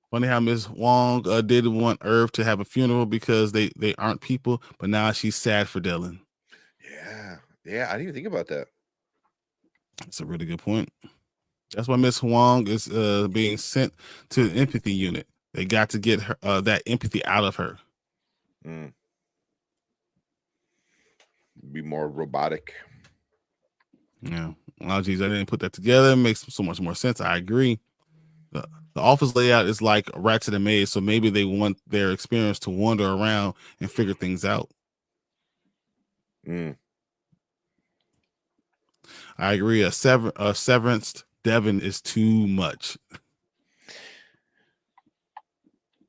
A: Funny how Miss Wong didn't want Irv to have a funeral because they aren't people, but now she's sad for Dylan.
C: Yeah, I didn't even think about that.
A: That's a really good point. That's why Miss Huang is being sent to the empathy unit. They got to get her that empathy out of her.
C: Be more robotic.
A: Yeah. Oh, geez, I didn't put that together. It makes so much more sense. I agree. The office layout is like rats in a maze, so maybe they want their experience to wander around and figure things out. I agree. A Severance Devon is too much.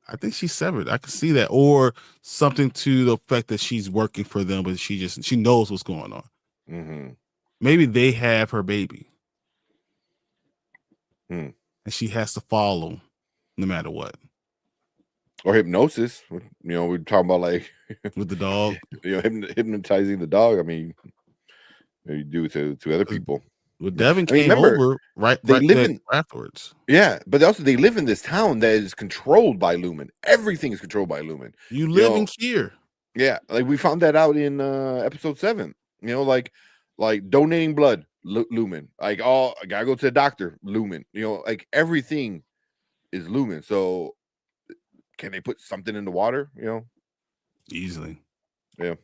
A: I think she's severed. I can see that, or something to the effect that she's working for them, but she knows what's going on. Maybe they have her baby, and she has to follow no matter what.
C: Or hypnosis. You know, we're talking about like
A: with the dog.
C: You know, hypnotizing the dog. I mean. You do to other people.
A: Well, Devon came over right afterwards.
C: Yeah, but they live in this town that is controlled by Lumen. Everything is controlled by Lumen.
A: You live in fear.
C: Yeah, like we found that out in episode 7. You know, like donating blood, Lumen. Like I gotta go to the doctor, Lumen. You know, like everything is looming. So can they put something in the water? You know,
A: Easily.
C: Yeah.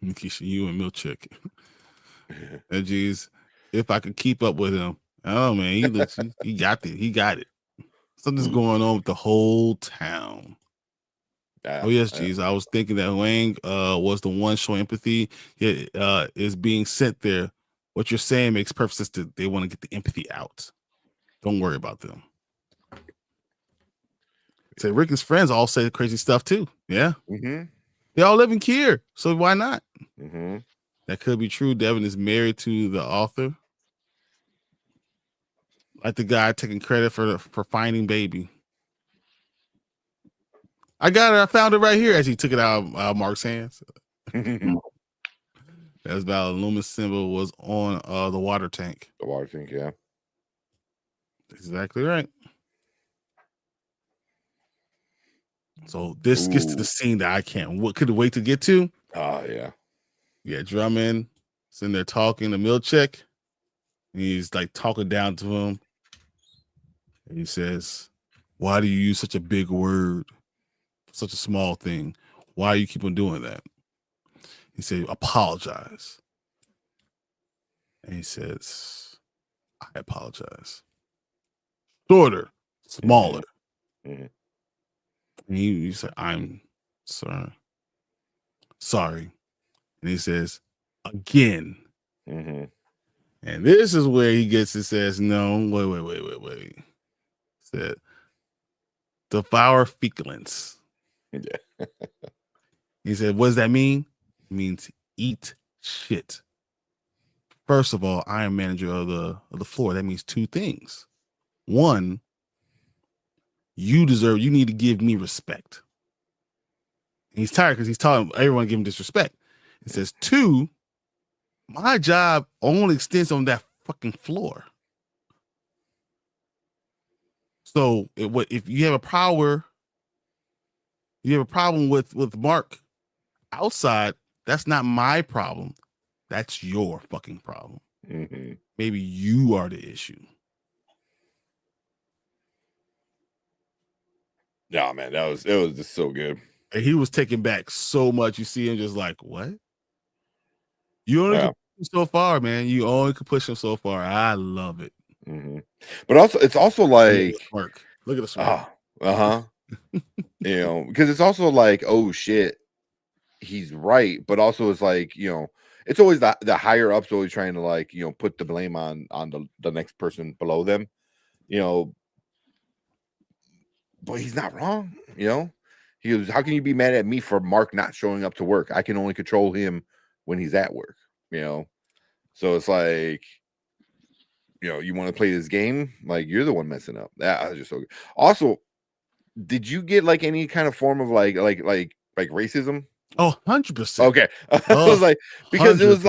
A: Keisha, you and Milchick. And geez, if I could keep up with him. Oh man, he looks he got it. He got it. Something's going on with the whole town. Oh yes, geez. I was thinking that Wang was the one showing empathy. Yet is being sent there. What you're saying makes perfect sense. They want to get the empathy out. Don't worry about them. Say Rick and his friends all say crazy stuff too. Yeah. They all live in Kier, so why not? That could be true. Devon is married to the author. Like the guy taking credit for finding baby. I got it. I found it right here as he took it out of Mark's hands. That's about a luminous symbol was on the water tank.
C: The water tank, yeah.
A: Exactly right. So this gets to the scene that I couldn't wait to get to.
C: Oh yeah.
A: Yeah, Drummond is in there talking to Milchick. He's like talking down to him. And he says, "Why do you use such a big word? Such a small thing. Why do you keep on doing that?" He said, "Apologize." And he says, "I apologize. Shorter, smaller." And he said, "I'm sorry. Sorry." And he says, "Again." And this is where he gets and says, "No, wait. He said, devour feculence."
C: Yeah.
A: He said, "What does that mean?" It means eat shit. First of all, I am manager of the floor. That means two things. One, you need to give me respect. And he's tired because he's telling everyone to give him disrespect. He says, two, my job only extends on that fucking floor. So if you have a problem with Mark outside, that's not my problem. That's your fucking problem. Maybe you are the issue.
C: Yeah, man, it was just so good.
A: And he was taken back so much. You see him just like, what? You only can push him so far, man. You only can push him so far. I love it.
C: But also, it's also like
A: look at the smirk.
C: You know, because it's also like, oh shit, he's right. But also, it's like, you know, it's always the higher ups always trying to, like, you know, put the blame on the next person below them, you know. But he's not wrong, you know. He goes, "How can you be mad at me for Mark not showing up to work? I can only control him when he's at work," you know. So it's like, you know, you want to play this game, like, you're the one messing up. That was just so good. Also, did you get like any kind of form of like racism?
A: Oh, 100%.
C: Okay. I was like, because 100%. It was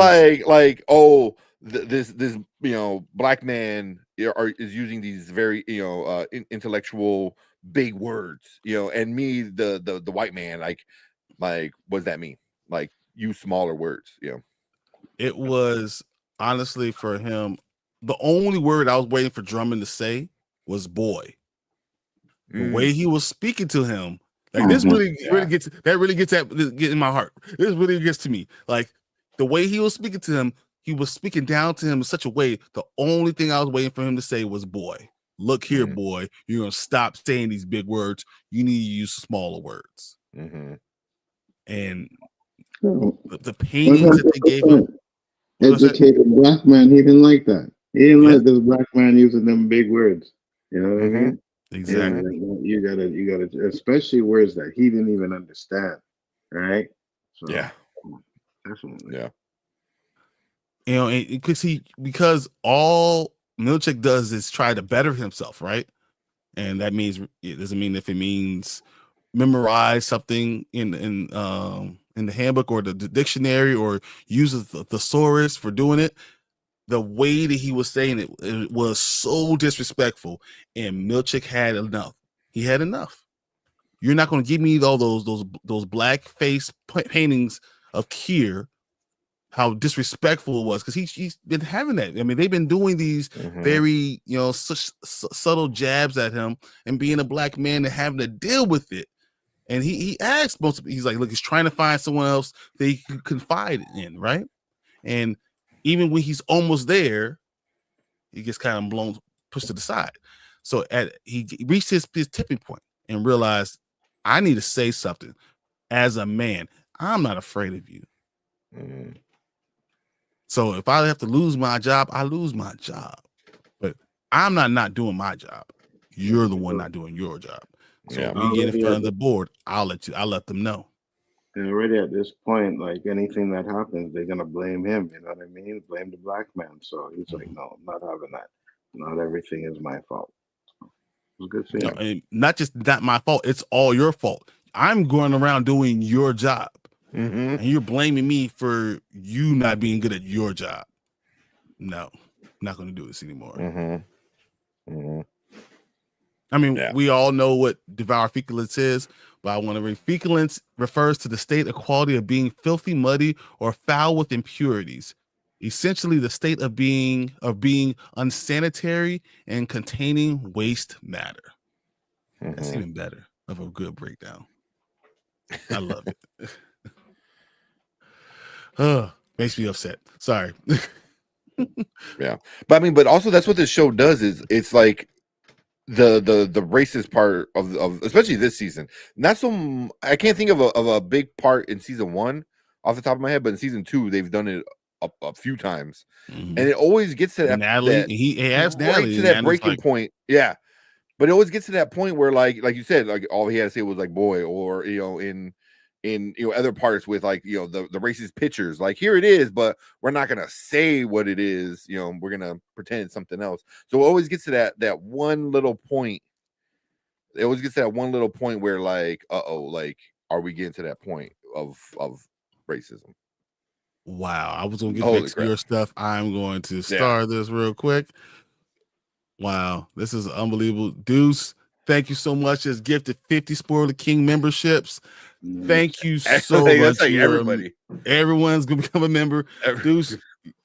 C: like, oh, this you know, black man is using these very, you know, intellectual big words, you know, and me, the white man, like what does that mean? Like, use smaller words, you know.
A: It was honestly for him, the only word I was waiting for Drummond to say was boy. The way he was speaking to him, like, this really gets in my heart. This really gets to me. Like, the way he was speaking to him, he was speaking down to him in such a way. The only thing I was waiting for him to say was boy. Look here, boy. You're gonna stop saying these big words. You need to use smaller words. And the paintings that they gave him.
B: Educated black man, he didn't like that. He didn't like this black man using them big words. You know what I mean?
A: Exactly.
B: And you gotta, especially words that he didn't even understand, right? So, definitely.
C: Yeah.
A: You know, because all Milchick does is try to better himself, right? And that means, it doesn't mean if it means memorize something in the handbook or the dictionary, or use the thesaurus for doing it. The way that he was saying it was so disrespectful, and Milchick had enough. He had enough. You're not going to give me all those black face paintings of Kier. how disrespectful it was, because he's been having that. I mean, they've been doing these very, such subtle jabs at him, and being a black man and having to deal with it. And he asked he's like, look, he's trying to find someone else that he can confide in, right? And even when he's almost there, he gets kind of pushed to the side. So he reached his tipping point and realized, I need to say something as a man. I'm not afraid of you. So if I have to lose my job, I lose my job. But I'm not doing my job. You're the one not doing your job. So if we get in front of the board, I'll let them know.
B: And already at this point, like anything that happens, they're gonna blame him. You know what I mean? Blame the black man. So he's like, no, I'm not having that. Not everything is my fault. So it was a good feeling.
A: And not my fault. It's all your fault. I'm going around doing your job, and you're blaming me for you not being good at your job. No, I'm not going to do this anymore. I mean, we all know what devour feculence is, but I want to read. Feculence refers to the state or quality of being filthy, muddy, or foul with impurities. Essentially, the state of being unsanitary and containing waste matter. That's even better of a good breakdown. I love it. Makes me upset. Sorry.
C: Yeah, but also that's what this show does. Is it's like the racist part of especially this season. Not so I can't think of a big part in season 1 off the top of my head, but in season 2 they've done it a few times, and it always gets to that
A: Natalie. He asked Natalie
C: to that breaking point. Yeah, but it always gets to that point where like you said, like all he had to say was like boy, or in other parts with like the racist pictures, like here it is, but we're not gonna say what it is. We're gonna pretend it's something else. So it always gets to that one little point. It always gets to that one little point where like, like are we getting to that point of racism?
A: Wow, I was gonna get back to your stuff. I'm going to start this real quick. Wow, this is unbelievable. Deuce, thank you so much. Has gifted 50 Spoiler King memberships. Thank you so much.
C: Like everybody.
A: Everyone's gonna become a member. Deuce,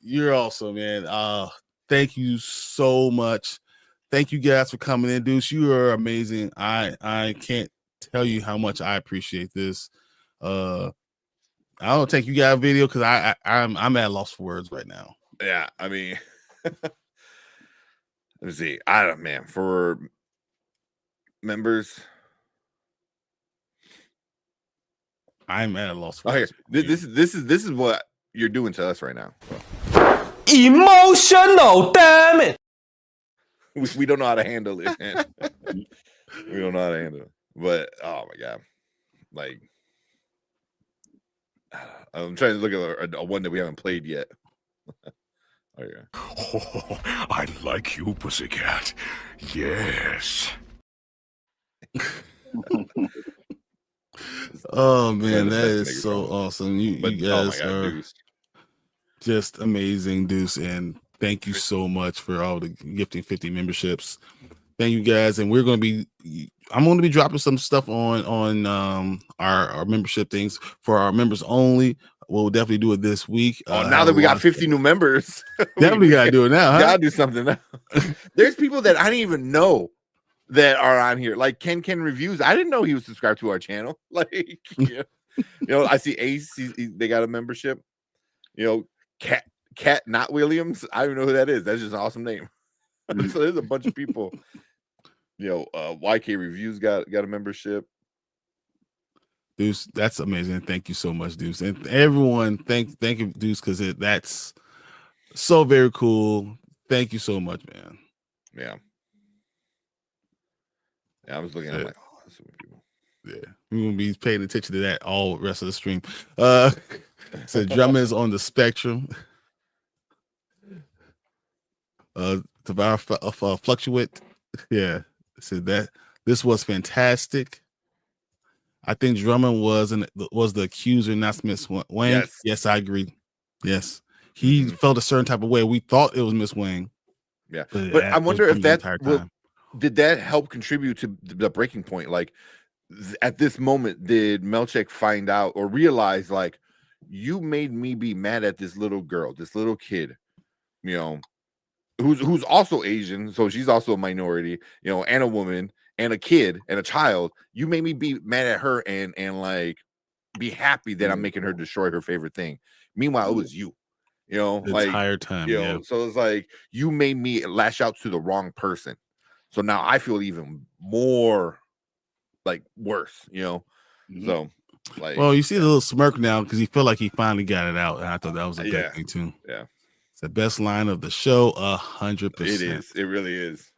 A: you're awesome, man. Thank you so much. Thank you guys for coming in. Deuce, you are amazing. I can't tell you how much I appreciate this. I don't think you got a video because I'm at a loss for words right now.
C: Yeah, I mean, let me see. I don't, man, for members,
A: I'm at a loss for words.
C: This is what you're doing to us right now.
E: Emotional, damn it.
C: We don't know how to handle it, man. We don't know how to handle it. But oh my god, like. I'm trying to look at a one that we haven't played yet. Oh, yeah.
G: Oh, I like you, pussycat. Yes.
A: Oh man, that is so awesome. You guys are just amazing, Deuce, and thank you so much for all the gifting 50 memberships. Thank you guys, and I'm going to be dropping some stuff on our membership things for our members only. We'll definitely do it this week.
C: Now that we got 50 new members,
A: definitely got to do it now.
C: Gotta do something now. There's people that I didn't even know that are on here, like Ken Reviews. I didn't know he was subscribed to our channel. Like, I see Ace. They got a membership. Cat Not Williams. I don't even know who that is. That's just an awesome name. So there's a bunch of people. YK Reviews got a membership.
A: Deuce, that's amazing. Thank you so much, Deuce, and everyone. Thank you, Deuce, because that's so very cool. Thank you so much, man.
C: Yeah, I was looking at like, that's so many people.
A: Yeah, we're gonna be paying attention to that all the rest of the stream. So Drummond is on the spectrum. Fluctuate. Yeah, said that this was fantastic. I think Drummond was the accuser, not Miss Wang. Yes, I agree. Yes, he felt a certain type of way. We thought it was Miss Wang.
C: Yeah, but I wonder if did that help contribute to the breaking point? Like at this moment, did Melchek find out or realize like, you made me be mad at this little girl, this little kid, you know, who's also Asian, so she's also a minority, you know, and a woman and a kid and a child. You made me be mad at her and like be happy that I'm making her destroy her favorite thing. Meanwhile, it was you, you know,
A: The
C: like
A: entire time,
C: you know, so it's like you made me lash out to the wrong person. So now I feel even more like worse, you know. So like,
A: well, you see the little smirk now because he felt like he finally got it out, and I thought that was a good thing too.
C: Yeah,
A: it's the best line of the show, 100%.
C: It is. It really is.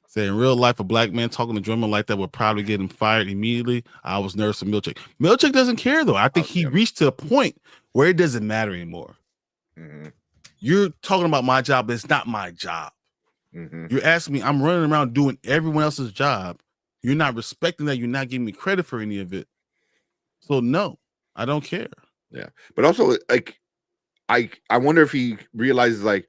A: Say in real life, a black man talking to Drummond like that would probably get him fired immediately. I was nervous for Milchick. Milchick doesn't care though. I think he reached to a point where it doesn't matter anymore. You're talking about my job, but it's not my job. You're asking me, I'm running around doing everyone else's job. You're not respecting that. You're not giving me credit for any of it. So no, I don't care.
C: Yeah, but also like, I wonder if he realizes like,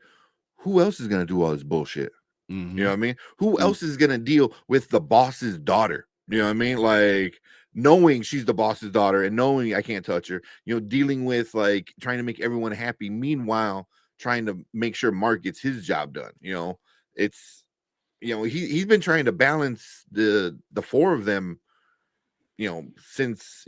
C: who else is gonna do all this bullshit? You know what I mean? Who else is gonna deal with the boss's daughter? You know what I mean? Like knowing she's the boss's daughter and knowing I can't touch her. You know, dealing with like trying to make everyone happy. Meanwhile, trying to make sure Mark gets his job done. You know, it's, you know, he's been trying to balance the four of them, you know, since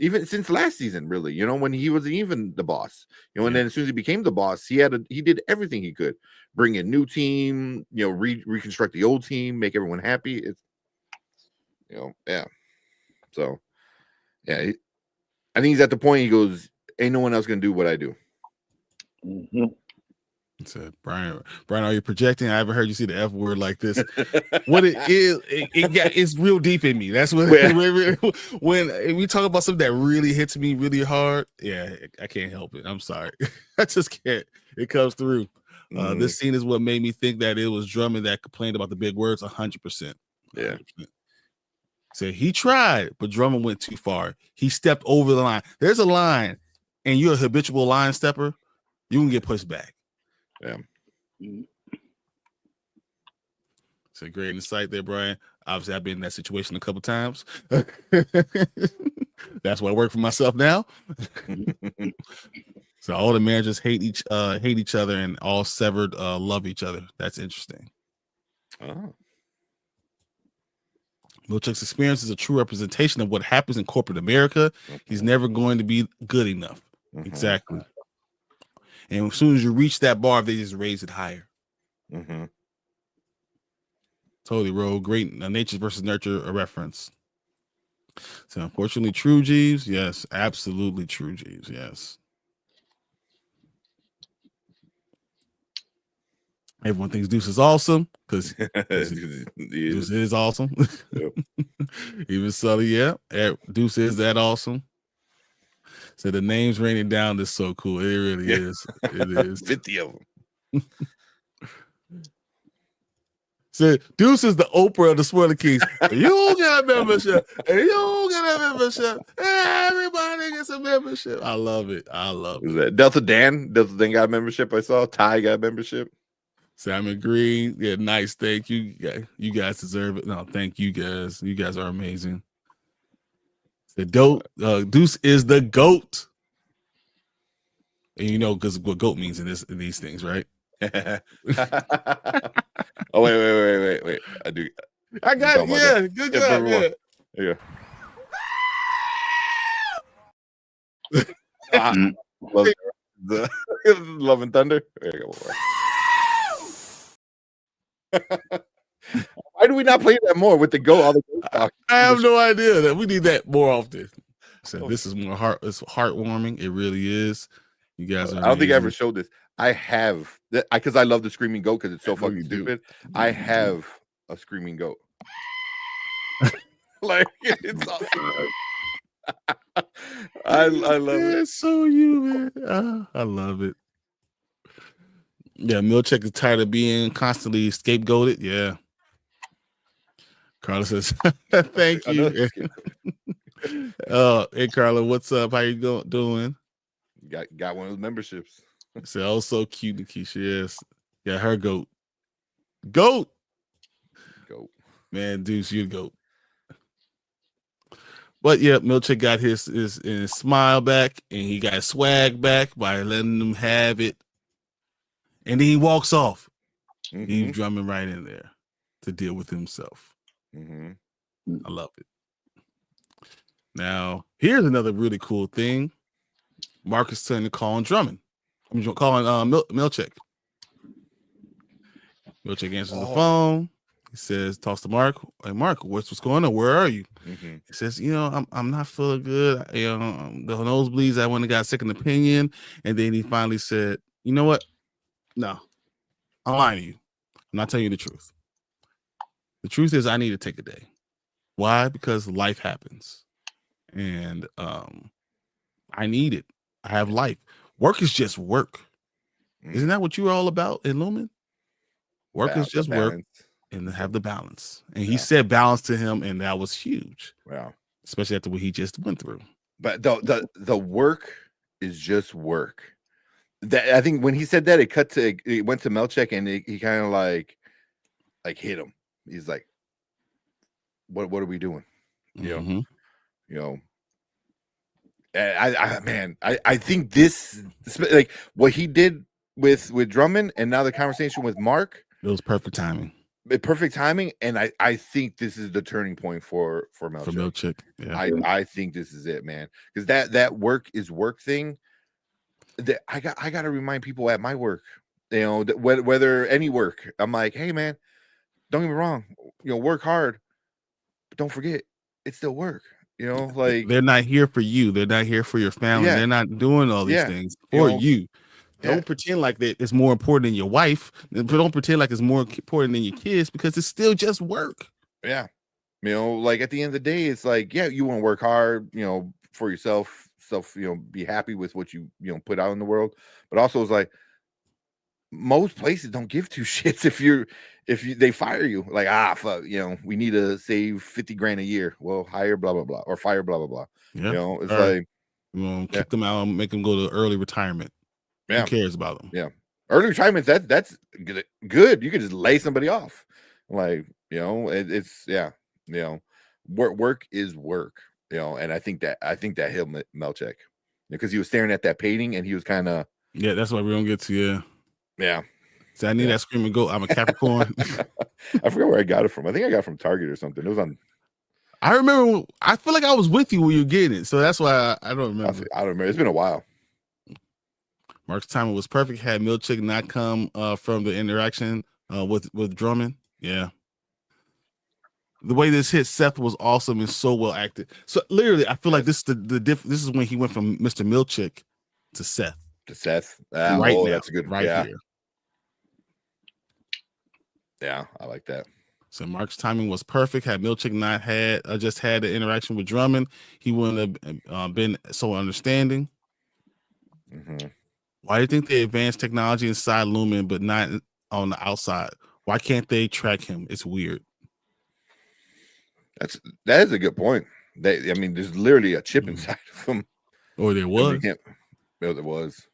C: last season, really, you know, when he wasn't even the boss, you know, and then as soon as he became the boss, he did everything he could, bring in new team, you know, reconstruct the old team, make everyone happy. It's, you know, yeah. So, yeah, I think he's at the point he goes, ain't no one else gonna do what I do.
A: Said Brian, are you projecting? I haven't heard you see the F word like this. What it is, it's real deep in me. That's what when we talk about something that really hits me really hard. Yeah, I can't help it. I'm sorry. I just can't. It comes through. This scene is what made me think that it was Drummond that complained about the big words 100%.
C: Yeah.
A: So he tried, but Drummond went too far. He stepped over the line. There's a line, and you're a habitual line stepper, you can get pushed back.
C: Yeah.
A: It's a great insight there, Brian. Obviously, I've been in that situation a couple times. That's why I work for myself now. So all the managers hate each other, and all severed love each other. That's interesting. Milchick's experience is a true representation of what happens in corporate America. He's never going to be good enough. Exactly. And as soon as you reach that bar, they just raise it higher. Totally, bro. Great nature versus nurture, a reference. So unfortunately, true Jeeves. Yes, absolutely true Jeeves. Yes. Everyone thinks Deuce is awesome because Deuce is awesome. Even Sully, yeah. Deuce is that awesome. So the names raining down is so cool. It really is. It is.
C: 50 of them.
A: So Deuce is the Oprah of the Spoilerkings. You got a membership. And you got a membership. Everybody gets a membership. I love it. I love it.
C: Is that Delta Dan got a membership? I saw Ty got a membership.
A: Simon Green. Yeah, nice. Thank you. You guys deserve it. No, thank you guys. You guys are amazing. The Deuce is the GOAT. And you know, because what GOAT means in these things, right?
C: Oh, wait. I do.
A: I got it. Yeah, good job.
C: Yeah. Love and Thunder. There you go. Why do we not play that more with the GOAT? All the GOAT talk?
A: I have no idea. That we need that more often. So this is more it's heartwarming. It really is. You guys are.
C: I don't think I ever showed this. I have because I love the Screaming Goat because it's so fucking stupid. I have a Screaming Goat. Like it's awesome. I love it.
A: It's so you, man. I love it. Yeah, Milchick is tired of being constantly scapegoated. Yeah. Carla says, "Thank you." Hey Carla, what's up? How you doing?
C: Got one of those memberships.
A: So oh, so cute, Nikisha. Yes, yeah, her goat. Goat,
C: man.
A: Deuce, you goat. But yeah, Milchick got his smile back, and he got his swag back by letting them have it. And then he walks off.
C: Mhm.
A: He's drumming right in there to deal with himself.
C: Mhm.
A: I love it. Now, here's another really cool thing. Mark is turning to calling Drummond. I'm calling Milchick. Milchick answers the phone. He says, talks to Mark. Hey, Mark, what's going on? Where are you?
C: Mhm.
A: He says, I'm not feeling good. The nosebleeds, I went and got a second opinion. And then he finally said, you know what? No, I'm lying to you. I'm not telling you the truth. The truth is I need to take a day. Why? Because life happens. And I need it. I have life. Work is just work. Isn't that what you're all about in Lumen? Work is just work and have the balance. And he said balance to him, and that was huge.
C: Wow.
A: Especially after what he just went through.
C: But the work is just work. That I think when he said that, it went to Milchick, and he kind of like hit him. He's like, what are we doing? You know, I think this, like what he did with Drummond, and now the conversation with Mark,
A: it was perfect timing.
C: Perfect timing, and I think this is the turning point for Milchick.
A: For Milchick, yeah.
C: I think this is it, man, because that work is work thing. That I got to remind people at my work, whether any work, I'm like, hey man, don't get me wrong, work hard, but don't forget it's still work. Like
A: they're not here for you. They're not here for your family.
C: Yeah.
A: They're not doing all these things for you. Don't pretend like that it's more important than your wife. Don't pretend like it's more important than your kids, because it's still just work.
C: Yeah. Like at the end of the day, it's like, yeah, you want to work hard, for yourself, be happy with what you put out in the world. But also it's like most places don't give two shits if they fire you. Like, fuck, we need to save 50 grand a year. Well, hire blah blah blah or fire blah blah blah.
A: Yeah.
C: It's like
A: kick them out and make them go to early retirement.
C: Yeah.
A: Who cares about them?
C: Yeah. Early retirement, that's good. You can just lay somebody off. Like, it's work is work, and I think that hit Milchick, because he was staring at that painting and he was kind of,
A: that's why we don't get to
C: yeah.
A: So I need that screaming goat. I'm a Capricorn.
C: I forgot where I got it from. I think I got it from Target or something. It was on.
A: I remember. I feel like I was with you when you were getting it, so that's why I don't remember.
C: I don't remember. It's been a while.
A: Mark's timing was perfect. Had Milchick not come from the interaction with Drummond, yeah. The way this hit Seth was awesome and so well acted. So literally, I feel like this is the this is when he went from Mr. Milchick to Seth.
C: Right now, that's a good
A: here.
C: Yeah, I like that.
A: So Mark's timing was perfect. Had Milchick not had just had the interaction with Drummond, he wouldn't have been so understanding.
C: Mm-hmm.
A: Why do you think they advanced technology inside Lumen but not on the outside? Why can't they track him? It's weird.
C: That is a good point. There's literally a chip inside of him.
A: Or there was.
C: There was.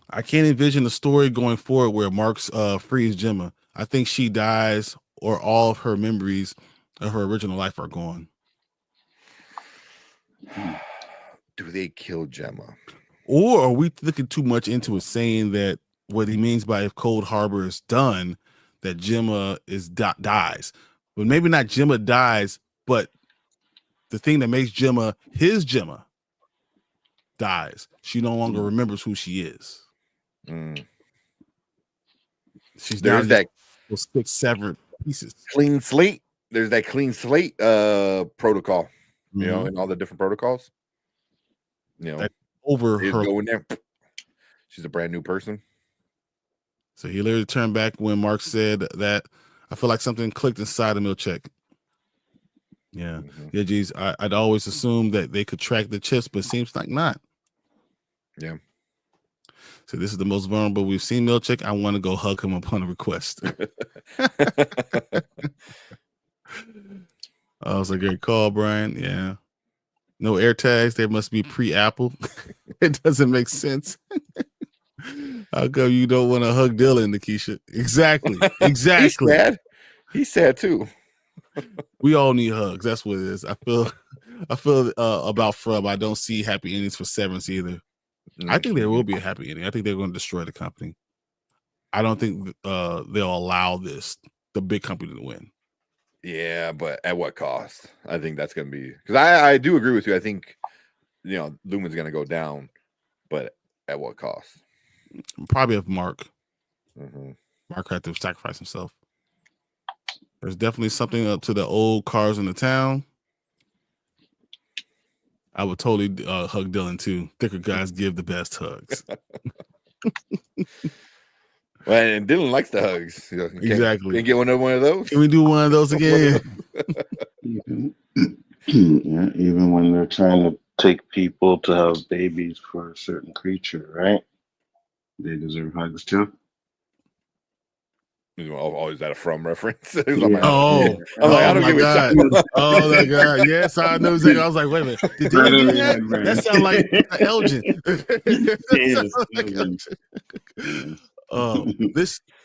A: I can't envision the story going forward where Mark's frees Gemma. I think she dies, or all of her memories of her original life are gone.
C: Do they kill Gemma?
A: Or are we looking too much into it, saying that what he means by if Cold Harbor is done, that Gemma dies? But maybe not Gemma dies, but the thing that makes Gemma his Gemma dies. She no longer remembers who she is.
C: There's that
A: 6 severed pieces.
C: Clean slate. There's that clean slate protocol, and all the different protocols.
A: Over her.
C: Go in there. She's a brand new person.
A: So he literally turned back when Mark said that. I feel like something clicked inside of Milchick. Yeah. Yeah, geez. I'd always assumed that they could track the chips, but it seems like not.
C: Yeah.
A: So this is the most vulnerable we've seen Milchick. I want to go hug him upon a request. Oh, it's a great call, Brian. Yeah. No air tags. They must be pre-Apple. It doesn't make sense. How come you don't want to hug Dylan, Nikisha? Exactly. Exactly.
C: He's sad too.
A: We all need hugs. That's what it is. I I feel about Frub. I don't see happy endings for Severance either. I think there will be a happy ending. I think they're going to destroy the company. I don't think they'll allow the big company to win.
C: Yeah, but at what cost? I think that's going to be because I do agree with you. I think Lumen's going to go down, but at what cost?
A: Probably if Mark.
C: Mm-hmm.
A: Mark had to sacrifice himself. There's definitely something up to the old cars in the town. I would totally hug Dylan too. Thicker guys give the best hugs.
C: Well, and Dylan likes the hugs.
A: Exactly.
C: Can get one of those.
A: Can we do one of those again?
B: Even when they're trying to take people to have babies for a certain creature, right? They deserve hugs too.
C: Always that a From reference.
A: Oh my God! Oh my God! Yes, I know. I was like, wait a minute, did Dylan do that? That sounds like Elgin.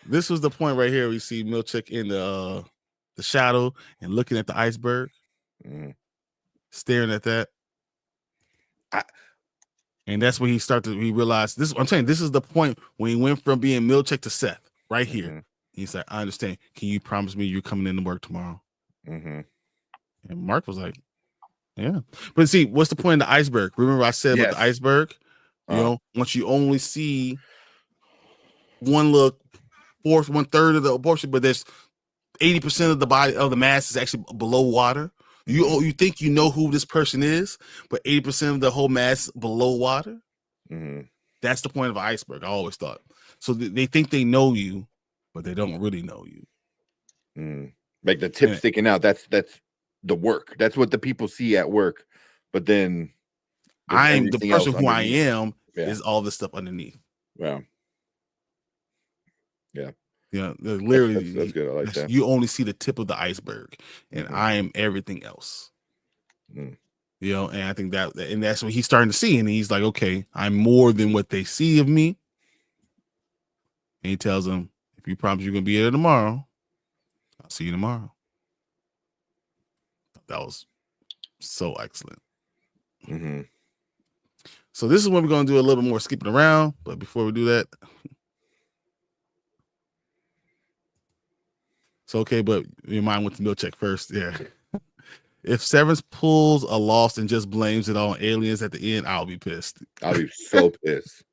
A: This was the point right here. We see Milchick in the shadow and looking at the iceberg, staring at that. And that's when he realized this. I'm saying this is the point when he went from being Milchick to Seth right here. He's like, I understand. Can you promise me you're coming into work tomorrow? And Mark was like, yeah. But see, what's the point of the iceberg? Remember I said about the iceberg? Once you only see one third of the abortion, but there's 80% of the body of the mass is actually below water. You think you know who this person is, but 80% of the whole mass below water. That's the point of an iceberg. I always thought. So they think they know you, but they don't really know you.
C: Like the tip sticking out. That's the work. That's what the people see at work. But then
A: I'm the person who I am is all this stuff underneath.
C: Yeah.
A: Literally,
C: that's good. I like that.
A: You only see the tip of the iceberg, and I am everything else. And I think that's what he's starting to see, and he's like, okay, I'm more than what they see of me. And he tells them, if you promise you're gonna be here tomorrow, I'll see you tomorrow. That was so excellent. So this is when we're gonna do a little bit more skipping around, but before we do that. So, okay, but your mind went to Milchick first. Yeah. If Severance pulls a Lost and just blames it on aliens at the end, I'll be pissed.
C: I'll be so pissed.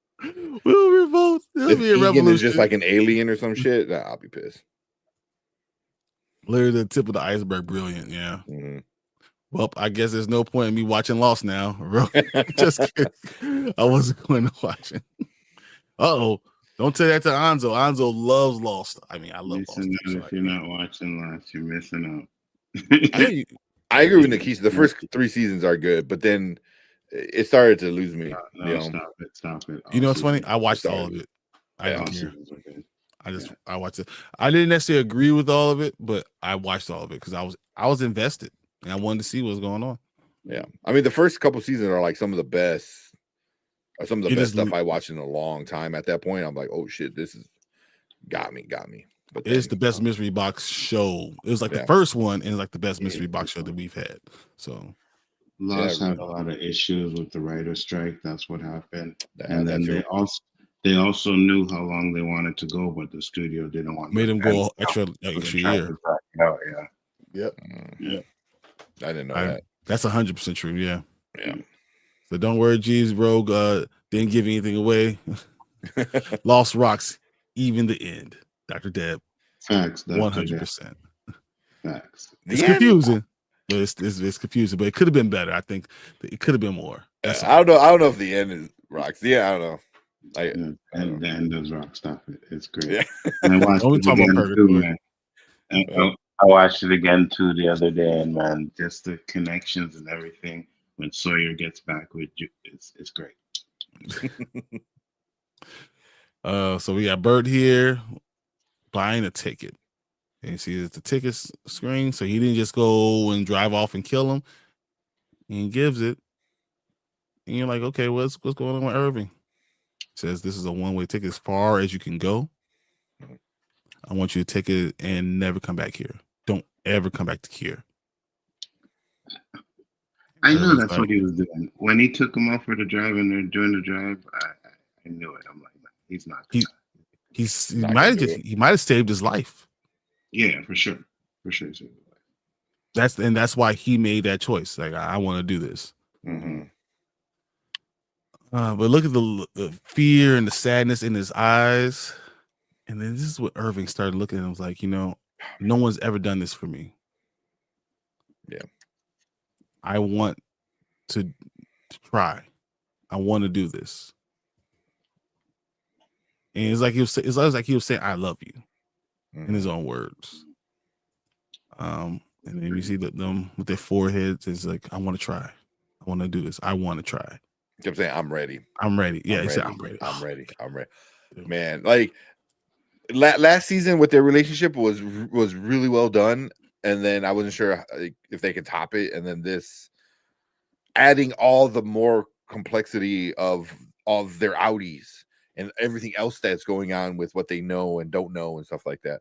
A: We'll revolt. It'll be a revolution.
C: Is just like an alien or some shit. I'll be pissed.
A: Literally the tip of the iceberg. Brilliant. Yeah. Well, I guess there's no point in me watching Lost now. Just kidding. I wasn't going to watch it. Uh-oh. Don't say that to Anzo. Anzo loves Lost. I mean, I love Lost.
B: If you're not watching Lost, you're missing out.
C: I agree with Nikisha. The first 3 seasons are good, but then it started to lose me.
B: Stop it.
A: You know what's funny? I watched all of it. I don't care. I watched it. I didn't necessarily agree with all of it, but I watched all of it because I was invested and I wanted to see what's going on.
C: Yeah, I mean, the first couple seasons are like some of the best. Some of the best stuff I watched in a long time. At that point, I'm like, oh shit, this is got me. But
A: it's the best mystery box show. It was like the first one, and like the best mystery box show that we've had. So
B: Lost had a lot of issues with the writer's strike. That's what happened. And then they also knew how long they wanted to go, but the studio didn't want.
A: Made them go extra year.
B: Oh yeah.
C: Yep. I didn't know that.
A: That's 100% true. Yeah. So don't worry, Jeeves. Rogue didn't give anything away. Lost rocks, even the end. Dr. Deb.
B: Facts.
A: 100%.
B: Facts.
A: It's confusing. But it's confusing, but it could have been better. I think it could have been more.
C: I don't know if the end is rocks. Yeah, I don't know.
B: And the end does rock. Stop it. It's great.
C: Yeah.
B: And I watched it again too, man. I watched it again too the other day, and man, just the connections and everything. When Sawyer gets back with you, it's great.
A: So we got Burt here buying a ticket. And you see the ticket screen. So he didn't just go and drive off and kill him. He gives it. And you're like, okay, what's going on with Irving? Says this is a one-way ticket as far as you can go. I want you to take it and never come back here. Don't ever come back to here.
B: I knew
A: was
B: that's
A: like,
B: what he was doing. When he took him off for the drive and they're doing the drive, I knew it. I'm like, no, he's not.
A: he
C: Not gonna do it.
A: he might have saved his life.
B: Yeah, for sure. For sure.
A: That's why he made that choice. Like, I want to do this.
C: Mm-hmm.
A: But look at the fear and the sadness in his eyes. And then this is what Irving started looking at him, was like, no one's ever done this for me.
C: Yeah.
A: I want to try. I want to do this. And it's like he was saying, I love you, in his own words. And then you see them with their foreheads. It's like, I want to try. I want to do this. I want to try.
C: Kept saying, I'm ready.
A: I'm ready. Yeah,
C: I'm
A: he
C: ready.
A: said, I'm ready.
C: I'm ready. I'm ready. Man, like last season with their relationship was really well done. And then I wasn't sure if they could top it. And then this, adding all the more complexity of their outies and everything else that's going on with what they know and don't know and stuff like that.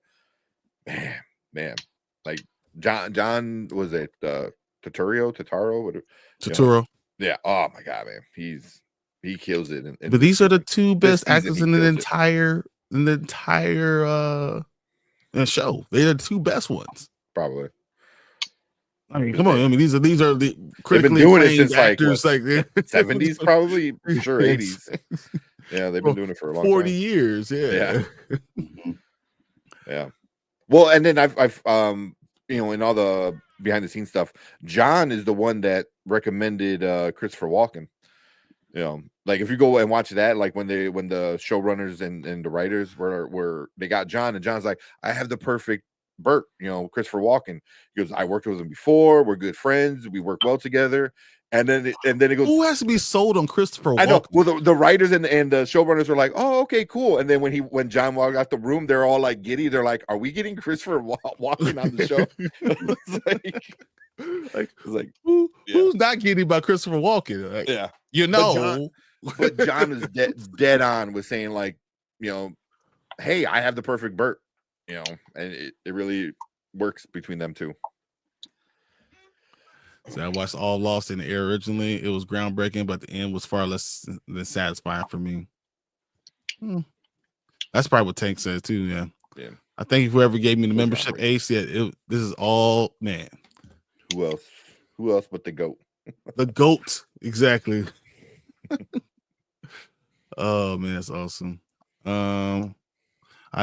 C: Man, like John was it Turturro?
A: Turturro.
C: Yeah. Oh my God, man, he kills it.
A: But these are the two best
C: season,
A: actors in the entire show. They're the two best ones.
C: Probably.
A: I mean, come on. I mean, these are the critically
C: doing it
A: acclaimed
C: since
A: actors, like
C: 70s, probably, sure, 80s. Yeah, they've been doing it for a long
A: 40
C: time.
A: years. Yeah.
C: Yeah. Well, and then I've in all the behind the scenes stuff, John is the one that recommended Christopher Walken. Like if you go and watch that, like when the showrunners and the writers were they got John, and John's like, I have the perfect Burt, Christopher Walken. He goes, I worked with him before. We're good friends. We work well together. And then it goes,
A: who has to be sold on Christopher Walken?
C: I know. Well, the writers and the showrunners were like, oh, okay, cool. And then when John walked out the room, they're all like giddy. They're like, are we getting Christopher Walken on the show?
A: Who's not getting by Christopher Walken? Like,
C: yeah,
A: but
C: John is dead on with saying like, hey, I have the perfect Burt, and it really works between them two.
A: So I watched all Lost in the Air originally. It was groundbreaking, but the end was far less than satisfying for me. That's probably what Tank says too. Yeah. I think whoever gave me the membership, Ace, this is all, man.
C: Who else but the GOAT?
A: The GOAT, exactly. Oh man, that's awesome. I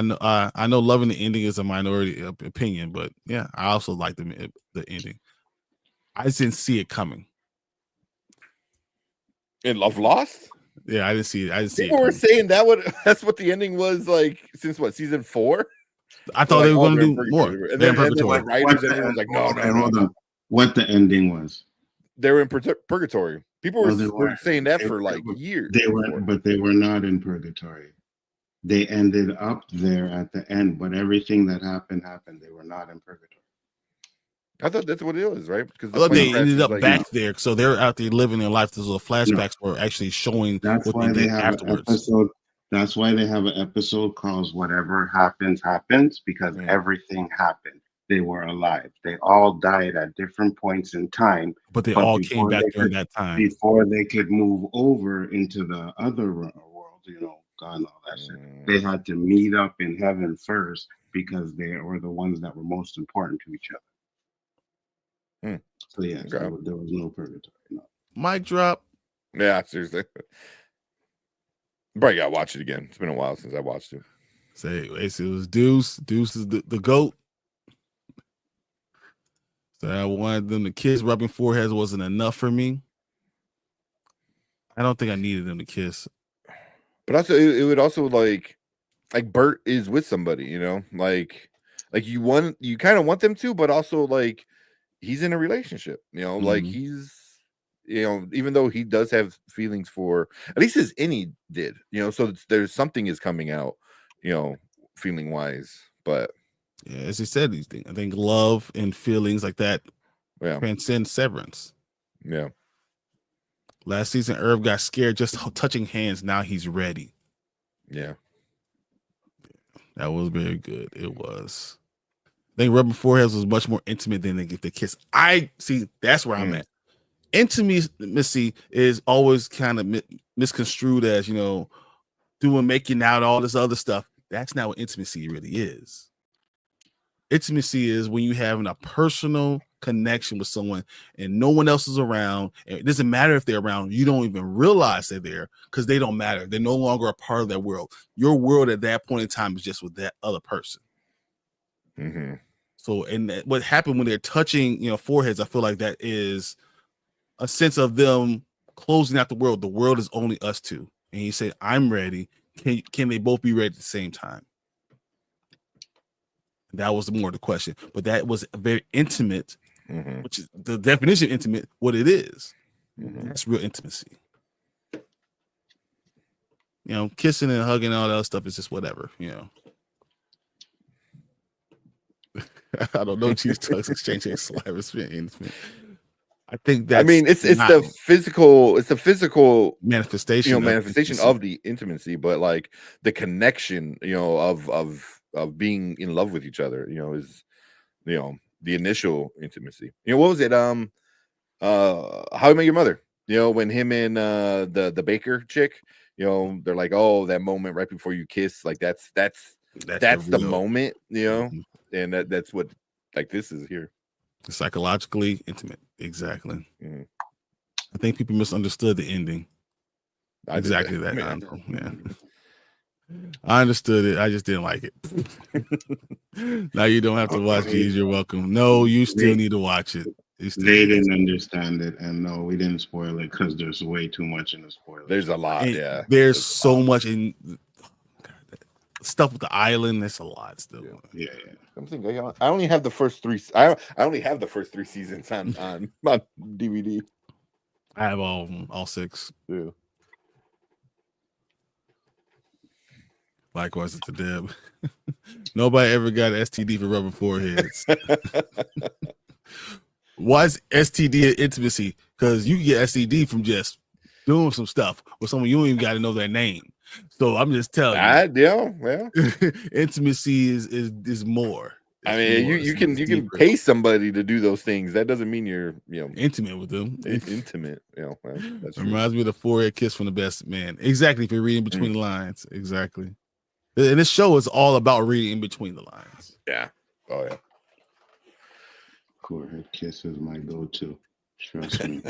A: know loving the ending is a minority opinion, but yeah, I also like the ending. I just didn't see it coming.
C: In Love Lost?
A: Yeah, I didn't see it.
C: People were saying that's what the ending was like since season 4?
A: I thought they were going to do more.
C: And then the writers and everyone's like, no.
B: What the ending was?
C: They were in purgatory. People were saying that for years.
B: They were not in purgatory. They ended up there at the end, but everything that happened. They were not in purgatory.
C: I thought that's what it was, right? Because
A: they ended up back there, so they're out there living their life. Those little flashbacks were actually showing what they did afterwards.
B: That's why they have an episode called "Whatever Happens Happens," because everything happened. They were alive. They all died at different points in time,
A: but they all came back during that time
B: before they could move over into the other world. God and all that shit. They had to meet up in heaven first because they were the ones that were most important to each other. So yeah, there was no purgatory. No.
A: Mic drop.
C: Yeah, seriously. Probably gotta watch it again. It's been a while since I watched it.
A: Say it was Deuce. Deuce is the GOAT. So I wanted them. The kids rubbing foreheads wasn't enough for me. I don't think I needed them to kiss.
C: But also, it would also like Burt is with somebody, like you kind of want them to, but also like he's in a relationship, like he's, even though he does have feelings for, at least his innie did, so there's something is coming out, feeling wise, but
A: yeah, as he said, I think love and feelings like that transcend Severance.
C: Yeah.
A: Last season, Irv got scared just touching hands. Now he's ready.
C: Yeah.
A: That was very good. It was. I think rubbing foreheads was much more intimate than the kiss. I see. That's where I'm at. intimacy is always kind of misconstrued as, doing making out, all this other stuff. That's not what intimacy really is. Intimacy is when you having a personal connection with someone and no one else is around. And it doesn't matter if they're around. You don't even realize they're there because they don't matter. They're no longer a part of that world. Your world at that point in time is just with that other person.
C: Mm-hmm.
A: So, and what happened when they're touching, foreheads, I feel like that is a sense of them closing out the world. The world is only us two. And you say, I'm ready. Can they both be ready at the same time? That was more the question. But that was very intimate, which is the definition of intimate, what it is. That's real intimacy. Kissing and hugging and all that other stuff is just whatever, I don't know. Cheese tugs exchanging saliva is very intimate. I think that
C: it's the physical
A: manifestation,
C: manifestation of the intimacy, but like the connection, of being in love with each other, is the initial intimacy. What was it? How I Met Your Mother. When him and the baker chick, they're like, oh, that moment right before you kiss, like that's the moment, and that's what like this is here.
A: Psychologically intimate. Exactly. I think people misunderstood the ending. Exactly that. Yeah. I understood it. I just didn't like it. Now you don't have to watch these. You're welcome. No, you still need to watch it.
B: They didn't understand it, and no, we didn't spoil it because there's way too much in the spoiler.
C: There's a lot.
A: And there's so much in stuff with the island. There's a lot still.
B: Yeah.
C: I'm thinking I only have the first three. I only have the first 3 seasons on my DVD.
A: I have all 6.
C: Yeah.
A: Likewise, it's a Deb. Nobody ever got an STD for rubbing foreheads. Why is STD intimacy? Because you get STD from just doing some stuff with someone you don't even got to know their name. So I'm just telling you, intimacy is more.
C: You can pay somebody to do those things. That doesn't mean you're
A: intimate with them.
C: Intimate, that's
A: reminds me of the forehead kiss from The Best Man. Exactly. If you're reading between the lines, exactly. And this show is all about reading in between the lines.
C: Yeah. Oh yeah.
B: Forehead kiss is my go-to. Trust me.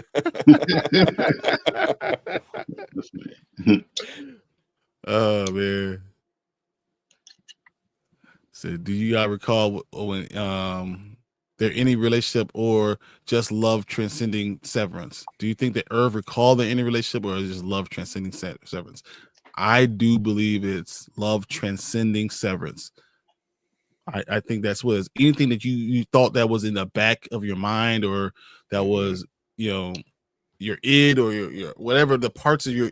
A: Oh man. So do you guys recall when there any relationship or just love transcending Severance? Do you think that Irv recalled there any relationship or is it just love transcending Severance? I do believe it's love transcending Severance. I think that's what it is. Anything that you thought that was in the back of your mind or that was, your id or your whatever, the parts of your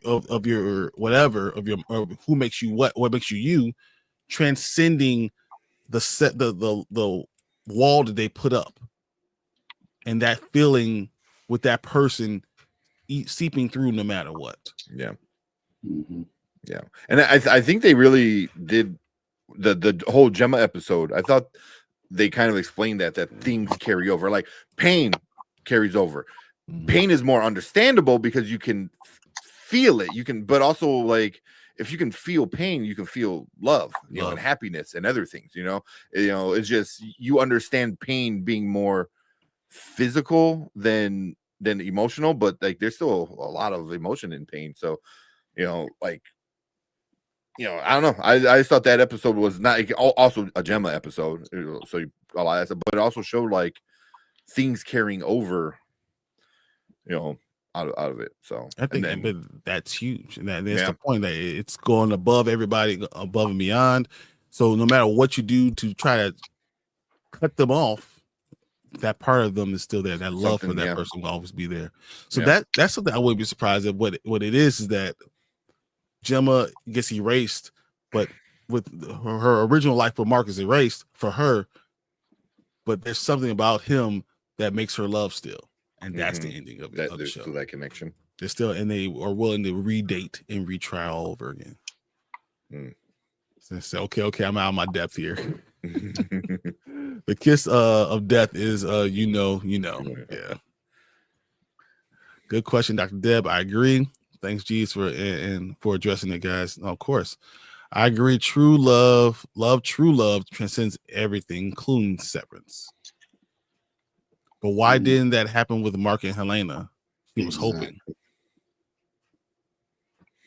A: who makes you what makes you, transcending the wall that they put up, and that feeling with that person seeping through no matter what.
C: Yeah. Yeah. And I think they really did the whole Gemma episode. I thought they kind of explained that things carry over, like pain carries over. Pain is more understandable because you can feel it. But also like if you can feel pain, you can feel love, and happiness and other things, it's just, you understand pain being more physical than emotional, but like there's still a lot of emotion in pain. So, I don't know. I just thought that episode was not also a Gemma episode. So a lot of that, but it also showed like things carrying over, out of it. So
A: I think but that's huge. And that's the point, that it's going above everybody, above and beyond. So no matter what you do to try to cut them off, that part of them is still there. That love for that person will always be there. So that's something I wouldn't be surprised at. What it is that Gemma gets erased, but with her original life with Mark is erased for her, but there's something about him that makes her love still, and that's the ending of the show.
C: Still that connection.
A: They're still, and they are willing to redate and retry all over again. So say, okay, I'm out of my depth here. The kiss of death is yeah. Good question, Dr. Deb. I agree. Thanks, G's, for and for addressing it, guys. Of course, I agree. True love, true love transcends everything, including Severance. But why didn't that happen with Mark and Helena? He was hoping.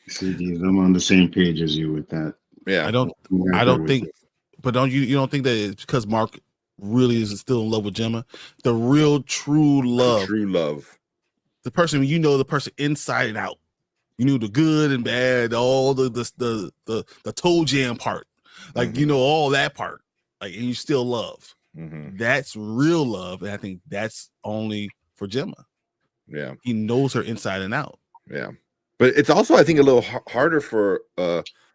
B: See, I'm on the same page as you with that.
C: Yeah,
A: I don't think, but you don't think that it's because Mark really is still in love with Gemma? The real true love, the person the person inside and out. You knew the good and bad, all the toe jam part, like all that part, like, and you still love. That's real love, and I think that's only for Gemma.
C: Yeah,
A: he knows her inside and out.
C: Yeah, but it's also, I think, a little harder for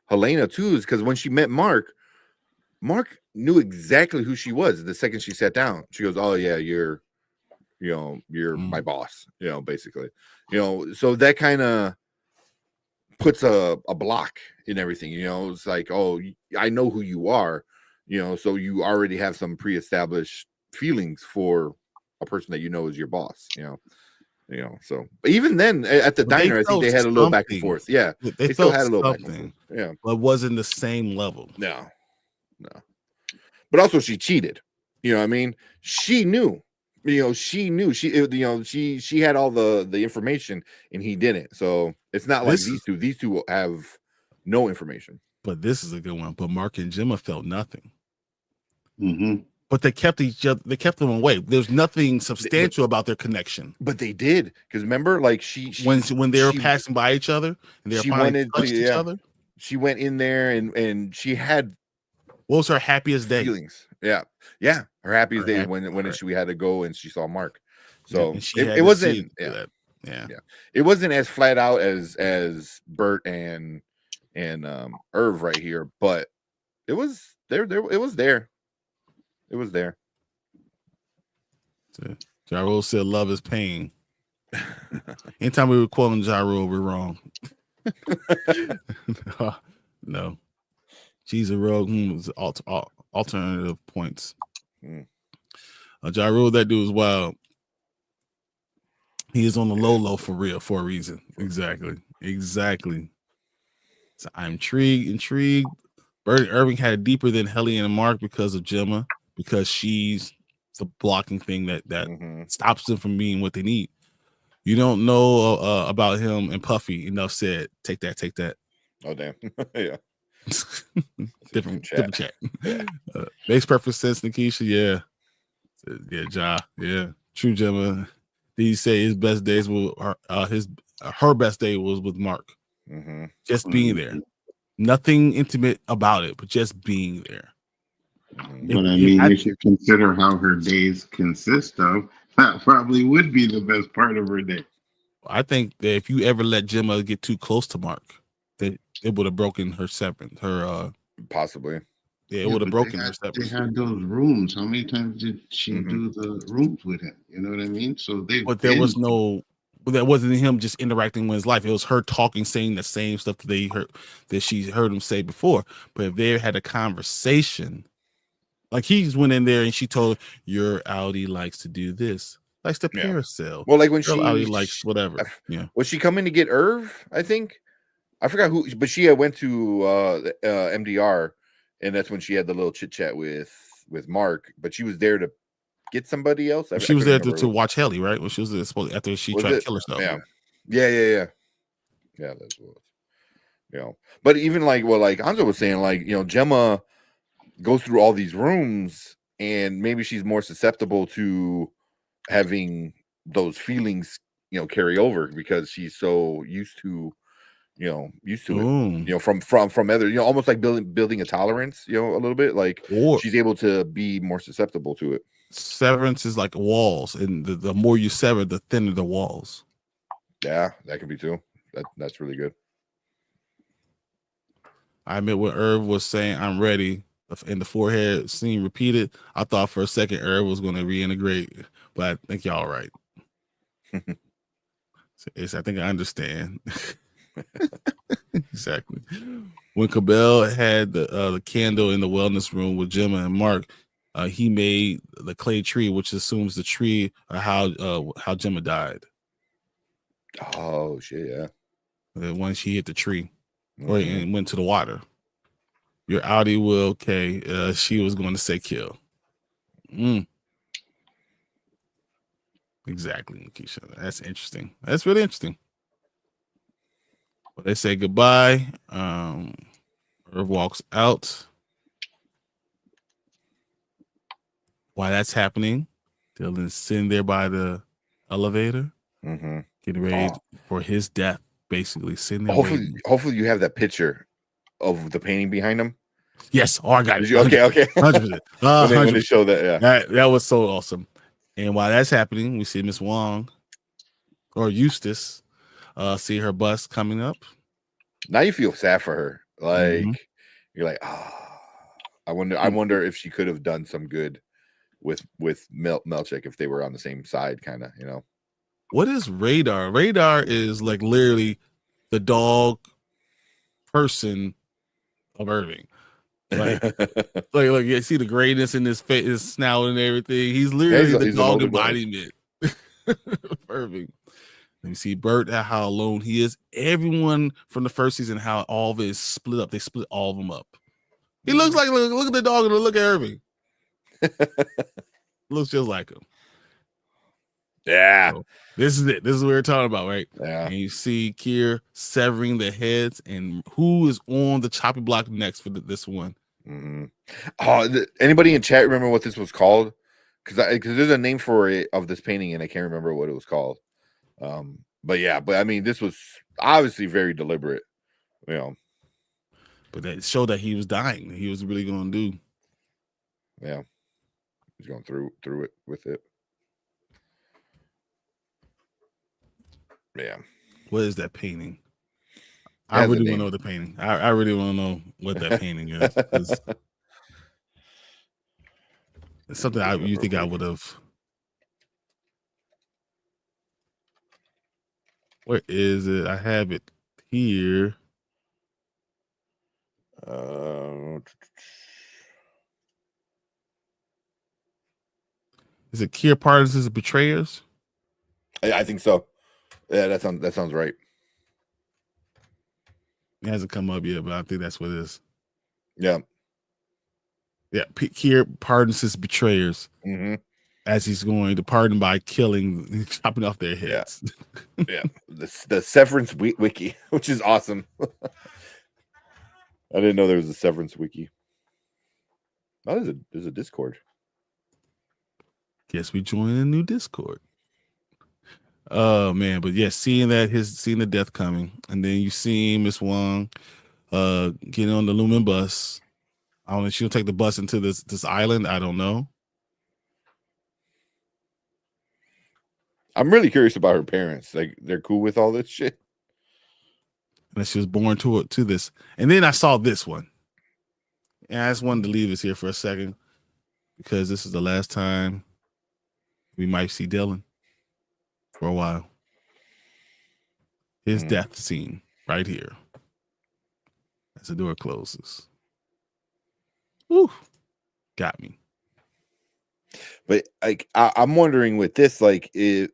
C: Helena too, is because when she met Mark knew exactly who she was the second she sat down. She goes, "Oh yeah, you're my boss," basically, so that kind of puts a block in everything. It's like, oh, I know who you are, so you already have some pre-established feelings for a person that is your boss, so, but even then at the diner, I think they had a little back and forth. Yeah,
A: they
C: still
A: felt
C: had a little
A: something,
C: back and forth. Yeah,
A: but it wasn't the same level.
C: No. But also she cheated. I mean, she knew. She had all the information and he didn't. So it's not like these two have no information.
A: But this is a good one. But Mark and Gemma felt nothing. But they kept each other. They kept them away. There's nothing substantial about their connection.
C: But they did, because remember, like
A: when they were passing by each other and they wanted to touch each other.
C: She went in there and she had.
A: What was her happiest day?
C: Feelings. Yeah. Her happiest day when we had to go and she saw Mark. So it wasn't. Yeah. It wasn't as flat out as Burt and Irv right here, but it was there. It was there. It was there.
A: Ja Rule said, "Love is pain." Anytime we were quoting Ja Rule, we're wrong. No. She's a rogue. Alternative points. Ja Rule, that dude is wild. He is on the low for real, for a reason. Exactly. So I'm intrigued. Burt and Irving had it deeper than Helly and Mark because of Gemma, because she's the blocking thing that stops them from being what they need. You don't know about him and Puffy. Enough said. Take that.
C: Oh damn. Yeah.
A: different chat. Makes perfect sense, Nikisha. Yeah, Ja. Yeah, true, Gemma. Did he say his best days were her best day was with Mark? Just being there, nothing intimate about it, but just being there.
B: But if you consider how her days consist of, that probably would be the best part of her day.
A: I think that if you ever let Gemma get too close to Mark, that it would have broken her severance.
C: Possibly.
A: Yeah, it would have broken her severance.
B: They had those rooms. How many times did she do the rooms with him? You know what I mean? So that wasn't him just interacting with his life. It was her talking, saying the same stuff that she heard him say before. But if they had a conversation, like he went in there and she told, "Your Audi likes to do this, likes to parasail."
C: Well, like when
A: Audi likes whatever.
C: Was she coming to get Irv? I think. I forgot who, but she went to MDR, and that's when she had the little chit chat with Mark. But she was there to get somebody else.
A: She was there to watch Helly, right? When she was there, after she tried to kill herself.
C: Yeah. That's what. But even like Anzo was saying, Gemma goes through all these rooms, and maybe she's more susceptible to having those feelings, carry over because she's so used to it, from other, almost like building a tolerance, a little bit, like she's able to be more susceptible to it.
A: Severance is like walls, and the more you sever, the thinner the walls.
C: Yeah, that could be too. That's really good.
A: I admit when Irv was saying, "I'm ready," in the forehead scene repeated, I thought for a second Irv was going to reintegrate, but I think y'all right. I think I understand. Exactly. When Cobel had the candle in the wellness room with Gemma and Mark, he made the clay tree, which assumes the tree or how Gemma died.
C: Oh shit, yeah.
A: When she hit the tree or and went to the water. Your Audi will okay. She was going to say kill. Exactly, Keisha. That's interesting. That's really interesting. Well, they say goodbye. Irv walks out. While that's happening, Dylan's sitting there by the elevator, getting ready for his death. Basically, sitting there waiting.
C: Hopefully, you have that picture of the painting behind him.
A: Yes. Oh, I got it.
C: Okay.
A: 100%.
C: When they show that, yeah.
A: That was so awesome. And while that's happening, we see Miss Wong or Eustace see her bus coming up.
C: Now you feel sad for her. Like you're like, I wonder if she could have done some good with Melchick if they were on the same side, kind of, you know.
A: What is Radar? Radar is like literally the dog person of Irving. Like, look, you see the grayness in his face, his snout, and everything. He's literally the dog embodiment of Irving. Let me see Burt, how alone he is. Everyone from the first season, how all of it is split up. They split all of them up. He looks like look at the dog and look at Irving. Looks just like him.
C: Yeah.
A: So, this is it. This is what we're talking about, right?
C: Yeah.
A: And you see Kier severing the heads, and who is on the chopping block next for this one?
C: Anybody in chat remember what this was called? Because there's a name for it of this painting, and I can't remember what it was called. But I mean, this was obviously very deliberate, you know.
A: But that showed that he was dying. He was really going to do.
C: Yeah, he's going through it with it. Yeah.
A: What is that painting? I really want to know the painting. I really want to know what that painting is. It's something you think I would have. Where is it? I have it here. Is it Kier Partisans Betrayers?
C: I think so. Yeah, that sounds right.
A: It hasn't come up yet, but I think that's what it is.
C: Yeah.
A: Yeah, Kier pardons his betrayers as he's going to pardon by chopping off their heads.
C: Yeah. The Severance wiki, which is awesome. I didn't know there was a Severance wiki. Oh, there's a Discord.
A: Guess we joined a new Discord. Oh man, but yeah, seeing the death coming, and then you see Miss Wong getting on the Lumen bus. I don't know if she'll take the bus into this island. I don't know.
C: I'm really curious about her parents. Like, they're cool with all this shit.
A: And she was born to this. And then I saw this one. And I just wanted to leave us here for a second because this is the last time we might see Dylan for a while. His death scene right here as the door closes. Woo, got me.
C: But like, I'm wondering with this, like, any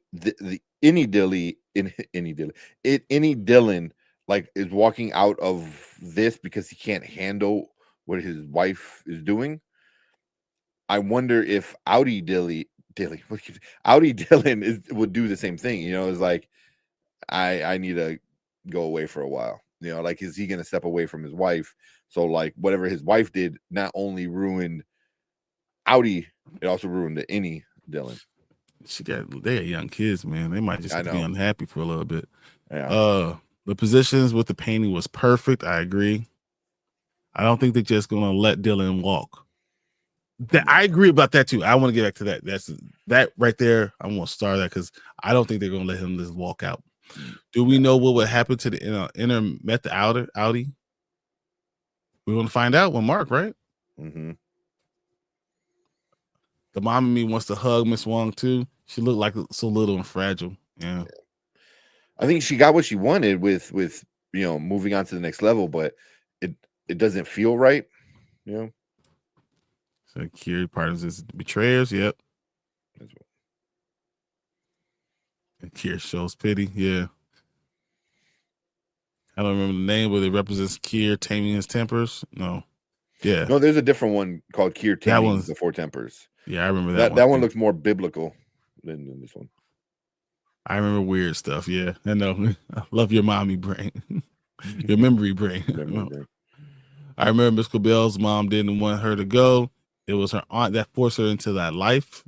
C: Dylan like is walking out of this because he can't handle what his wife is doing. I wonder if Audi Dylan would do the same thing. You know, it's like, I need to go away for a while. You know, like, is he gonna step away from his wife? So like, whatever his wife did not only ruined Audi, it also ruined the any Dylan.
A: They are young kids, man. They might just be unhappy for a little bit.
C: Yeah.
A: The positions with the painting was perfect. I agree. I don't think they're just gonna let Dylan walk. I agree about that too. I want to get back to that. That's that right there. I want to start that because I don't think they're gonna let him just walk out. Do we know what would happen to the inner met the outer Audi? We're gonna find out when Mark, right?
C: The
A: mom in me wants to hug Miss Wong too. She looked like so little and fragile. Yeah.
C: I think she got what she wanted with moving on to the next level, but it doesn't feel right, you know.
A: So Kier partners is betrayers. Yep. And Kier shows pity. Yeah. I don't remember the name, but it represents Kier taming his tempers. No. Yeah.
C: No, there's a different one called Kier
A: That
C: Taming
A: one's-
C: the Four Tempers.
A: Yeah, I remember
C: That
A: that
C: one
A: too.
C: looks more biblical than this one.
A: I remember weird stuff. Yeah, I know. I love your mommy brain, your memory brain. I remember Ms Cobel's mom didn't want her to go. It was her aunt that forced her into that life.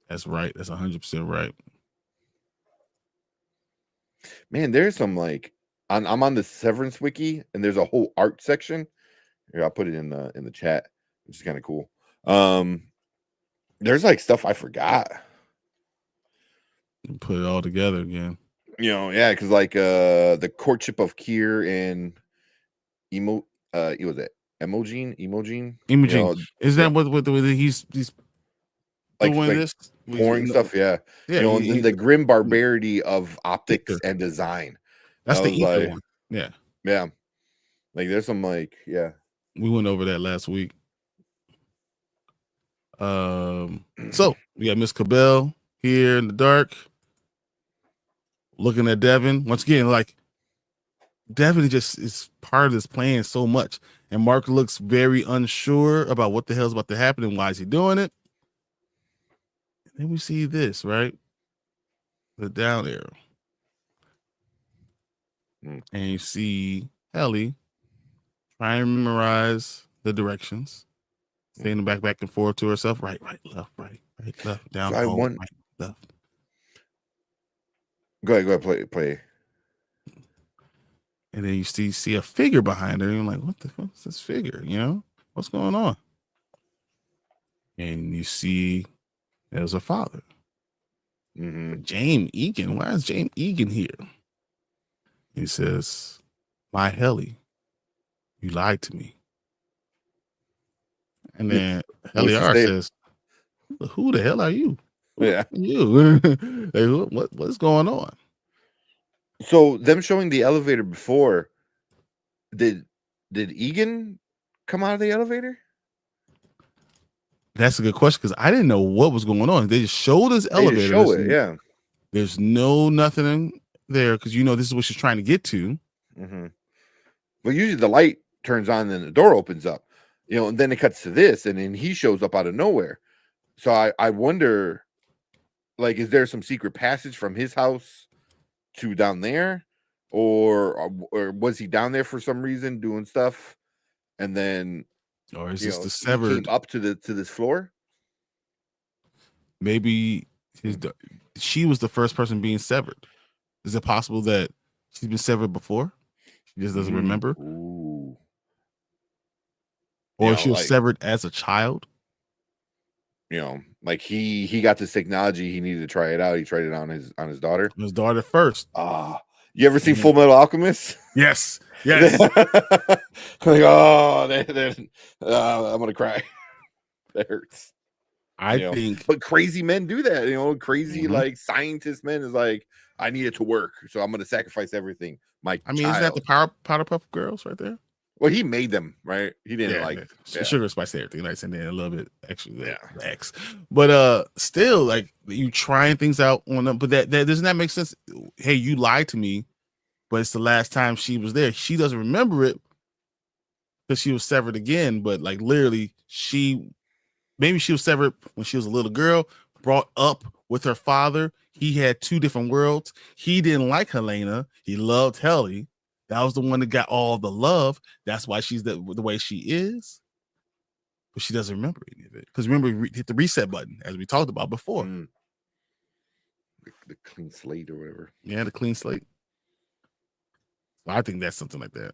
A: That's right. That's 100% right.
C: Man, there's some like I'm on the Severance wiki, and there's a whole art section. Here, I'll put it in the chat, which is kind of cool. There's like stuff I forgot.
A: Put it all together again.
C: You know, yeah, because like the courtship of Kier and what was it? Emogene?
A: Imogene.
C: You know,
A: Is that what he's
C: like,
A: doing
C: like
A: this?
C: pouring stuff? Yeah.
A: Yeah.
C: You know, and then the grim barbarity of optics and design.
A: That's
C: That
A: the
C: was
A: ether
C: like-
A: one. Yeah.
C: Yeah. Like there's some like, yeah.
A: We went over that last week. So we got Ms Cobel here in the dark, looking at Devon. Once again, like Devon just is part of this plan so much. And Mark looks very unsure about what the hell's about to happen and why is he doing it. And then we see this, right? The down arrow. And you see Ellie trying to memorize the directions. Staying back and forth to herself. Right, left, down,
C: So
A: right, left.
C: Go ahead, play.
A: And then you see a figure behind her. And you're like, what the fuck is this figure? You know? What's going on? And you see there's her father. James Egan. Why is James Egan here? He says, my Helly, you lied to me. And then Helly R says, who the hell are you?
C: Yeah.
A: You. Like, what's going on?
C: So them showing the elevator before, did Egan come out of the elevator?
A: That's a good question because I didn't know what was going on. They just showed us elevator.
C: Show it, yeah.
A: There's nothing there because this is what she's trying to get to.
C: Well, usually the light turns on and the door opens up, and then it cuts to this, and then he shows up out of nowhere. So I wonder, like, is there some secret passage from his house to down there, or was he down there for some reason doing stuff, and then,
A: or is this the
C: he
A: severed
C: came up to this floor?
A: Maybe she was the first person being severed. Is it possible that she's been severed before? She just doesn't remember.
C: Ooh.
A: Or she was severed as a child.
C: Like he got this technology, he needed to try it out. He tried it on his daughter.
A: His daughter first.
C: You ever seen Full Metal Alchemist?
A: Yes.
C: Like, I'm gonna cry. That hurts.
A: I think,
C: but crazy men do that. Crazy like scientist men is like, I need it to work, so I'm gonna sacrifice everything. Isn't that
A: the Powder Puff Girls right there?
C: Well, he made them, right? He didn't
A: sugar, spice, everything nice, and then a little bit extra X. But still, like, you trying things out on them, but that doesn't that make sense? Hey, you lied to me, but it's the last time she was there. She doesn't remember it because she was severed again. But like literally, maybe she was severed when she was a little girl, brought up with her father. He had two different worlds. He didn't like Helena. He loved Helly. That was the one that got all the love. That's why she's the way she is. But she doesn't remember any of it. Because remember, hit the reset button, as we talked about before.
C: The clean slate or whatever.
A: Yeah, the clean slate. I think that's something like that.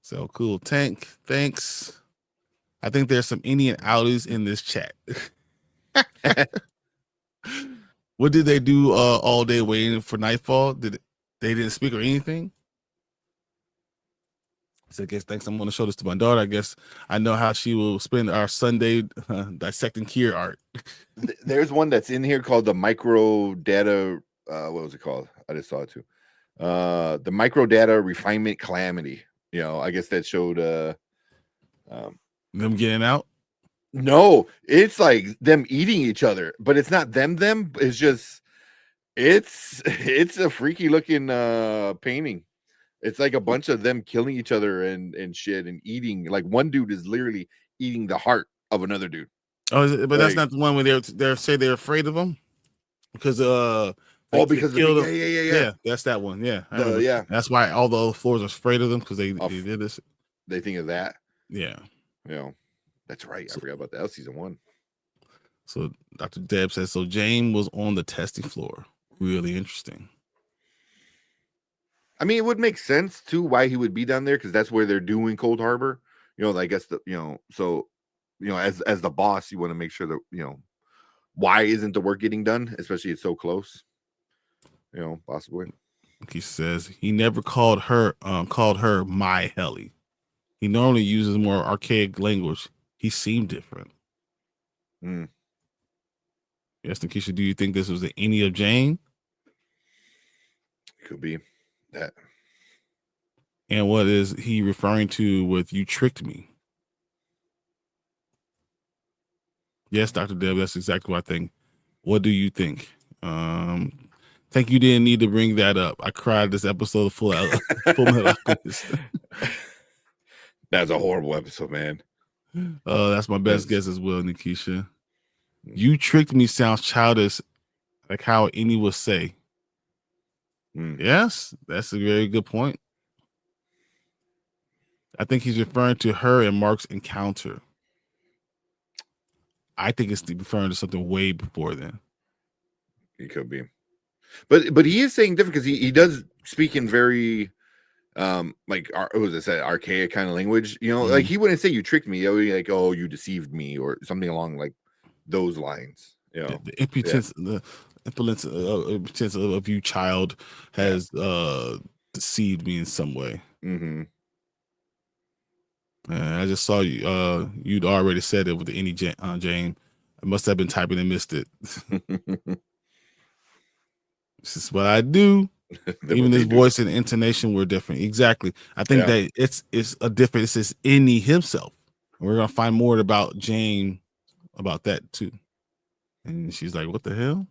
A: So cool. Tank, thanks. I think there's some Indian outies in this chat. What did they do all day waiting for nightfall? They didn't speak or anything? So I guess thanks. I'm going to show this to my daughter. I guess I know how she will spend our Sunday dissecting Kier art.
C: There's one that's in here called the micro data. What was it called? I just saw it too. The micro data refinement calamity. I guess that showed
A: them getting out.
C: No, it's like them eating each other, but it's not them. It's just It's a freaky looking painting. It's like a bunch of them killing each other and shit and eating. Like one dude is literally eating the heart of another dude.
A: Oh, but that's
C: Like,
A: not the one where they're say they're afraid of him because
C: oh, because
A: killed him.
C: yeah.
A: Yeah, that's that one. Yeah, I remember. That's why all the other floors are afraid of them because they did this.
C: They think of that.
A: Yeah,
C: that's right. I forgot about that. That was season 1.
A: So Dr. Deb says so. Jane was on the testing floor. Really interesting.
C: I mean, it would make sense too why he would be down there because that's where they're doing Cold Harbor. I guess so. As the boss, you want to make sure that why isn't the work getting done, especially it's so close. Possibly.
A: He says he never called her my Helly. He normally uses more archaic language. He seemed different. Yes, Nikisha, do you think this was the any of Jane?
C: It could be that.
A: And what is he referring to with "you tricked me"? Yes, Dr. Deb, that's exactly what I think. What do you think? Think you didn't need to bring that up. I cried this episode of Full Metal Alchemist.
C: That's a horrible episode, man.
A: That's my best guess as well, Nikisha. You tricked me sounds childish, like how any would say. Yes, that's a very good point. I think he's referring to her and Mark's encounter. I think it's referring to something way before then.
C: It could be. But he is saying different because he does speak in very like what was it said, archaic kind of language. Like he wouldn't say you tricked me. He would be like, oh, you deceived me or something along like those lines.
A: The impotence, the impotence of you, child, has deceived me in some way. I just saw you. You'd already said it with the any Jane. I must have been typing and missed it. This is what I do. Even his voice and intonation were different. Exactly. I think that it's a different. It's just any himself. We're gonna find more about Jane about that too. And she's like, "What the hell?"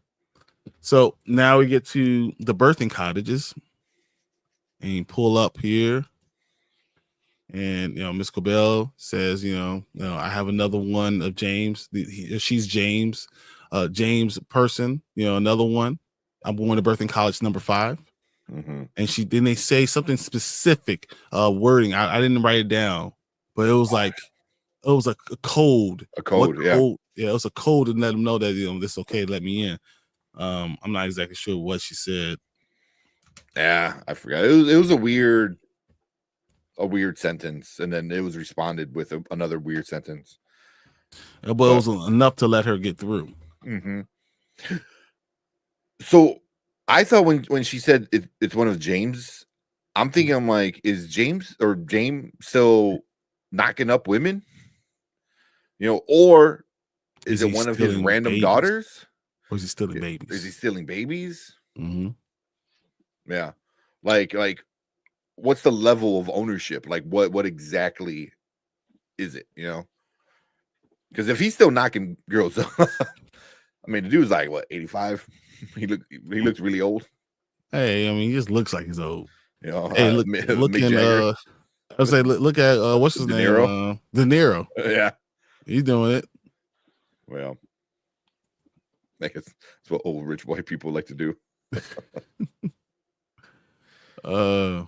A: So now we get to the birthing cottages, and you pull up here. And Ms. Cobel says, I have another one of James. She's James, James person. Another one. I'm going to birthing college number 5. And then they say something specific wording. I didn't write it down, but it was like a code.
C: A code,
A: Code? Yeah, it was a code to let them know that this is okay. Let me in. I'm not exactly sure what she said.
C: Yeah, I forgot. It was a weird sentence, and then it was responded with another weird sentence.
A: But it was enough to let her get through.
C: So I thought when she said it's one of James, I'm thinking I'm like, is James still knocking up women? Or is it one of his random daughters?
A: Or is he stealing babies?
C: Is he stealing babies?
A: Mm-hmm.
C: Yeah. Like what's the level of ownership? Like what exactly is it? Because if he's still knocking girls up, I mean, the dude's like what, 85? He looks really old.
A: Hey, I mean, he just looks like he's old.
C: Hey,
A: look I was saying, look at what's his name? De Niro.
C: Yeah,
A: he's doing it.
C: Well, I guess that's what old rich white people like to do.
A: Where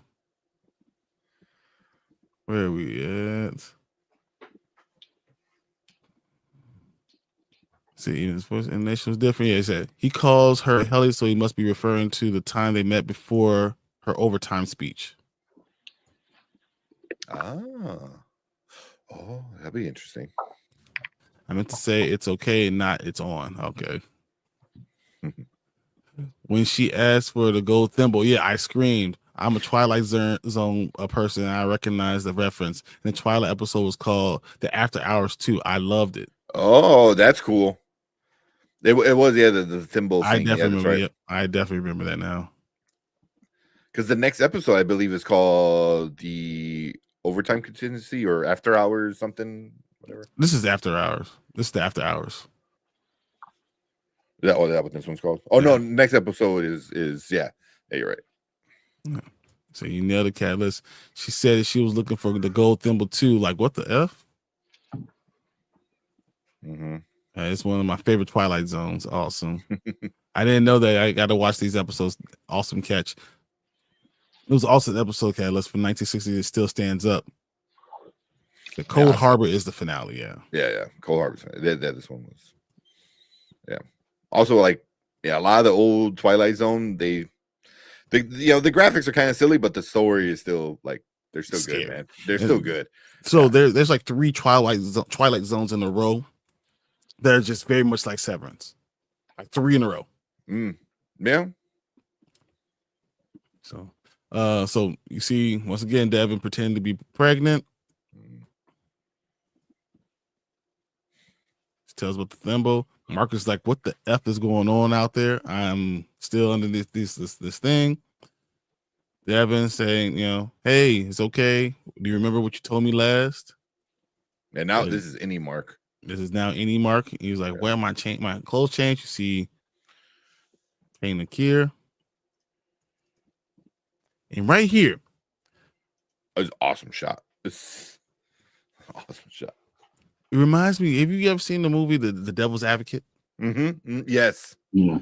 A: are we at? See, his voice and nation was different. Yeah, he said he calls her Helly, so he must be referring to the time they met before her overtime speech.
C: Oh, that'd be interesting.
A: I meant to say it's okay, not it's on. Okay. When she asked for the gold thimble, yeah, I screamed. I'm a Twilight Zone person, and I recognize the reference. And the Twilight episode was called The After Hours 2. I loved it.
C: Oh, that's cool. It was, the thimble thing.
A: I definitely remember. Right. I definitely remember that now.
C: Because the next episode, I believe, is called The Overtime Contingency or After Hours something, whatever.
A: This is After Hours. This is the After Hours.
C: Is that what this one's called? Oh
A: Yeah.
C: no, next episode is yeah. Yeah, you're right.
A: Yeah. So you nailed it, Catalyst. She said that she was looking for the gold thimble too. Like, what the F?
C: Mm-hmm.
A: It's one of my favorite Twilight Zones. Awesome. I didn't know that. I got to watch these episodes. Awesome catch. It was also an episode, Catalyst, from 1960 that still stands up. The Cold Harbor is the finale.
C: Yeah. Cold Harbor. This one was. Yeah. Also, like, a lot of the old Twilight Zone, the graphics are kind of silly, but the story is still like they're still good, man. They're still good.
A: So there's like 3 Twilight Zones in a row. They're just very much like Severance, like 3 in a row.
C: Yeah.
A: So you see, once again, Devin pretending to be pregnant. She tells about the thimble. Marcus is like, what the F is going on out there? I'm still under this thing. Devin saying, hey, it's okay. Do you remember what you told me last?
C: And now this is any Mark.
A: This is now any Mark. He was like, where my clothes change? You see Kane and Kier. And right here.
C: It's an awesome shot. It's an awesome shot.
A: It reminds me, have you ever seen the movie The Devil's Advocate?
C: Yes.
B: Yeah.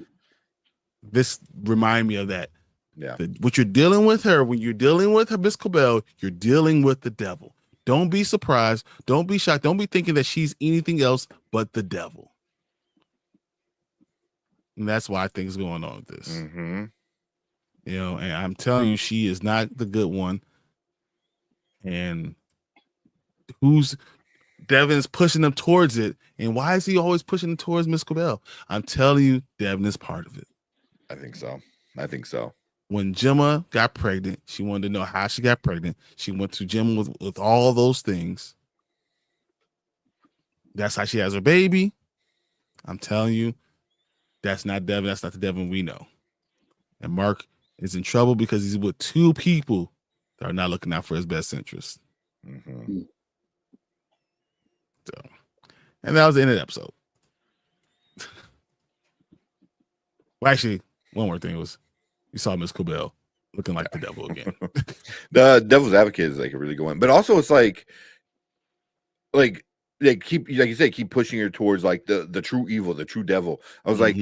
A: This remind me of that.
C: Yeah.
A: What you're dealing with her, when you're dealing with her, Ms Cobel, you're dealing with the devil. Don't be surprised. Don't be shocked. Don't be thinking that she's anything else but the devil. And that's why I think is going on with this.
C: Mm-hmm.
A: And I'm telling you, she is not the good one. And Devin's pushing them towards it. And why is he always pushing them towards Ms Cobel? I'm telling you, Devin is part of it.
C: I think so. When
A: Gemma got pregnant, she wanted to know how she got pregnant. She went to Gemma with all those things. That's how she has her baby. I'm telling you, that's not Devin. That's not the Devin we know. And Mark is in trouble because he's with 2 people that are not looking out for his best interest.
C: Mm-hmm.
A: So, and that was the end of the episode. Well, actually, one more thing was you saw Ms Cobel looking like the devil again.
C: The Devil's Advocate is like a really good one, but also it's like they keep, like you said, keep pushing her towards like the true evil, the true devil. I was like,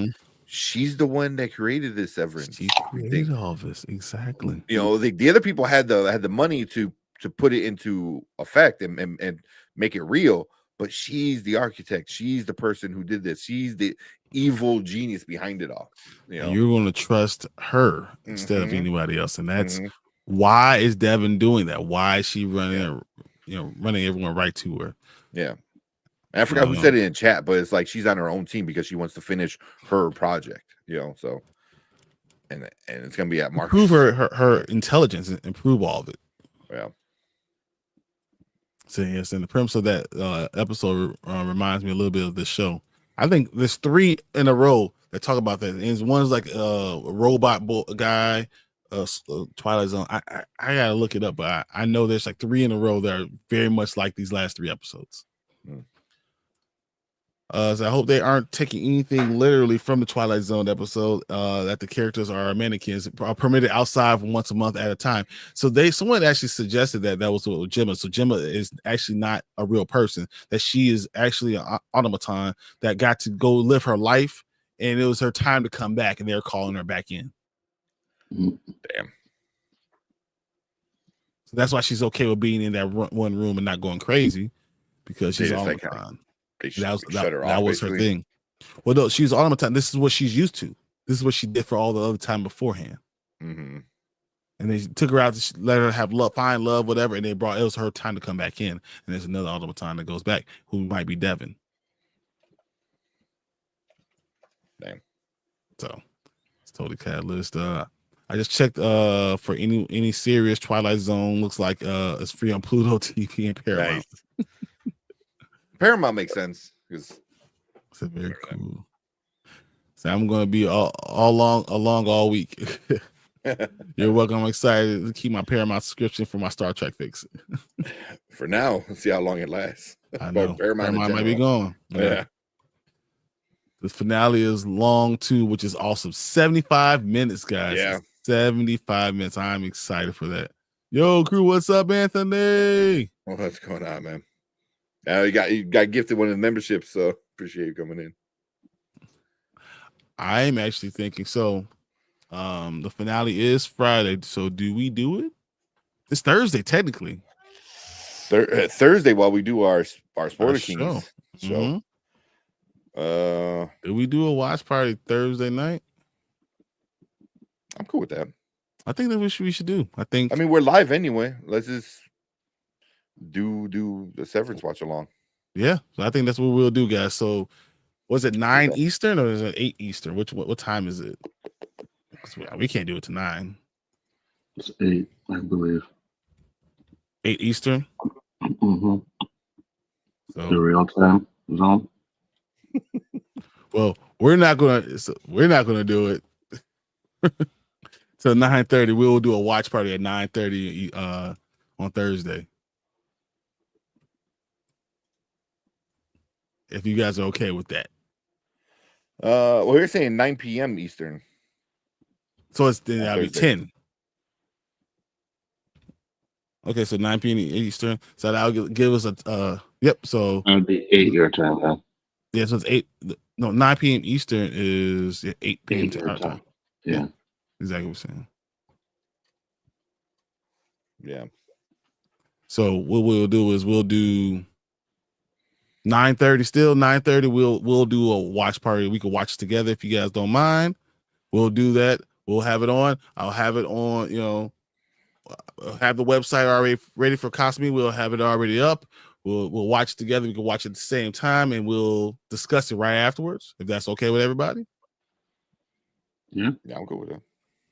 C: she's the one that created this Severance.
A: She created all this, exactly.
C: The other people had the money to put it into effect and make it real, but she's the architect. She's the person who did this. She's the evil genius behind it all.
A: And you're going to trust her instead of anybody else, and that's why is Devin doing that? Why is she running, running everyone right to her?
C: Yeah. And I forgot who said it in chat, but it's like she's on her own team because she wants to finish her project, so and it's gonna be at Mark.
A: Improve her intelligence and improve all of it.
C: Yeah.
A: So yes, and the premise of that episode reminds me a little bit of this show. I think there's 3 in a row that talk about that. And one's like a robot guy, Twilight Zone. I gotta look it up, but I know there's like 3 in a row that are very much like these last 3 episodes. So I hope they aren't taking anything literally from the Twilight Zone episode, that the characters are mannequins, are permitted outside for once a month at a time. So someone actually suggested that was with Gemma. So Gemma is actually not a real person, that she is actually an automaton that got to go live her life, and it was her time to come back, and they're calling her back in.
C: Damn.
A: So that's why she's okay with being in that one room and not going crazy, because she's automaton. That was her thing. Well, no, she's automaton. This is what she's used to. This is what she did for all the other time beforehand. And they took her out to let her have love, find love, whatever. And it was her time to come back in. And there's another automaton that goes back, who might be Devin.
C: Damn.
A: So it's totally Catalyst. I just checked for any serious Twilight Zone. Looks like it's free on Pluto TV and Paramount.
C: Nice. Paramount makes sense because
A: it's very cool. So I'm going to be along all week. You're welcome. I'm excited to keep my Paramount subscription for my Star Trek fix.
C: For now, let's see how long it lasts.
A: I know
C: Paramount
A: might be gone.
C: Yeah.
A: The finale is long too, which is awesome. 75 minutes, guys.
C: Yeah.
A: 75 minutes. I'm excited for that. Yo, crew, what's up, Anthony?
C: What's going on, man? You got gifted one of the memberships, so appreciate you coming in.
A: I'm actually thinking so. The finale is Friday, so do we do it? It's Thursday, technically.
C: Thursday, while we do our Spoiler Kings show.
A: Do we do a watch party Thursday night?
C: I'm cool with that.
A: I think that we should do. I mean,
C: we're live anyway. Let's just do the Severance watch along.
A: Yeah, so I think that's what we'll do, guys. So, was it 9 Eastern or is it 8 Eastern? What time is it? We can't do it to 9.
B: It's 8, I believe.
A: 8 Eastern.
B: Mm-hmm.
A: So
B: the real time zone.
A: Well, we're not gonna do it. So 9:30, we will do a watch party at 9:30 on Thursday. If you guys are okay with that.
C: Well, you're saying 9 p.m. Eastern.
A: So that'll be 10. Okay, so 9 p.m. Eastern. So that'll give us a yep. So
B: it'll be 8 your time now.
A: Yeah, so it's 8. No, 9 p.m. Eastern is 8 p.m. to our time.
B: Yeah,
A: exactly what I'm saying.
C: Yeah.
A: So what we'll do is we'll do 9:30. Still 9:30. We'll do a watch party. We can watch together if you guys don't mind. We'll do that. We'll have it on. I'll have it on. Have the website already ready for Cosme. We'll have it already up. We'll watch together. We can watch at the same time, and we'll discuss it right afterwards. If that's okay with everybody.
B: Yeah,
C: I'm good with that.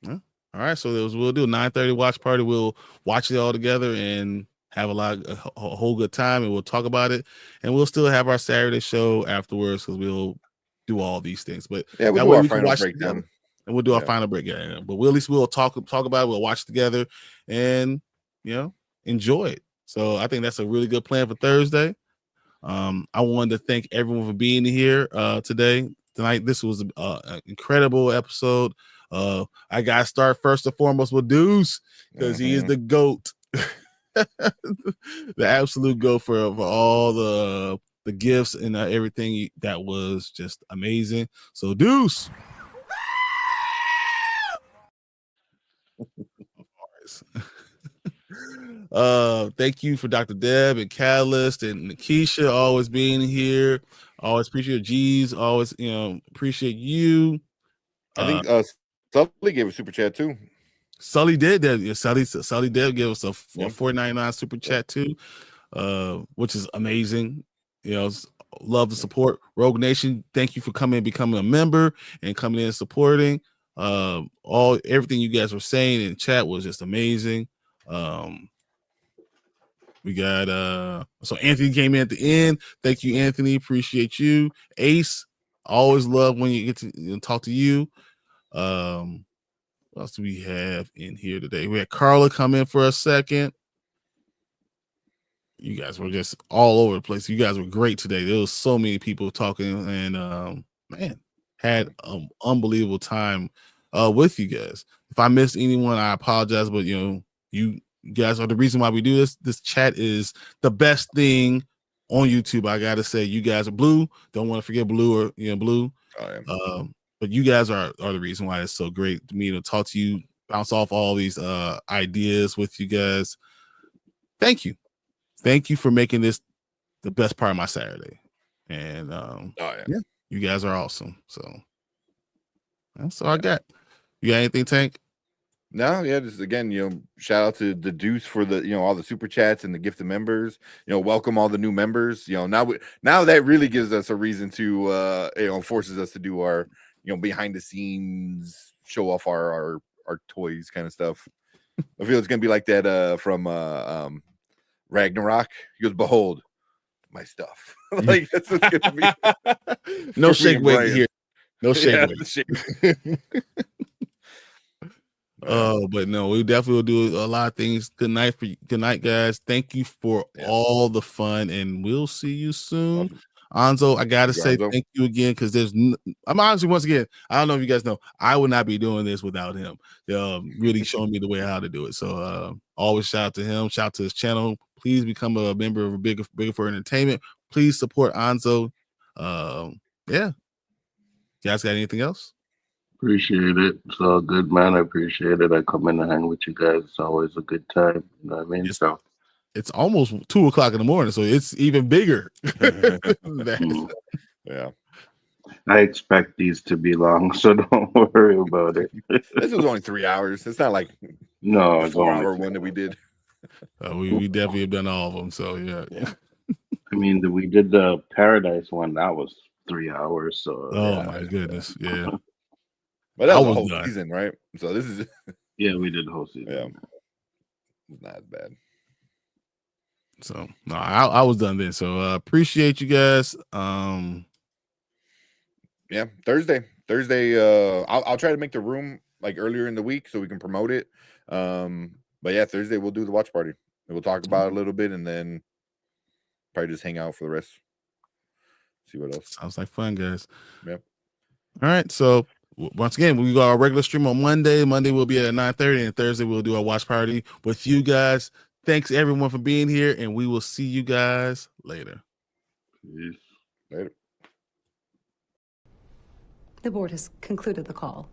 A: Yeah. All right. So we'll do a 9:30 watch party. We'll watch it all together and have a whole good time, and we'll talk about it. And we'll still have our Saturday show afterwards because we'll do all these things. But
C: yeah, we'll do our final breakdown.
A: And we'll do our final breakdown. But at least we'll talk about it. We'll watch together and enjoy it. So I think that's a really good plan for Thursday. I wanted to thank everyone for being here tonight. This was an incredible episode. I got to start first and foremost with Deuce because he is the GOAT. The absolute GOAT for all the gifts and everything that was just amazing. So Deuce. Thank you for Dr. Deb and Catalyst and Nikisha always being here. Always appreciate G's. Always appreciate you.
C: I think Sully gave a super chat too.
A: Sully did that. Yeah, Sully did give us a $4.99 super chat too, which is amazing. Love the support. Rogue Nation, thank you for becoming a member and coming in and supporting. Everything you guys were saying in chat was just amazing. We got so Anthony came in at the end. Thank you, Anthony. Appreciate you. Ace, always love when you get to talk to you. What else do we have in here today? We had Carla come in for a second. You guys were just all over the place. You guys were great today. There was so many people talking, and man, had an unbelievable time with you guys. If I missed anyone, I apologize, but you guys are the reason why we do this. This chat is the best thing on YouTube. I gotta say, you guys are Blue. Don't want to forget Blue Blue. But you guys are the reason why it's so great to me to talk to you, bounce off all these ideas with you guys. Thank you for making this the best part of my Saturday. And you guys are awesome. So that's all I got. You got anything, Tank?
C: No, yeah, just again, shout out to the Deuce for the, all the super chats and the gifted members. Welcome all the new members. Now that really gives us a reason to, forces us to do our, behind the scenes, show off our toys kind of stuff. I feel it's gonna be like that from Ragnarok. He goes, "Behold, my stuff." Like that's what's gonna be.
A: No shake weight here. No shake weight. But no, we definitely will do a lot of things. Good night, guys. Thank you for all the fun, and we'll see you soon. Anzo, I gotta
C: Thank you,
A: say
C: Anzo.
A: thank you again because I'm honestly, once again, I don't know if you guys know, I would not be doing this without him. Really showing me the way how to do it. So always shout out to him, shout out to his channel. Please become a member of Bigger for Entertainment. Please support Anzo. Yeah. You guys got anything else?
B: Appreciate it. It's all good, man. I appreciate it. I come in and hang with you guys. It's always a good time. You know what I mean? So
A: It's almost 2:00 in the morning, so it's even bigger.
C: Yeah.
B: I expect these to be long, so don't worry about it.
C: This was only 3 hours. It's not like
B: No,
C: the
B: it's
C: 4-hour
B: only
C: one that we did.
A: We definitely have done all of them. So yeah.
B: I mean, we did the Paradise one. That was 3 hours. So
A: Oh my goodness, yeah.
C: But that
A: I
C: was a
A: was
C: whole
A: done.
C: season, right? So this is
B: yeah, we did the whole season.
C: yeah, it's not as bad.
A: So no, I was done then. So appreciate you guys.
C: Yeah, Thursday. I'll try to make the room like earlier in the week so we can promote it. But yeah, Thursday we'll do the watch party. We'll talk about it a little bit and then probably just hang out for the rest. See what else.
A: Sounds like fun, guys.
C: Yep.
A: All right. So once again, we got our regular stream on Monday. Monday will be at 9:30, and Thursday we'll do our watch party with you guys. Thanks everyone for being here, and we will see you guys later.
B: Peace.
C: Later.
H: The board has concluded the call.